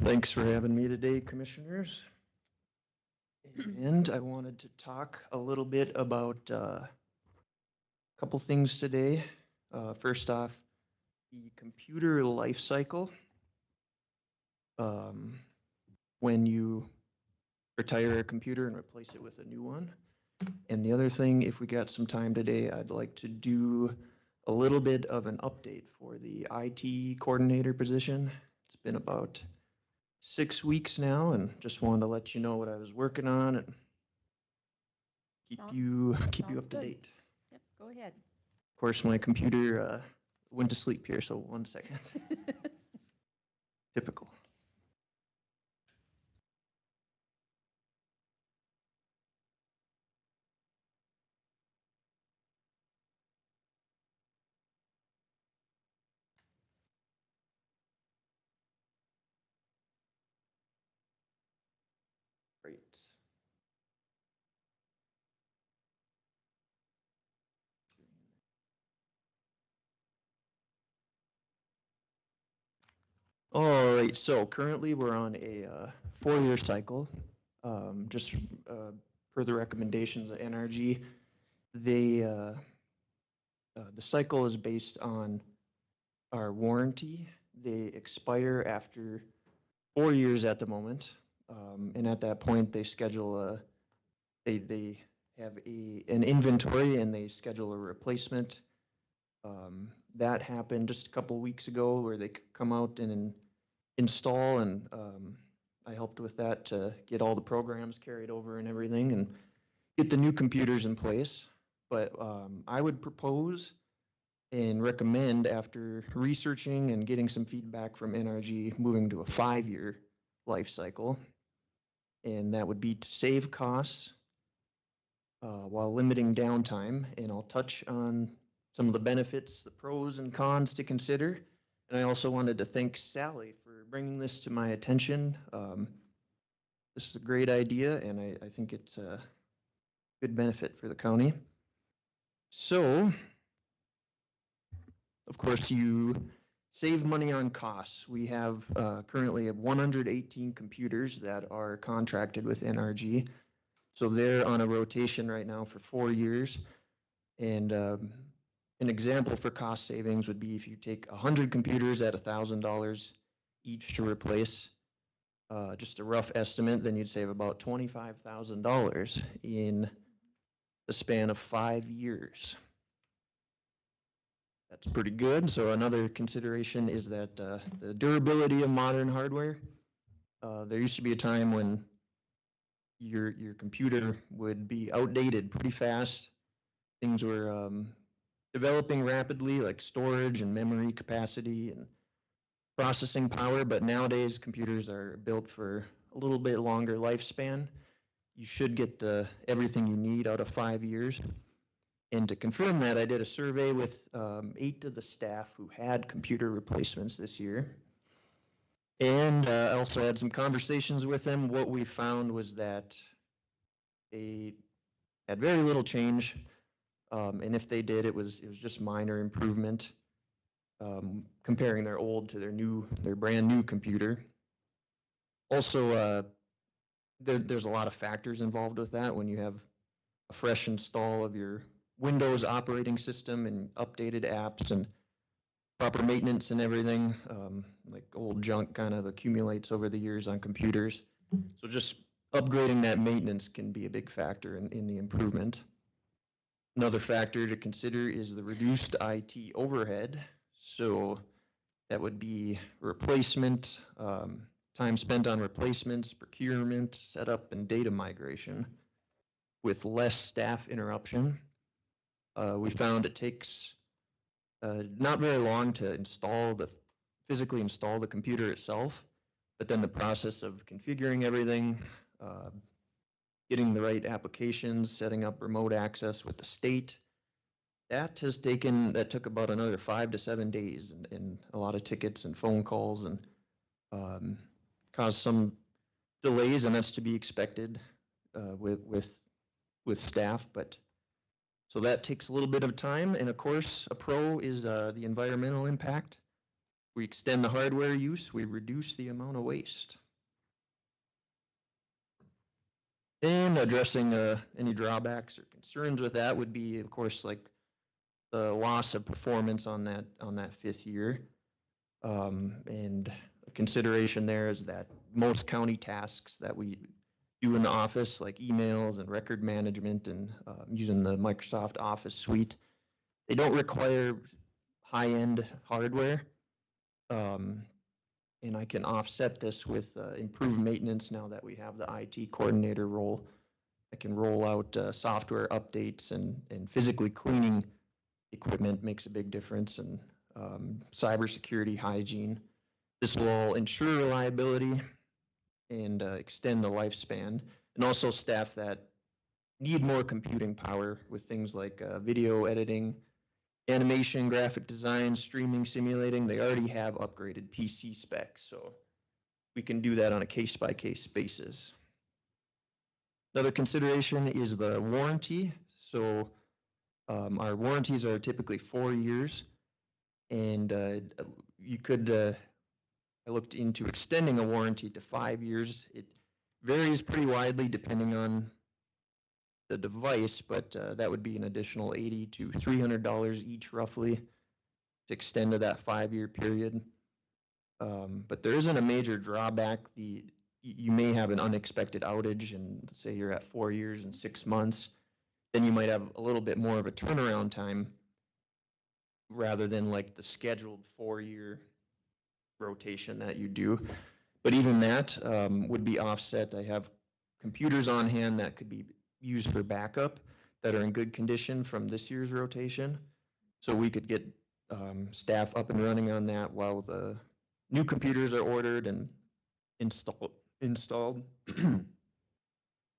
Thanks for having me today, Commissioners. And I wanted to talk a little bit about a couple things today. First off, the computer life cycle. When you retire a computer and replace it with a new one. And the other thing, if we got some time today, I'd like to do a little bit of an update for the IT coordinator position. It's been about 6 weeks now, and just wanted to let you know what I was working on and keep
Sounds-
you
sounds
up to
good.
date.
Yep, go ahead.
Of course, my computer went to sleep here, so 1 second. Typical. Great. All right, so currently we're on a 4-year cycle. Just per the recommendations of NRG, the cycle is based on our warranty. They expire after 4 years at the moment, and at that point they schedule they have an inventory and they schedule a replacement. That happened just a couple weeks ago where they could come out and install, and I helped with that to get all the programs carried over and everything and get the new computers in place. But I would propose and recommend, after researching and getting some feedback from NRG, moving to a 5-year life cycle. And that would be to save costs while limiting downtime. And I'll touch on some of the benefits, the pros and cons to consider. And I also wanted to thank Sally for bringing this to my attention. This is a great idea, and I think it's a good benefit for the county. So, of course, you save money on costs. We have currently 118 computers that are contracted with NRG. So they're on a rotation right now for 4 years. And an example for cost savings would be if you take 100 computers at $1,000 each to replace, just a rough estimate, then you'd save about $25,000 in the span of 5 years. That's pretty good. So another consideration is that the durability of modern hardware. There used to be a time when your computer would be outdated pretty fast. Things were developing rapidly, like storage and memory capacity and processing power, but nowadays computers are built for a little bit longer lifespan. You should get everything you need out of 5 years. And to confirm that, I did a survey with 8 of the staff who had computer replacements this year. And I also had some conversations with them. What we found was that they had very little change. And if they did, it was just minor improvement, comparing their old to their brand new computer. Also, there's a lot of factors involved with that when you have a fresh install of your Windows operating system and updated apps and proper maintenance and everything. Like old junk kind of accumulates over the years on computers. So just upgrading that maintenance can be a big factor in the improvement. Another factor to consider is the reduced IT overhead. So that would be replacement, time spent on replacements, procurement, setup, and data migration with less staff interruption. We found it takes not very long to physically install the computer itself, but then the process of configuring everything, getting the right applications, setting up remote access with the state, that took about another 5 to 7 days, and a lot of tickets and phone calls, and caused some delays, and that's to be expected with staff. But so that takes a little bit of time, and of course, a pro is the environmental impact. We extend the hardware use, we reduce the amount of waste. And addressing any drawbacks or concerns with that would be, of course, like the loss of performance on that 5th year. And a consideration there is that most county tasks that we do in the office, like emails and record management and using the Microsoft Office suite, they don't require high-end hardware. and I can offset this with improved maintenance now that we have the IT coordinator role. I can roll out software updates, and physically cleaning equipment makes a big difference, and cybersecurity, hygiene. This will all ensure reliability and extend the lifespan, and also staff that need more computing power with things like video editing, animation, graphic design, streaming, simulating. They already have upgraded PC specs, so we can do that on a case-by-case basis. Another consideration is the warranty. So our warranties are typically 4 years, and you could, I looked into extending a warranty to 5 years. It varies pretty widely depending on the device, but that would be an additional $80 to $300 each roughly to extend to that 5-year period. But there isn't a major drawback. You may have an unexpected outage, and say you're at 4 years and 6 months, then you might have a little bit more of a turnaround time rather than like the scheduled 4-year rotation that you do. But even that would be offset. I have computers on hand that could be used for backup that are in good condition from this year's rotation. So we could get staff up and running on that while the new computers are ordered and installed. So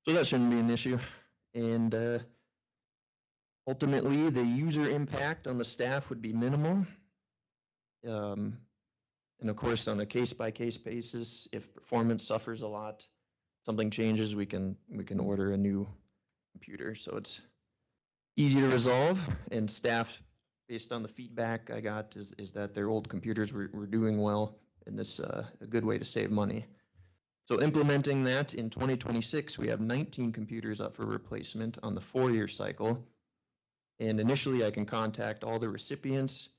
that shouldn't be an issue. And ultimately, the user impact on the staff would be minimal. And of course, on a case-by-case basis, if performance suffers a lot, something changes, we can order a new computer. So it's easy to resolve, and staff, based on the feedback I got, is that their old computers were doing well, and this a good way to save money. So implementing that in 2026, we have 19 computers up for replacement on the 4-year cycle. And initially, I can contact all the recipients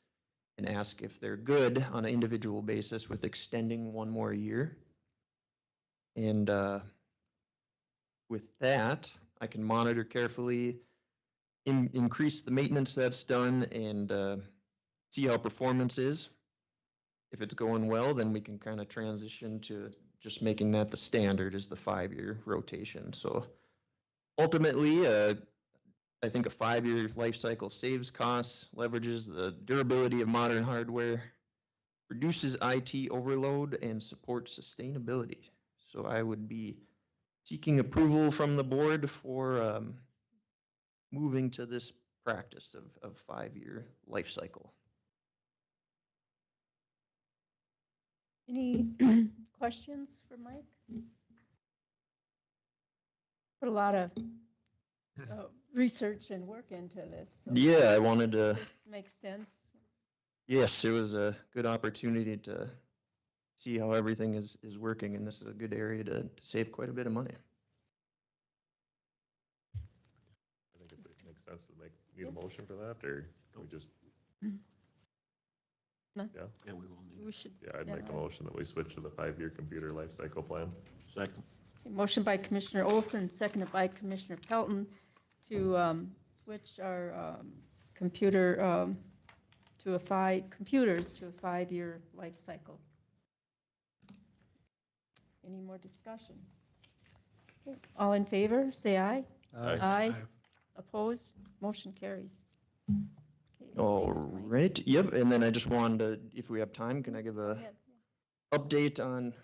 and ask if they're good on an individual basis with extending 1 more year. And with that, I can monitor carefully, increase the maintenance that's done, and see how performance is. If it's going well, then we can kind of transition to just making that the standard is the 5-year rotation. So ultimately, I think a 5-year life cycle saves costs, leverages the durability of modern hardware, reduces IT overload, and supports sustainability. So I would be seeking approval from the board for moving to this practice of 5-year life cycle.
Any questions for Mike? Put a lot of research and work into this. So
Yeah, I wanted to.
this makes sense.
Yes, it was a good opportunity to see how everything is working, and this is a good area to save quite a bit of money.
I think it makes sense to need a motion for that, or can we just?
No.
Yeah.
Yeah, we will need.
We should.
Yeah, I'd make a motion that we switch to the 5-year computer life cycle plan.
Second.
Okay, motion by Commissioner Olson, seconded by Commissioner Pelton to switch our computers to a 5-year life cycle. Any more discussion? Okay, all in favor, say aye.
Aye.
Aye. Opposed? Motion carries. Okay,
All
thanks, Mike.
right, yep, and then I just wanted to, if we have time, can I give a
Go ahead.
update on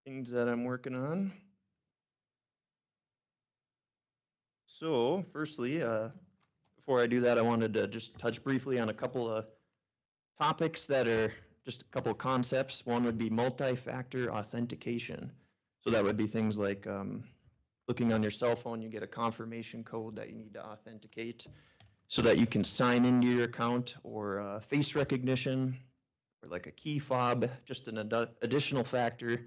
things that I'm working on? So firstly, before I do that, I wanted to just touch briefly on a couple of topics that are just a couple of concepts. One would be multi-factor authentication. So that would be things like looking on your cell phone, you get a confirmation code that you need to authenticate so that you can sign into your account, or face recognition, or like a key fob, just an additional factor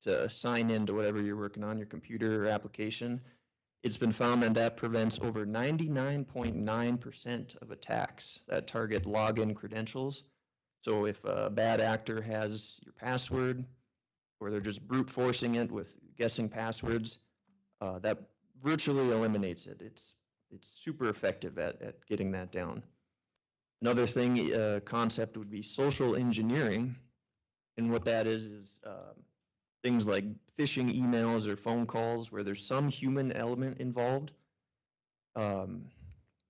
to sign into whatever you're working on, your computer or application. It's been found that prevents over 99.9% of attacks that target login credentials. So if a bad actor has your password, or they're just brute forcing it with guessing passwords, that virtually eliminates it. It's super effective at getting that down. Another thing, concept would be social engineering. And what that is things like phishing emails or phone calls where there's some human element involved.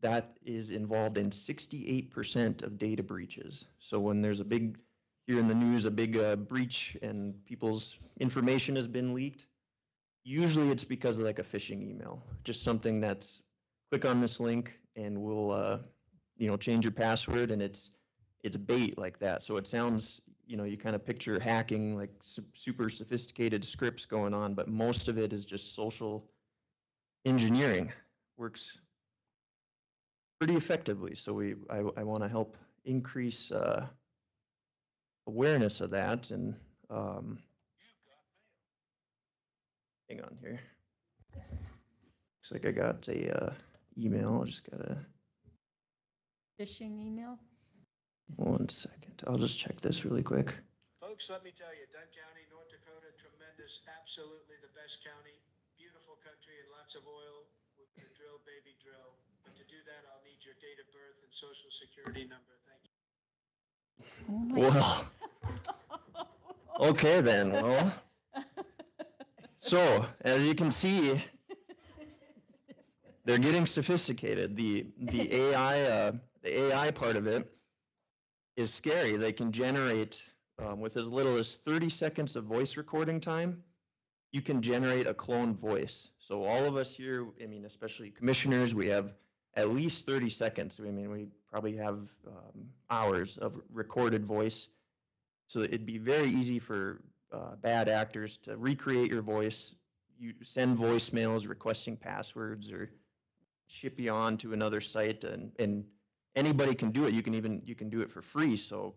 That is involved in 68% of data breaches. So when there's a big, here in the news, a big breach and people's information has been leaked, usually it's because of like a phishing email, just something that's click on this link and we'll, change your password, and it's bait like that. So it sounds, you kind of picture hacking, like super sophisticated scripts going on, but most of it is just social engineering. Works pretty effectively. So I want to help increase awareness of that. And hang on here. Looks like I got a email. I just gotta.
Phishing email?
1 second. I'll just check this really quick.
Folks, let me tell you, Dunn County, North Dakota, tremendous, absolutely the best county, beautiful country and lots of oil. We're gonna drill, baby, drill. But to do that, I'll need your date of birth and social security number. Thank you.
Well, okay then. Well, so as you can see, they're getting sophisticated. The AI part of it is scary. They can generate with as little as 30 seconds of voice recording time. You can generate a clone voice. So all of us here, especially commissioners, we have at least 30 seconds. We probably have hours of recorded voice. So it'd be very easy for bad actors to recreate your voice. You send voicemails requesting passwords or ship you on to another site, and anybody can do it. You can do it for free. So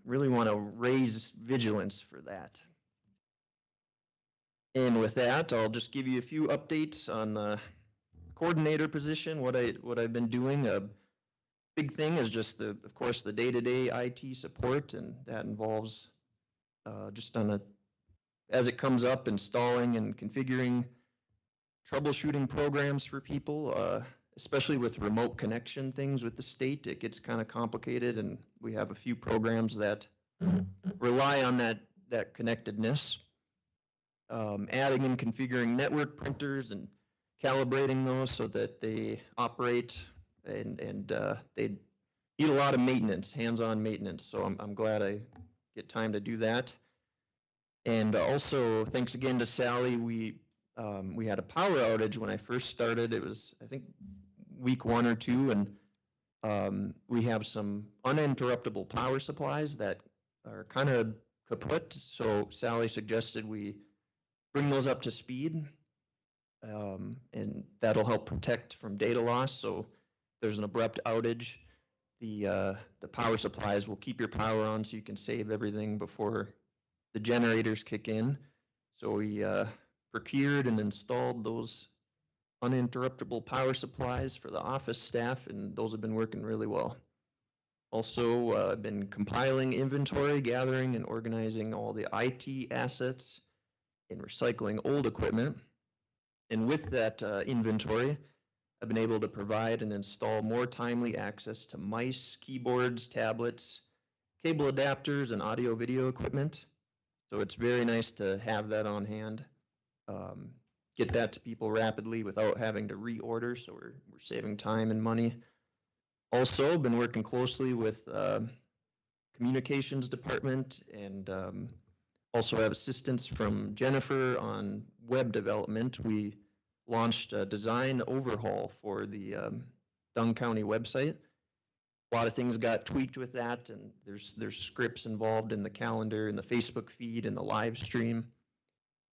really want to raise vigilance for that. And with that, I'll just give you a few updates on the coordinator position, what I've been doing. A big thing is just of course the day-to-day IT support, and that involves just as it comes up, installing and configuring troubleshooting programs for people, especially with remote connection things with the state. It gets kind of complicated, and we have a few programs that rely on that connectedness. Adding and configuring network printers and calibrating those so that they operate, and they need a lot of maintenance, hands-on maintenance. So I'm glad I get time to do that. And also, thanks again to Sally. We had a power outage when I first started. It was, I think, week 1 or 2, and we have some uninterruptible power supplies that are kind of kaput. So Sally suggested we bring those up to speed, and that'll help protect from data loss. So if there's an abrupt outage, the power supplies will keep your power on so you can save everything before the generators kick in. So we procured and installed those uninterruptible power supplies for the office staff, and those have been working really well. Also, I've been compiling inventory, gathering and organizing all the IT assets, and recycling old equipment. And with that inventory, I've been able to provide and install more timely access to mice, keyboards, tablets, cable adapters, and audio-video equipment. So it's very nice to have that on hand, get that to people rapidly without having to reorder, so we're saving time and money. Also, been working closely with communications department, and also have assistance from Jennifer on web development. We launched a design overhaul for the Dunn County website. A lot of things got tweaked with that, and there's scripts involved in the calendar and the Facebook feed and the live stream.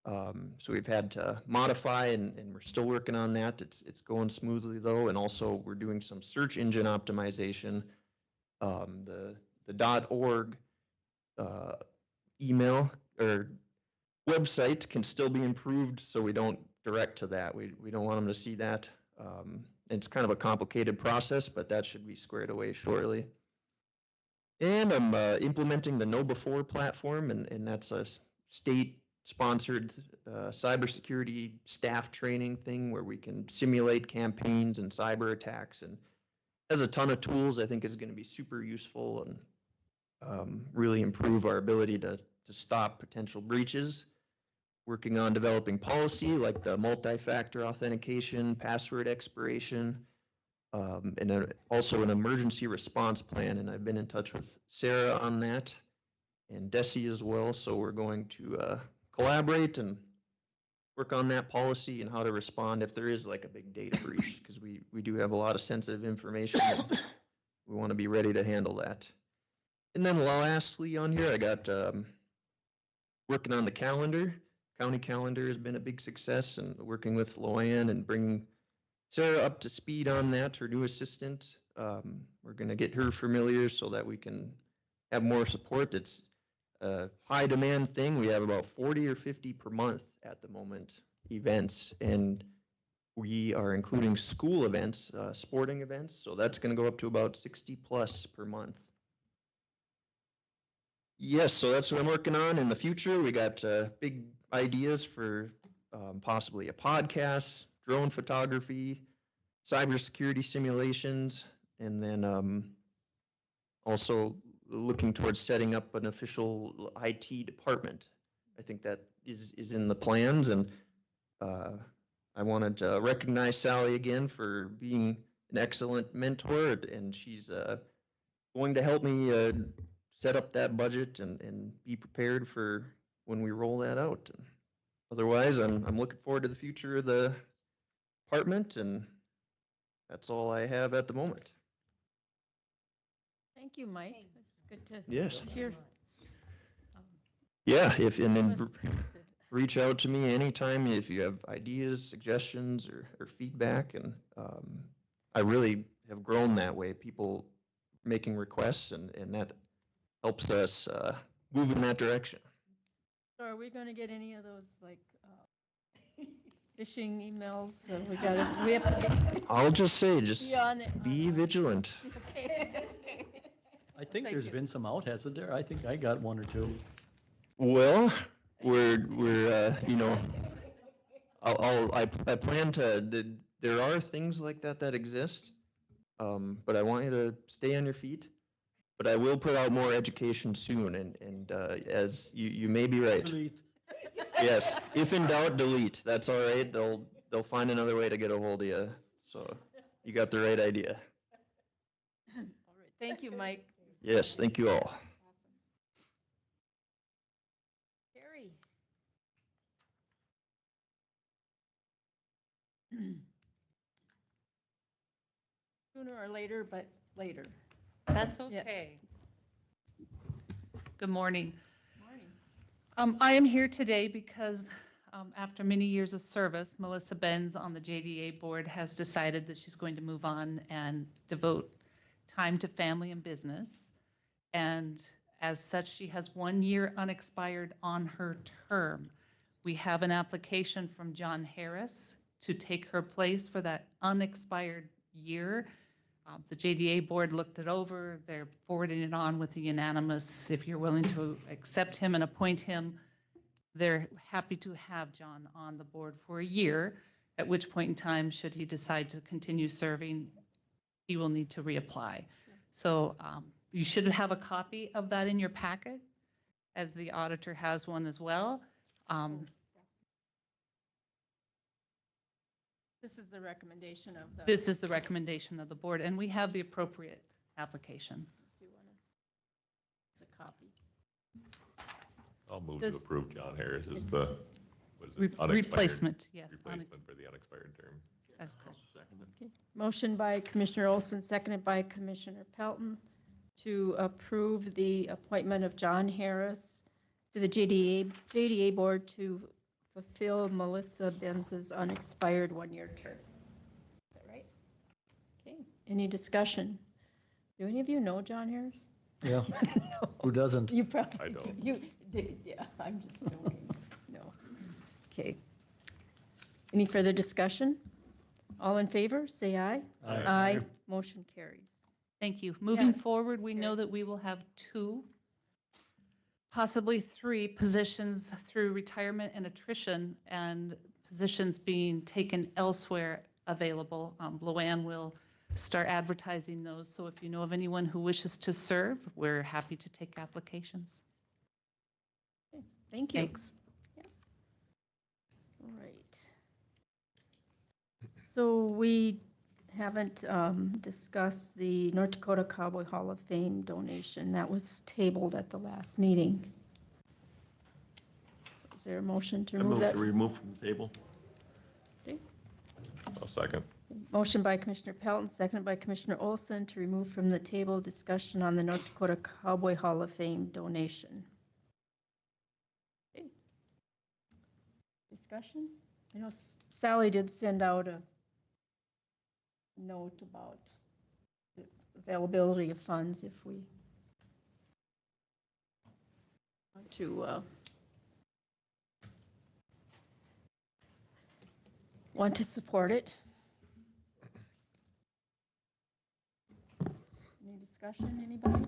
So we've had to modify, and we're still working on that. It's going smoothly though, and also we're doing some search engine optimization. The .org email or website can still be improved, so we don't direct to that. We don't want them to see that. It's kind of a complicated process, but that should be squared away shortly. And I'm implementing the KnowBe4 platform, and that's a state-sponsored cybersecurity staff training thing where we can simulate campaigns and cyber attacks, and has a ton of tools I think is going to be super useful. And really improve our ability to stop potential breaches. Working on developing policy like the multi-factor authentication, password expiration, and also an emergency response plan. And I've been in touch with Sarah on that and Desi as well. So we're going to collaborate and work on that policy and how to respond if there is like a big data breach, because we do have a lot of sensitive information. And we want to be ready to handle that. And then lastly on here, I got working on the calendar. County calendar has been a big success, and working with Loanne and bringing Sarah up to speed on that, her new assistant. We're going to get her familiar so that we can have more support. It's a high demand thing. We have about 40 or 50 per month at the moment, events, and we are including school events, sporting events. So that's going to go up to about 60 plus per month. Yes, so that's what I'm working on in the future. We got big ideas for possibly a podcast, drone photography, cybersecurity simulations, and then also looking towards setting up an official IT department. I think that is in the plans, and I wanted to recognize Sally again for being an excellent mentor, and she's going to help me set up that budget and be prepared for when we roll that out. Otherwise, I'm looking forward to the future of the department, and that's all I have at the moment.
Thank you, Mike. It's good to
Yes.
hear.
Yeah, and then
Was posted.
reach out to me anytime if you have ideas, suggestions, or feedback. And I really have grown that way. People making requests, and that helps us move in that direction.
So are we going to get any of those like phishing emails? So we have to
I'll just say, just
be on it.
be vigilant.
Okay.
I think
Thank
there's
you.
been some out, hasn't there? I think I got one or two.
Well, we're you know, I plan to. There are things like that exist, but I want you to stay on your feet. But I will put out more education soon, and as you may be right.
Delete.
Yes, if in doubt, delete. That's all right. They'll find another way to get a hold of you. So you got the right idea.
All right. Thank you, Mike.
Yes, thank you all.
Carrie. Sooner or later, but later.
That's
Yeah.
okay. Good morning.
Morning.
I am here today because after many years of service, Melissa Benz on the JDA board has decided that she's going to move on and devote time to family and business. And as such, she has 1 year unexpired on her term. We have an application from John Harris to take her place for that unexpired year. The JDA board looked it over. They're forwarding it on with the unanimous. If you're willing to accept him and appoint him, they're happy to have John on the board for a year, at which point in time, should he decide to continue serving, he will need to reapply. So you should have a copy of that in your packet, as the auditor has one as well.
This is the recommendation of the.
This is the recommendation of the board, and we have the appropriate application.
If you want to, it's a copy.
I'll move
Does-
to approve John Harris as the, what is it? Unexpired-
Replacement, yes.
Replacement for the unexpired term.
That's correct.
Okay. Motion by Commissioner Olson, seconded by Commissioner Pelton to approve the appointment of John Harris to the JDA board to fulfill Melissa Benz's unexpired 1 year term. Is that right? Okay. Any discussion? Do any of you know John Harris?
Yeah.
No.
Who doesn't?
You probably
I don't.
do. Yeah, I'm just joking. No. Okay. Any further discussion? All in favor, say aye.
Aye.
Aye. Motion carries.
Thank you. Moving
Yeah.
forward, we know that we will have 2, possibly 3 positions through retirement and attrition, and positions being taken elsewhere available. Luann will start advertising those. So if you know of anyone who wishes to serve, we're happy to take applications.
Thank you.
Thanks.
All right. So we haven't discussed the North Dakota Cowboy Hall of Fame donation. That was tabled at the last meeting. So is there a motion to
I
remove
move
that?
to remove from the table.
Okay.
I'll second.
Motion by Commissioner Pelton, seconded by Commissioner Olson to remove from the table discussion on the North Dakota Cowboy Hall of Fame donation. Okay. Discussion? I know Sally did send out a note about the availability of funds if we want to support it. Any discussion, anybody?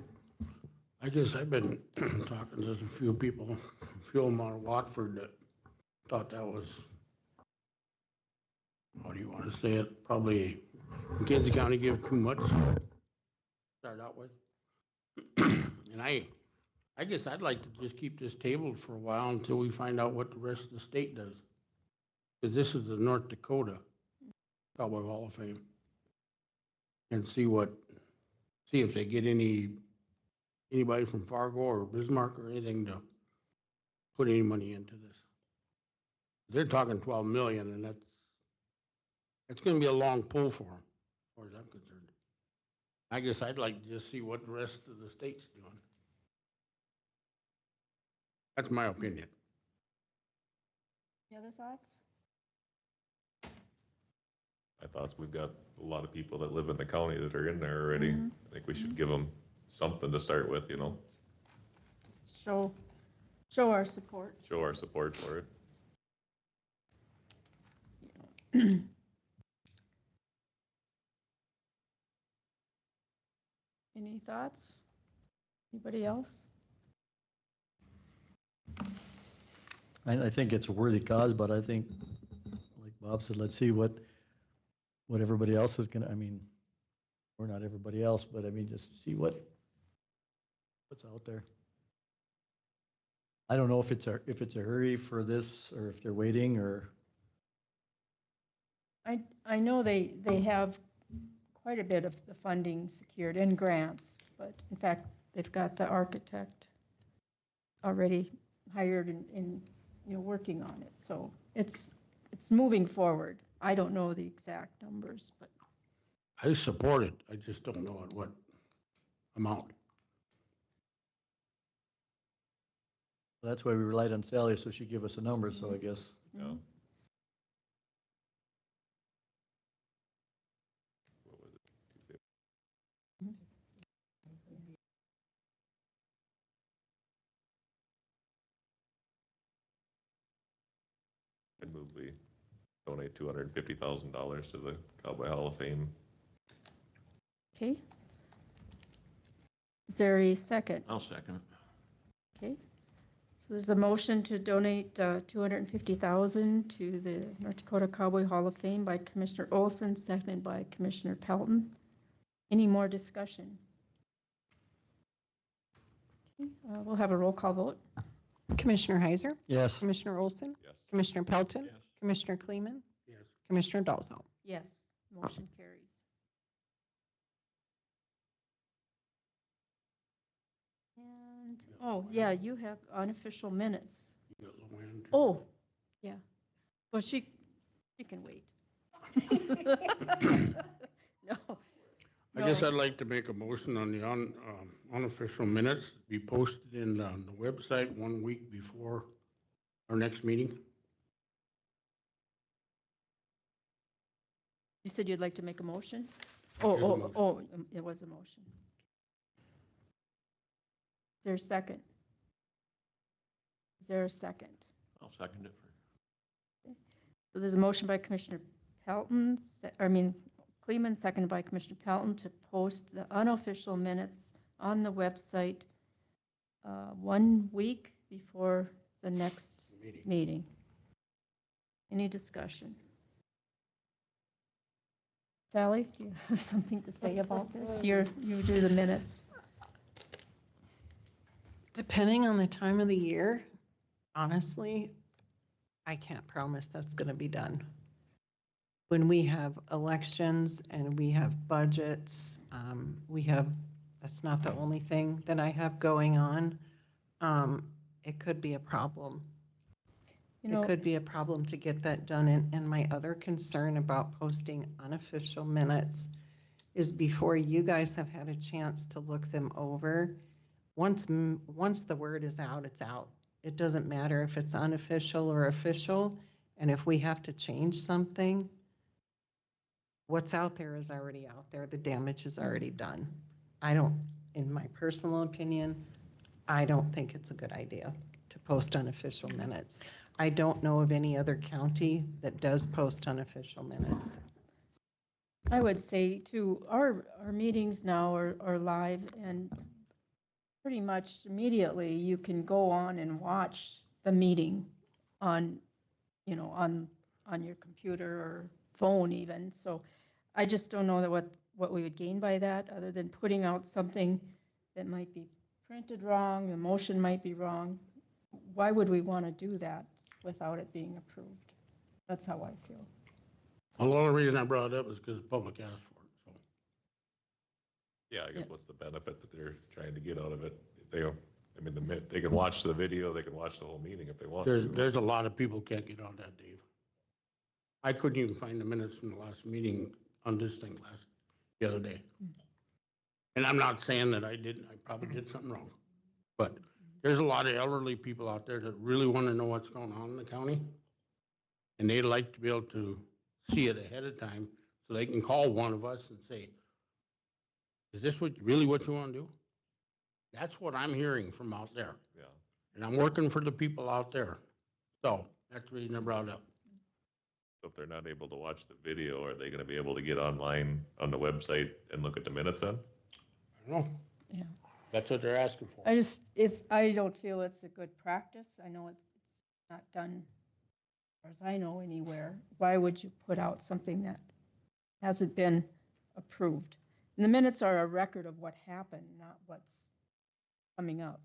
I guess I've been talking to a few people, a few of them out of Watford that thought that was, how do you want to say it, probably Kansas County give too much to start out with. And I guess I'd like to just keep this tabled for a while until we find out what the rest of the state does. Because this is the North Dakota Cowboy Hall of Fame. And see if they get anybody from Fargo or Bismarck or anything to put any money into this. They're talking 12 million, and that's gonna be a long pull for them, as far as I'm concerned. I guess I'd like to just see what the rest of the state's doing. That's my opinion.
Any other thoughts?
My thoughts, we've got a lot of people that live in the county that are in there already.
Mhm.
I think we should give them something to start with, you know,
Just show our support.
show our support for it.
Any thoughts? Anybody else?
I think it's a worthy cause, but I think, like Bob said, let's see what everybody else is gonna, I mean, or not everybody else, but I mean, just see what's out there. I don't know if it's a hurry for this, or if they're waiting, or,
I know they have quite a bit of the funding secured in grants, but in fact, they've got the architect already hired and working on it. So it's moving forward. I don't know the exact numbers, but
I support it, I just don't know at what amount.
that's why we relied on Sally, so she gave us a number, so I guess.
Yeah. What was it? I'd move we donate $250,000 to the Cowboy Hall of Fame.
okay. Is there a second?
I'll second it.
Okay. So there's a motion to donate $250,000 to the North Dakota Cowboy Hall of Fame by Commissioner Olson, seconded by Commissioner Pelton. Any more discussion? Okay, we'll have a roll call vote.
Commissioner Heiser?
Yes.
Commissioner Olson?
Yes.
Commissioner Pelton?
Yes.
Commissioner Kleeman?
Yes.
Commissioner Dalzell?
Yes, motion carries. And, oh, yeah, you have unofficial minutes.
You got Luann, too.
Oh, yeah. Well, she can wait. No.
I guess
No.
I'd like to make a motion on the unofficial minutes, be posted in the website 1 week before our next meeting.
You said you'd like to make a motion?
There's a
Oh,
motion.
it was a motion. Is there a second? Is there a second?
I'll second it.
So there's a motion by Commissioner Pelton, Kleeman, seconded by Commissioner Pelton to post the unofficial minutes on the website 1 week before the next meeting. Any discussion? Sally, do you have something to say about this? You do the minutes.
Depending on the time of the year, honestly, I can't promise that's going to be done. When we have elections and we have budgets, that's not the only thing that I have going on. It could be a problem. It could be a problem to get that done. And my other concern about posting unofficial minutes is before you guys have had a chance to look them over, once the word is out, it's out. It doesn't matter if it's unofficial or official. And if we have to change something, what's out there is already out there. The damage is already done. In my personal opinion, I don't think it's a good idea to post unofficial minutes. I don't know of any other county that does post unofficial minutes.
I would say too, our meetings now are live, and pretty much immediately you can go on and watch the meeting on your computer or phone even. So I just don't know what we would gain by that, other than putting out something that might be printed wrong, the motion might be wrong. Why would we want to do that without it being approved? That's how I feel.
Well, the only reason I brought it up is because the public asked for it, so.
Yeah, I guess what's the benefit that they're trying to get out of it? They can watch the video, they can watch the whole meeting if they want to.
There's a lot of people can't get on that, Dave. I couldn't even find the minutes from the last meeting on this thing the other day. And I'm not saying that I probably did something wrong. But there's a lot of elderly people out there that really want to know what's going on in the county. And they'd like to be able to see it ahead of time so they can call one of us and say, is this really what you want to do? That's what I'm hearing from out there.
Yeah.
And I'm working for the people out there. So that's the reason I brought it up.
So if they're not able to watch the video, are they going to be able to get online on the website and look at the minutes then?
I don't know.
Yeah.
That's what they're asking for.
I don't feel it's a good practice. I know it's not done, as far as I know, anywhere. Why would you put out something that hasn't been approved? And the minutes are a record of what happened, not what's coming up.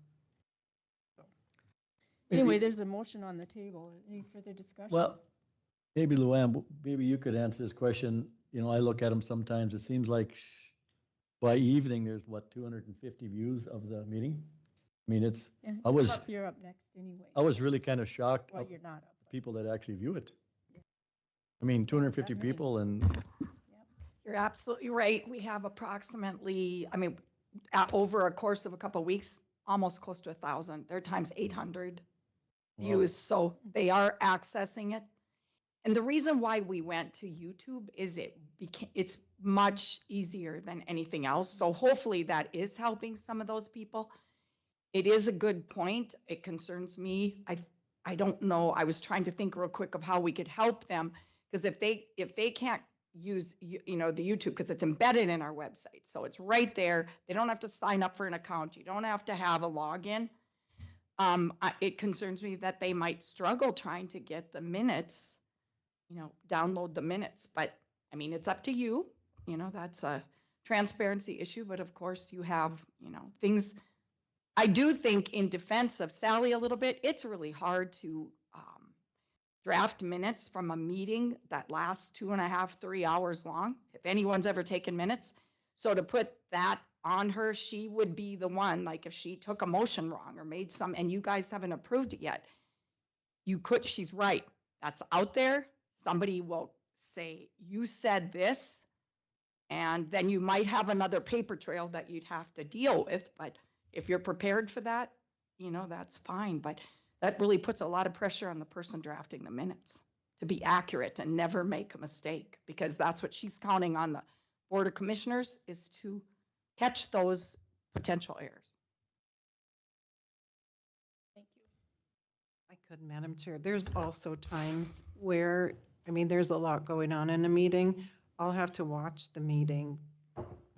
So, anyway, there's a motion on the table. Any further discussion?
Well, maybe Luann, maybe you could answer this question. I look at them sometimes. It seems like by evening, there's 250 views of the meeting. I mean,
You're up next anyway.
I was really kind of shocked
Well,
of
you're not up.
people that actually view it. I mean, 250 people and.
You're absolutely right. We have approximately, over a course of a couple of weeks, almost close to 1,000. There are times 800 views. So they are accessing it. And the reason why we went to YouTube is it's much easier than anything else. So hopefully that is helping some of those people. It is a good point. It concerns me. I don't know. I was trying to think real quick of how we could help them, because if they can't use the YouTube, because it's embedded in our website, so it's right there. They don't have to sign up for an account. You don't have to have a login. It concerns me that they might struggle trying to get the minutes, download the minutes. But it's up to you. That's a transparency issue. But of course, you have things. I do think, in defense of Sally a little bit, it's really hard to draft minutes from a meeting that lasts 2.5, 3 hours long, if anyone's ever taken minutes. So to put that on her, she would be the one, like if she took a motion wrong or made some, and you guys haven't approved it yet, she's right. That's out there. Somebody will say, you said this, and then you might have another paper trail that you'd have to deal with. But if you're prepared for that, that's fine. But that really puts a lot of pressure on the person drafting the minutes to be accurate and never make a mistake, because that's what she's counting on the Board of Commissioners, is to catch those potential errors.
Thank you.
I could, Madam Chair. There's also times where, there's a lot going on in a meeting. I'll have to watch the meeting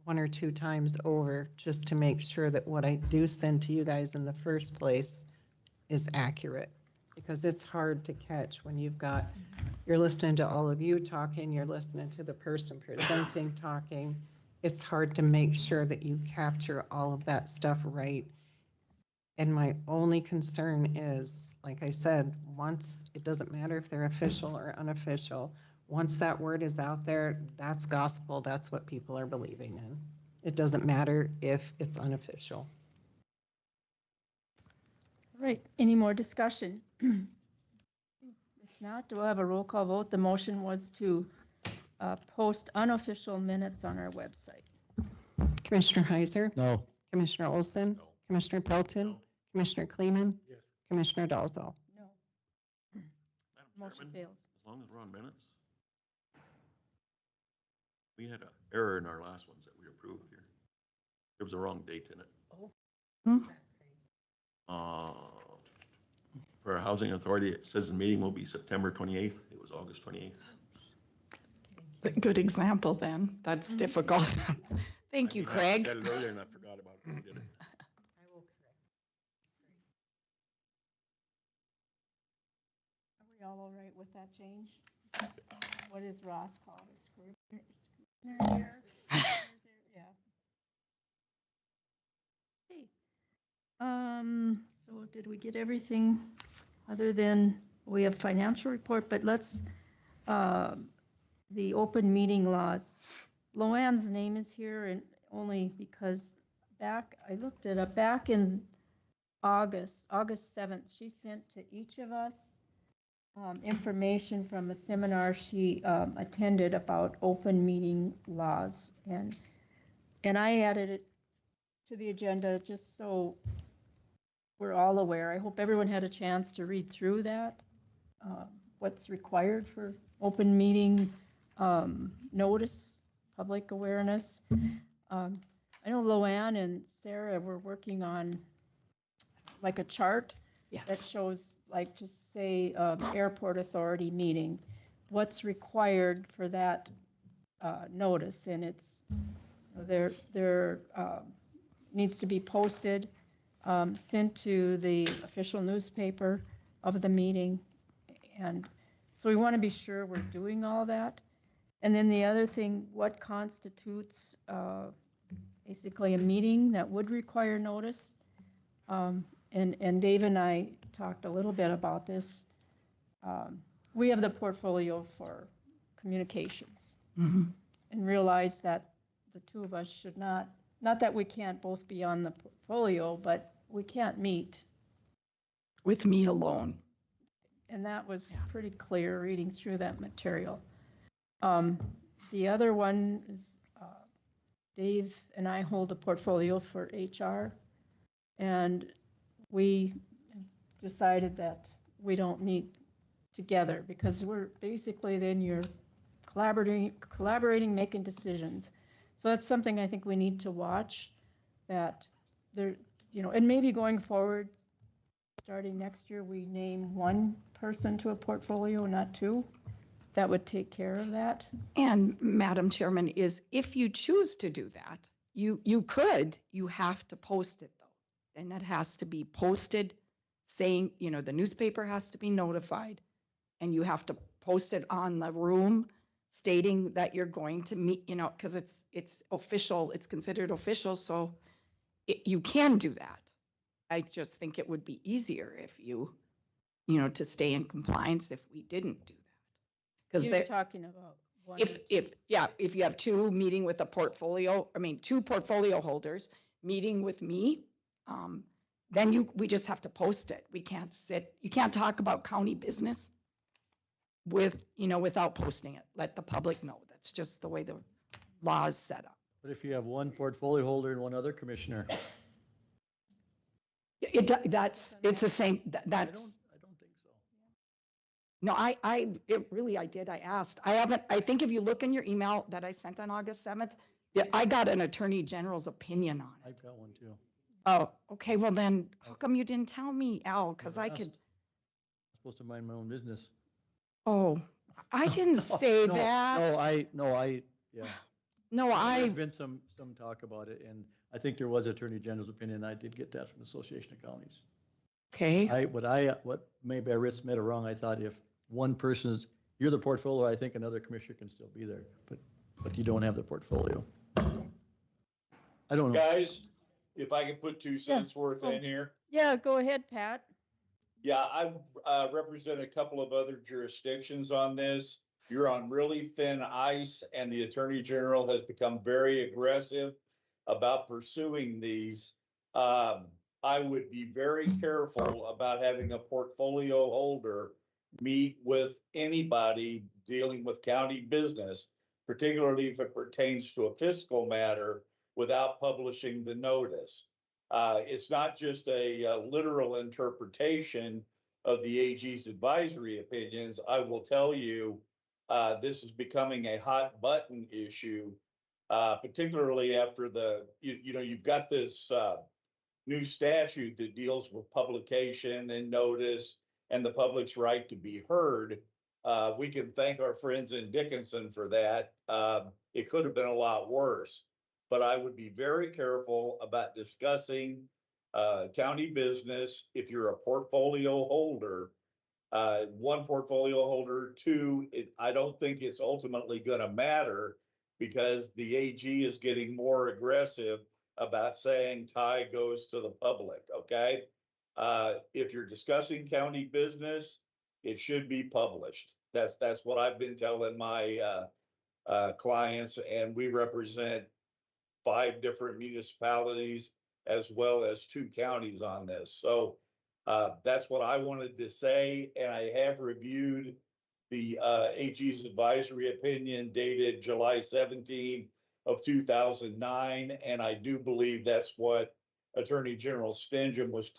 1 or 2 times over just to make sure that what I do send to you guys in the first place is accurate, because it's hard to catch when you've got you're listening to all of you talking, you're listening to the person presenting talking. It's hard to make sure that you capture all of that stuff right. And my only concern is, like I said, once, it doesn't matter if they're official or unofficial, once that word is out there, that's gospel, that's what people are believing in. It doesn't matter if it's unofficial.
All right, any more discussion? If not, do I have a roll call vote? The motion was to post unofficial minutes on our website.
Commissioner Heiser?
No.
Commissioner Olson? Commissioner Pelton? Commissioner Kleeman?
Yes.
Commissioner Dalzell?
No.
Madam
Motion
Chairman,
fails.
as long as we're on minutes. We had an error in our last ones that we approved here. There was a wrong date in it.
Hmm?
For our housing authority, it says the meeting will be September 28th. It was August 28th.
Good example then. That's difficult. Thank you, Craig.
I did it earlier and I forgot about it. We did it.
Are we all right with that change? What is Ross called? A scrivener error? Yeah. Okay. So did we get everything other than, we have financial report, but let's, the open meeting laws. Loanne's name is here and only because I looked it up, back in August 7th, she sent to each of us information from a seminar she attended about open meeting laws. And I added it to the agenda just so we're all aware. I hope everyone had a chance to read through that, what's required for open meeting notice, public awareness. I know Loanne and Sarah were working on like a chart that shows, like, just say airport authority meeting, what's required for that notice, and it's there needs to be posted, sent to the official newspaper of the meeting, and so we want to be sure we're doing all that. And then the other thing, what constitutes basically a meeting that would require notice. And Dave and I talked a little bit about this. We have the portfolio for communications and realize that the two of us should not that we can't both be on the portfolio, but we can't meet.
With me alone.
And that was pretty clear reading through that material. The other one is Dave and I hold a portfolio for HR, and we decided that we don't meet together because we're basically then you're collaborating, making decisions. So that's something I think we need to watch, that there, and maybe going forward, starting next year, we name one person to a portfolio, not two. That would take care of that.
And Madam Chairman, is if you choose to do that, you have to post it though. And that has to be posted saying, the newspaper has to be notified and you have to post it on the room stating that you're going to meet, because it's official, it's considered official. So you can do that. I just think it would be easier if you, to stay in compliance if we didn't do that. Because
You're talking about one.
If you have two meeting with a portfolio, two portfolio holders meeting with me, then we just have to post it. We can't you can't talk about county business without posting it. Let the public know. That's just the way the law is set up.
But if you have one portfolio holder and one other commissioner?
It's the same, that's.
I don't think so.
No, I did. I asked. I think if you look in your email that I sent on August 7th, I got an attorney general's opinion on it.
I've got one too.
Oh, okay. Well then, how come you didn't tell me, Al? Because I could.
I'm supposed to mind my own business.
Oh, I didn't say that.
Yeah.
No,
There's been some talk about it, and I think there was Attorney General's opinion. I did get that from the Association of Counties.
Okay.
What maybe I read it wrong. I thought if one person you're the portfolio, I think another commissioner can still be there, but you don't have the portfolio. I don't know.
Guys, if I could put 2 cents worth in here.
Yeah, go ahead, Pat.
Yeah, I represent a couple of other jurisdictions on this. You're on really thin ice, and the Attorney General has become very aggressive about pursuing these. I would be very careful about having a portfolio holder meet with anybody dealing with county business, particularly if it pertains to a fiscal matter, without publishing the notice. It's not just a literal interpretation of the AG's advisory opinions. I will tell you, this is becoming a hot button issue, particularly after you've got this new statute that deals with publication and notice and the public's right to be heard. We can thank our friends in Dickinson for that. It could have been a lot worse, but I would be very careful about discussing county business if you're a portfolio holder. One, portfolio holder. Two, I don't think it's ultimately going to matter because the AG is getting more aggressive about saying tie goes to the public, okay? If you're discussing county business, it should be published. That's what I've been telling my clients, and we represent 5 different municipalities as well as 2 counties on this. So that's what I wanted to say, and I have reviewed the AG's advisory opinion dated July 17 of 2009, and I do believe that's what Attorney General Stingham was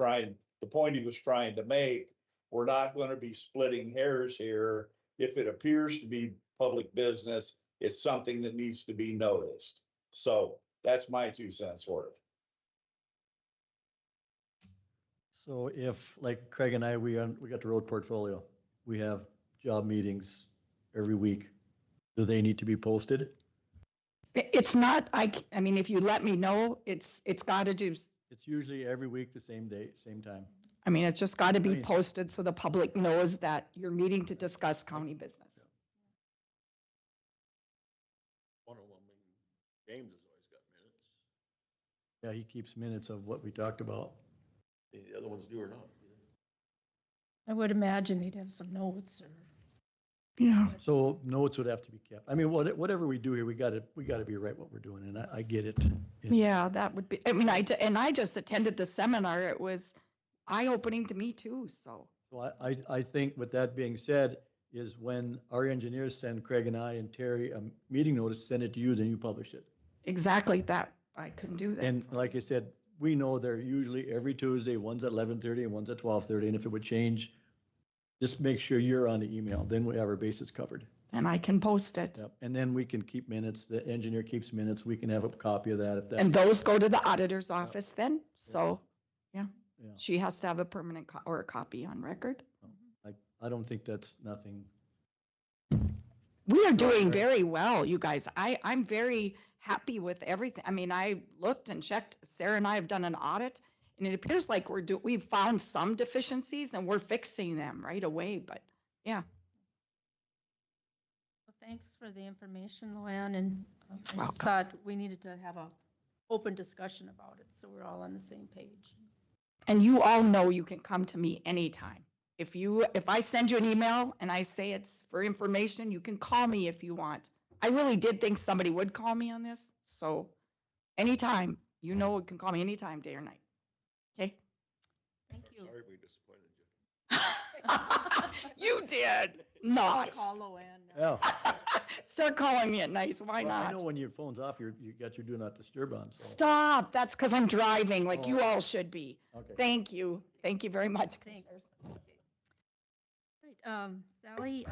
the point he was trying to make. We're not going to be splitting hairs here. If it appears to be public business, it's something that needs to be noticed. So that's my 2 cents worth.
So if, like Craig and I, we got the road portfolio, we have job meetings every week, do they need to be posted?
It's not, I mean, if you let me know, it's got to do,
It's usually every week, the same day, same time.
I mean, it's just got to be posted so the public knows that you're meeting to discuss county business.
One of them, James has always got minutes.
Yeah, he keeps minutes of what we talked about.
The other ones do or not.
I would imagine they'd have some notes or.
Yeah.
So notes would have to be kept. I mean, whatever we do here, we gotta be right what we're doing, and I get it.
Yeah, that would be, I mean, I just attended the seminar. It was eye-opening to me too, so.
So I think with that being said, is when our engineers send Craig and I and Terry a meeting notice, send it to you, then you publish it.
Exactly that. I couldn't do that.
And like I said, we know they're usually every Tuesday, one's at 11:30 and one's at 12:30, and if it would change, just make sure you're on the email, then we have our bases covered.
And I can post it.
Yep. And then we can keep minutes, the engineer keeps minutes, we can have a copy of that if that.
And those go to the auditor's office then, so, yeah.
Yeah.
She has to have a permanent or a copy on record.
I don't think that's nothing.
We are doing very well, you guys. I'm very happy with everything. I mean, I looked and checked. Sarah and I have done an audit, and it appears like we've found some deficiencies and we're fixing them right away, but yeah.
Well, thanks for the information, Luann, and I just
Welcome.
thought we needed to have a open discussion about it, so we're all on the same page.
And you all know you can come to me anytime. If I send you an email and I say it's for information, you can call me if you want. I really did think somebody would call me on this, so anytime, you know, you can call me anytime, day or night. Okay?
Thank you.
Sorry we disappointed you.
You did not.
Call Luann now.
Yeah.
Start calling me at night. Why
Well, I
not?
know when your phone's off, you got your do not disturb on, so.
Stop. That's because I'm driving, like you
Oh.
all should be.
Okay.
Thank you. Thank you very much.
Thanks. Right, Sally,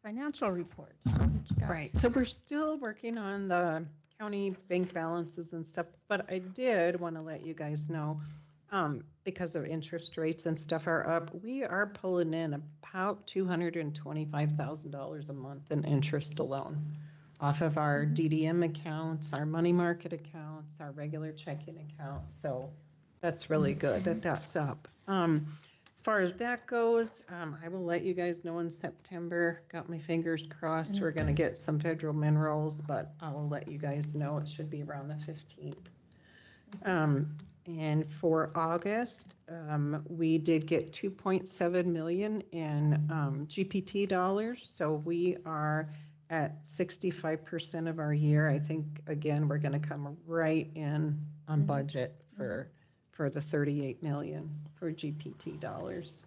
financial report. What you got?
Right, so we're still working on the county bank balances and stuff, but I did want to let you guys know, because of interest rates and stuff are up, we are pulling in about $225,000 a month in interest alone off of our DDM accounts, our money market accounts, our regular checking accounts. So that's really good that that's up. as far as that goes, I will let you guys know in September. Got my fingers crossed. We're gonna get some federal minerals, but I will let you guys know. It should be around the 15th. And for August, we did get 2.7 million in GPT dollars. So we are at 65% of our year. I think, again, we're going to come right in on budget for the 38 million for GPT dollars.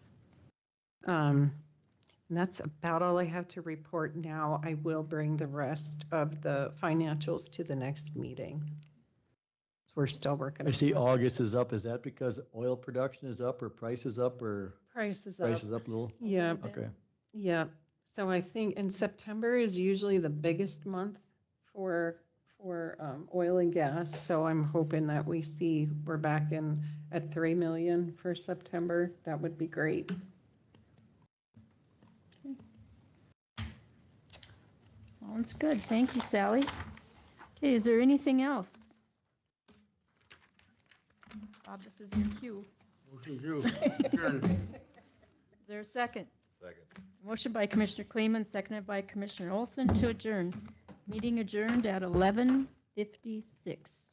And that's about all I have to report now. I will bring the rest of the financials to the next meeting. So we're still working.
I see August is up. Is that because oil production is up or price is up or?
Price is up.
Price is up a little?
Yeah.
Okay.
Yeah. So I think, and September is usually the biggest month for oil and gas. So I'm hoping that we're back in at 3 million for September. That would be great.
Sounds good. Thank you, Sally. Okay, is there anything else? Bob, this is your cue.
Motion to adjourn.
Is there a second?
Second.
Motion by Commissioner Kleeman, seconded by Commissioner Olson to adjourn. Meeting adjourned at 11:56.